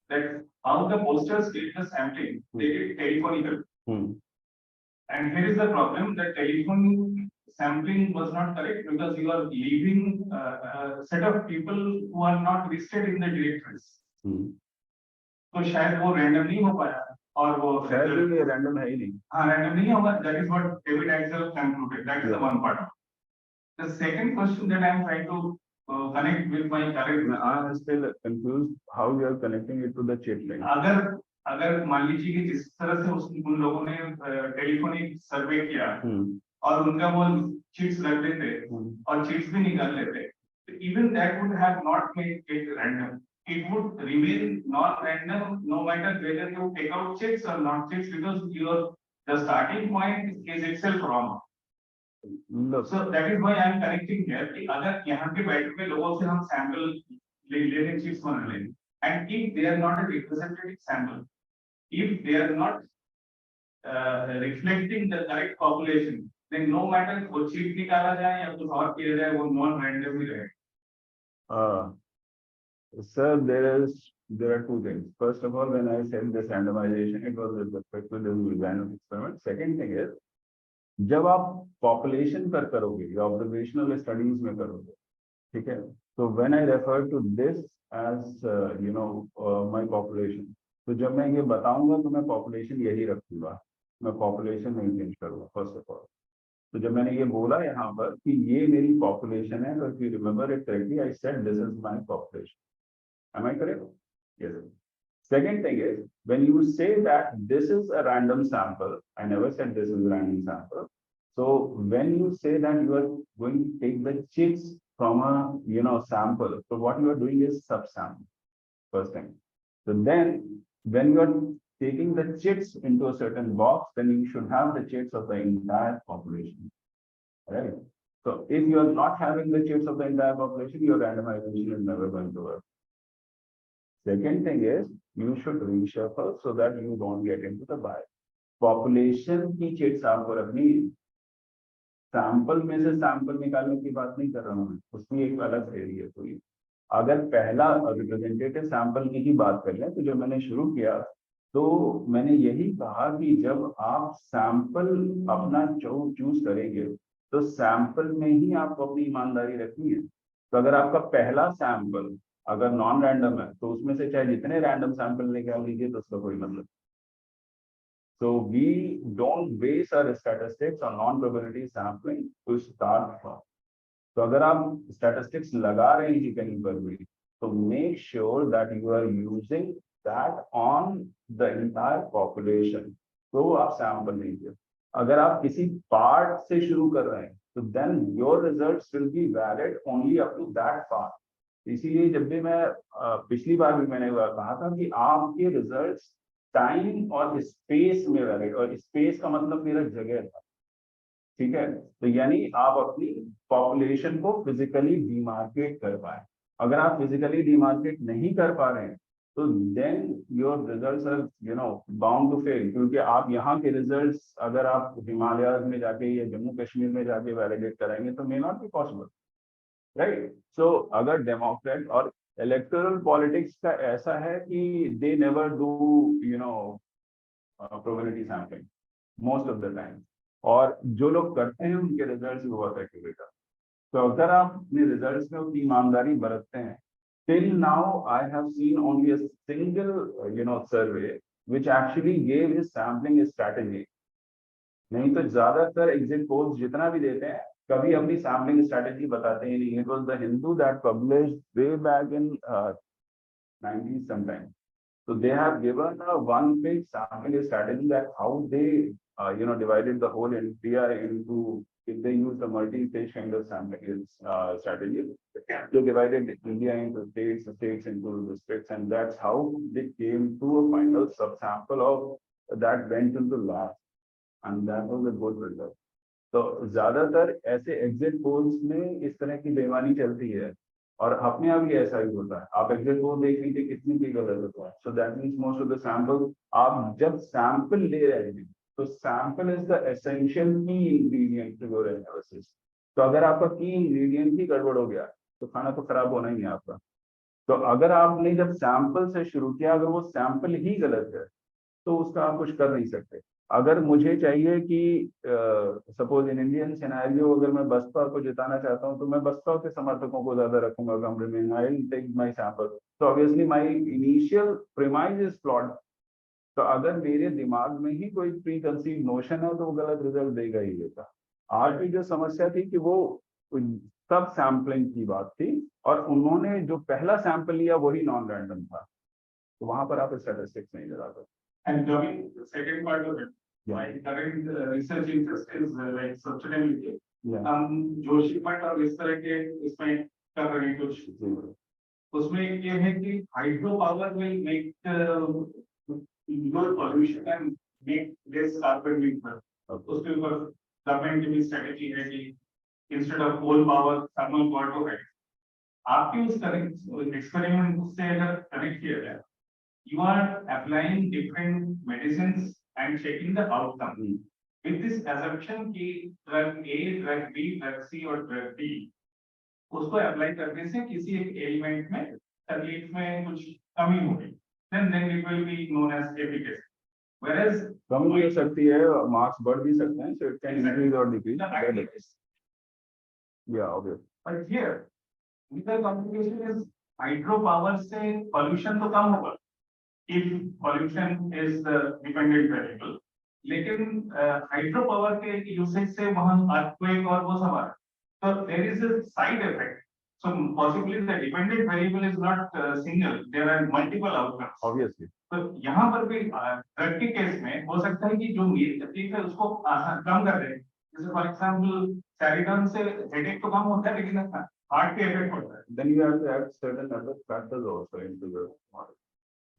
that how the pollsters did the sampling, they did telephonical. And here is the problem, that telephone sampling was not correct because you are leaving a set of people who are not listed in the directories. तो शायद वो random नहीं हो पाया, और वो शायद ये random है ही नहीं. हाँ, random नहीं होगा. That is what David Axel concluded. That is the one part. The second question that I am trying to connect with my current. I am still confused how you are connecting it to the chip thing. अगर मान लीजिए कि जिस तरह से उन लोगों ने टेलीफोनिक सर्वे किया और उनका वो चिट्स लग लेते और चिट्स भी निकाल लेते, even that would have not made it random. It would remain not random no matter whether you take out chicks or not chicks, because the starting point is itself wrong. So that is why I am connecting here कि अगर यहाँ के बैठ के लोगों से हम sample लेने चिप्स बना लें, and if they are not a representative sample, if they are not reflecting the correct population, then no matter वो चिप निकाला जाए या कुछ और किया जाए, वो non random ही रहेगा. Sir, there are two things. First of all, when I said this randomization, it was with respect to this random experiment. Second thing is, जब आप पॉपुलेशन पर करोगे या ऑब्जर्वेशनल स्टडीज में करोगे, ठीक है, तो when I refer to this as you know my population, तो जब मैं ये बताऊंगा तो मैं पॉपुलेशन यही रखूंगा, मैं पॉपुलेशन नहीं चेंज करूंगा. फर्स्ट ऑफ ऑल, तो जब मैंने ये बोला यहाँ पर कि ये मेरी पॉपुलेशन है, तो if you remember it correctly, I said this is my population. Am I correct? Yes. Second thing is, when you say that this is a random sample, I never said this is a random sample. So when you say that you are going to take the chicks from a sample, so what you are doing is subsample. First thing. So then when you are taking the chicks into a certain box, then you should have the chicks of the entire population. Right? So if you are not having the chicks of the entire population, your randomization is never going to work. Second thing is, you should reshuffle so that you don't get into the bias. Population की chits आपको रखनी है, sample में से sample निकालने की बात नहीं कर रहा हूँ, उसकी एक अलग थ्योरी है. तो अगर पहला रिप्रेजेंटेटिव सैंपल की ही बात कर लें, तो जब मैंने शुरू किया तो मैंने यही कहा कि जब आप सैंपल अपना चूज करेंगे तो सैंपल में ही आपको अपनी ईमानदारी रखनी है. तो अगर आपका पहला सैंपल अगर नॉन रैंडम है, तो उसमें से चाहे जितने रैंडम सैंपल निकाल लीजिए, तो उसका कोई मतलब. So we don't base our statistics on non-probability sampling to start from. तो अगर आप statistics लगा रहे हैं कहीं पर भी, तो make sure that you are using that on the entire population. तो आप sample लीजिए. अगर आप किसी part से शुरू कर रहे हैं, तो then your results will be valid only up to that part. इसीलिए जब भी मैं पिछली बार भी मैंने कहा था कि आपके रिजल्ट्स टाइम और स्पेस में वैलिड, और स्पेस का मतलब मेरा जगह था, ठीक है। तो यानी आप अपनी पॉपुलेशन को फिजिकली डिमार्केट कर पाए। अगर आप फिजिकली डिमार्केट नहीं कर पा रहे हैं, तो then your results are bound to fail, क्योंकि आप यहाँ के रिजल्ट्स अगर आप हिमालय में जाके या जम्मू कश्मीर में जाके वैलिडेट कराएंगे तो may not be possible, right. So अगर डेमोक्रेट और इलेक्टोरल पॉलिटिक्स का ऐसा है कि they never do probability sampling most of the time, और जो लोग करते हैं उनके रिजल्ट्स भी बहुत एक्यूरेट है। तो अगर आप अपने रिजल्ट्स में उतनी ईमानदारी बरतते हैं, till now I have seen only a single survey which actually give his sampling strategy. नहीं तो ज्यादातर एग्जिट पोल्स जितना भी देते हैं, कभी अपनी सैम्पलिंग स्ट्रेटजी बताते ही नहीं। It was the Hindu that published way back in 90s sometime. So they have given a one big sampling strategy that how they divided the whole India into, if they use the multi-stage kind of sampling strategy, they divided India into states, states into districts, and that's how they came to a final subsample of that went into last, and that was a good result. तो ज्यादातर ऐसे exit polls में इस तरह की बेईमानी चलती है, और अपने आप ही ऐसा ही होता है। आप एग्जिट पोल देख लीजिए कितनी भी गलत होता है। So that means most of the sample, आप जब सैंपल ले रहे हैं तो सैंपल इज द एसेंशियल की इंग्रेडिएंट टू योर एनालिसिस। तो अगर आपका की इंग्रेडिएंट ही गड़बड़ हो गया तो खाना तो खराब होना ही है आपका। तो अगर आपने जब सैंपल से शुरू किया, अगर वो सैंपल ही गलत है तो उसका आप कुछ कर नहीं सकते। अगर मुझे चाहिए कि सपोज इन इंडियन सिनेरियो, अगर मैं बसपा को जिताना चाहता हूं तो मैं बसपा के समर्थकों को ज्यादा रखूंगा कमरे में, I will take my sample. तो obviously my initial premise is flawed. तो अगर मेरे दिमाग में ही कोई प्री कंसीव नोशन है तो वो गलत रिजल्ट देगा ही देगा। आज की जो समस्या थी कि वो सब सैम्पलिंग की बात थी, और उन्होंने जो पहला सैंपल लिया वही नॉन रैंडम था, तो वहां पर आप स्टैटिस्टिक्स नहीं लगा सकते। And coming to the second part of it, my current research interest is like sustainability. Yeah. Joshi मठ और इस तरह के इसमें कर रहे हैं कुछ, उसमें ये है कि hydro power will make more pollution and make less carbon neutral. उसके ऊपर गवर्नमेंट की भी स्ट्रेटेजी है कि instead of coal power thermal power to है। आपके उस एक्सपेरिमेंट से अगर कनेक्ट किया जाए, you are applying different medicines and checking the outcome with this assumption कि drug A, drug B, drug C और drug D उसको अप्लाई करने से किसी एक एलिमेंट में तकलीफ में कुछ कमी होगी, then it will be known as efficacy. Whereas कम भी हो सकती है, मार्क्स बढ़ भी सकते हैं, so it can increase or decrease. Yeah, obvious. But here the complication is hydropower से pollution तो कम होगा if pollution is the dependent variable, लेकिन हाइड्रो पावर के यूसेज से वहां अर्थक्वेक और वो सब आ रहा है, तो there is a side effect. So possibly the dependent variable is not single, there are multiple outcomes. Obviously. तो यहाँ पर भी ड्रग के केस में हो सकता है कि जो मेन तकलीफ है उसको कम कर दें। जैसे फॉर एग्जाम्पल सैरिडोन से हेडेक तो कम होता है, लेकिन हार्ट पे इफेक्ट होता है। Then you have to add certain other factors also into your model.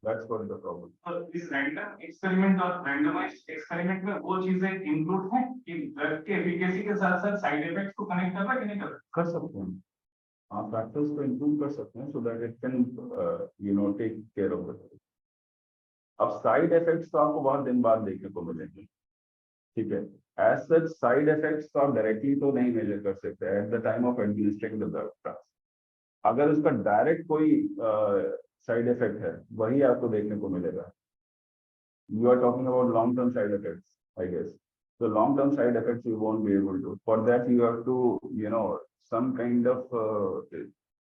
That's what is the problem. तो इस रैंडम एक्सपेरिमेंट और रैंडमाइज्ड एक्सपेरिमेंट में वो चीजें इंक्लूड हैं कि ड्रग के एफिकेसी के साथ साथ साइड इफेक्ट्स को कनेक्ट कर रहा है कि नहीं कर रहा? कर सकते हैं, आप फैक्टर्स को इंक्लूड कर सकते हैं, so that it can take care of it. अब साइड इफेक्ट्स तो आपको बहुत दिन बाद देखने को मिलेंगे, ठीक है। एज सच साइड इफेक्ट्स तो आप डायरेक्टली तो नहीं मेजर कर सकते at the time of administrating the drug. अगर उसका डायरेक्ट कोई साइड इफेक्ट है वही आपको देखने को मिलेगा। You are talking about long-term side effects, I guess. So long-term side effects you won't be able to. For that you have to, some kind of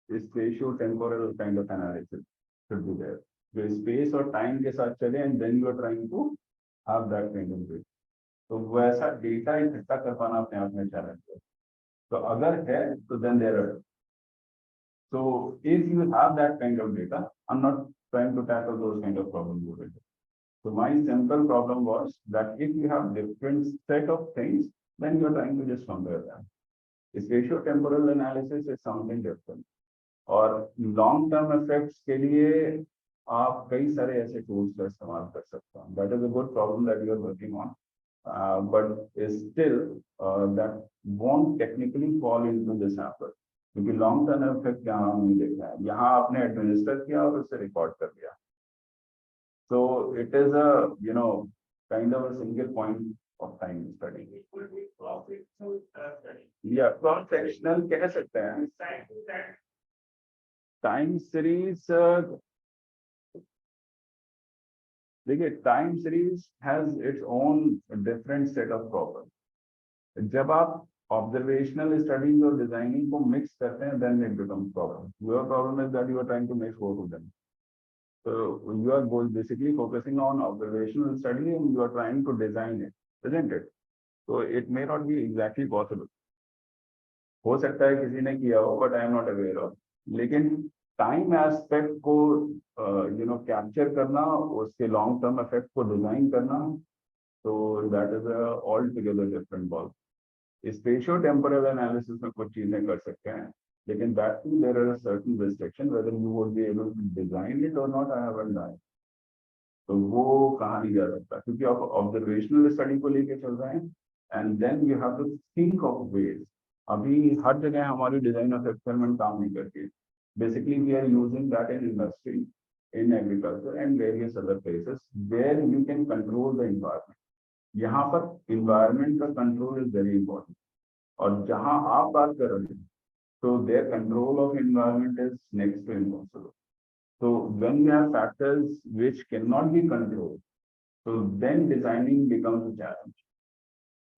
spatio-temporal kind of analysis should be there. जो space और time के साथ चले, and then you are trying to have that kind of data. तो वैसा data इकट्ठा कर पाना अपने आप में चैलेंज है. तो अगर है तो then there are. So if you have that kind of data, I'm not trying to tackle those kind of problems over here. So my simple problem was that if you have different set of things, then you're trying to just compare them. Spatio-temporal analysis is something different. और long term effects के लिए आप कई सारे ऐसे tools का इस्तेमाल कर सकते हैं. That is a good problem that you are working on, but still that won't technically fall into this effort, क्योंकि लॉन्ग टर्म इफेक्ट यहाँ नहीं देखा है. यहाँ आपने एडमिनिस्टर किया और उससे रिकॉर्ड कर लिया. So it is a, you know, kind of a single point of time study. Yeah, cross-sectional कह सकते हैं. टाइम सीरीज, देखिए time series has its own different set of problem. जब आप ऑब्जर्वेशनल स्टडीज और डिजाइनिंग को मिक्स करते हैं, then it becomes problem. Your problem is that you are trying to mix both of them. So you are basically focusing on observational study and you are trying to design it, isn't it? So it may not be exactly possible. हो सकता है किसी ने किया हो, but I am not aware of. लेकिन time aspect को you know capture करना, उसके लॉन्ग टर्म इफेक्ट को डिजाइन करना, तो that is a altogether different ball. Spatio temporal analysis में कुछ चीजें कर सकते हैं, लेकिन that too there are a certain restriction whether you would be able to design it or not. I haven't done. तो वो कहाँ नहीं जा सकता, क्योंकि आप ऑब्जर्वेशनल स्टडी को लेके चल रहे हैं and then you have to think of ways. अभी हर जगह हमारी डिजाइन ऑफ एक्सपेरिमेंट काम नहीं करती. Basically we are using that in industry, in agriculture and various other places where you can control the environment. यहाँ पर environment का control is very important. और जहाँ आप बात कर रहे हैं, so their control of environment is next to impossible. So when you have factors which cannot be controlled, so then designing becomes a challenge,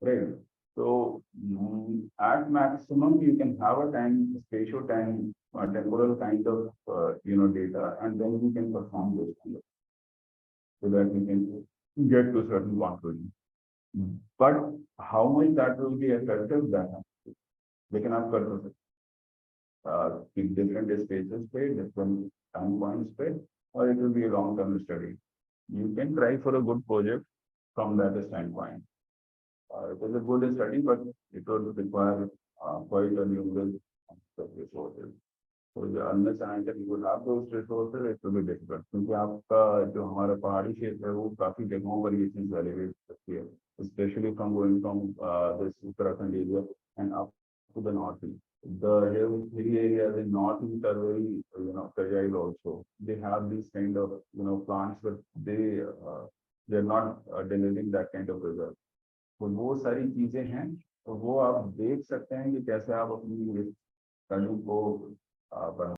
right? So at maximum you can have a time, spatial time, temporal kind of you know data, and then you can perform those kind of, so that you can get to certain conclusion. But how much that will be effective, that लेकिन आप कर सकते different stages पे, different time points पे, or it will be a long term study. You can try for a good project from that standpoint. It is a good study, but it will require quite a numerous of resources. So unless and until you will have those resources, it will be difficult. क्योंकि आपका जो हमारा पहाड़ी क्षेत्र है, वो काफी जगहों पर ये चीज एलिवेट सकती है, especially from going from this Uttarakhand area and up to the northeast. The hilly areas in northeast are very, you know, fragile also. They have these kind of, you know, plants, but they're not delivering that kind of result. तो वो सारी चीजें हैं, तो वो आप देख सकते हैं कि कैसे आप अपनी स्टडी को बढ़ा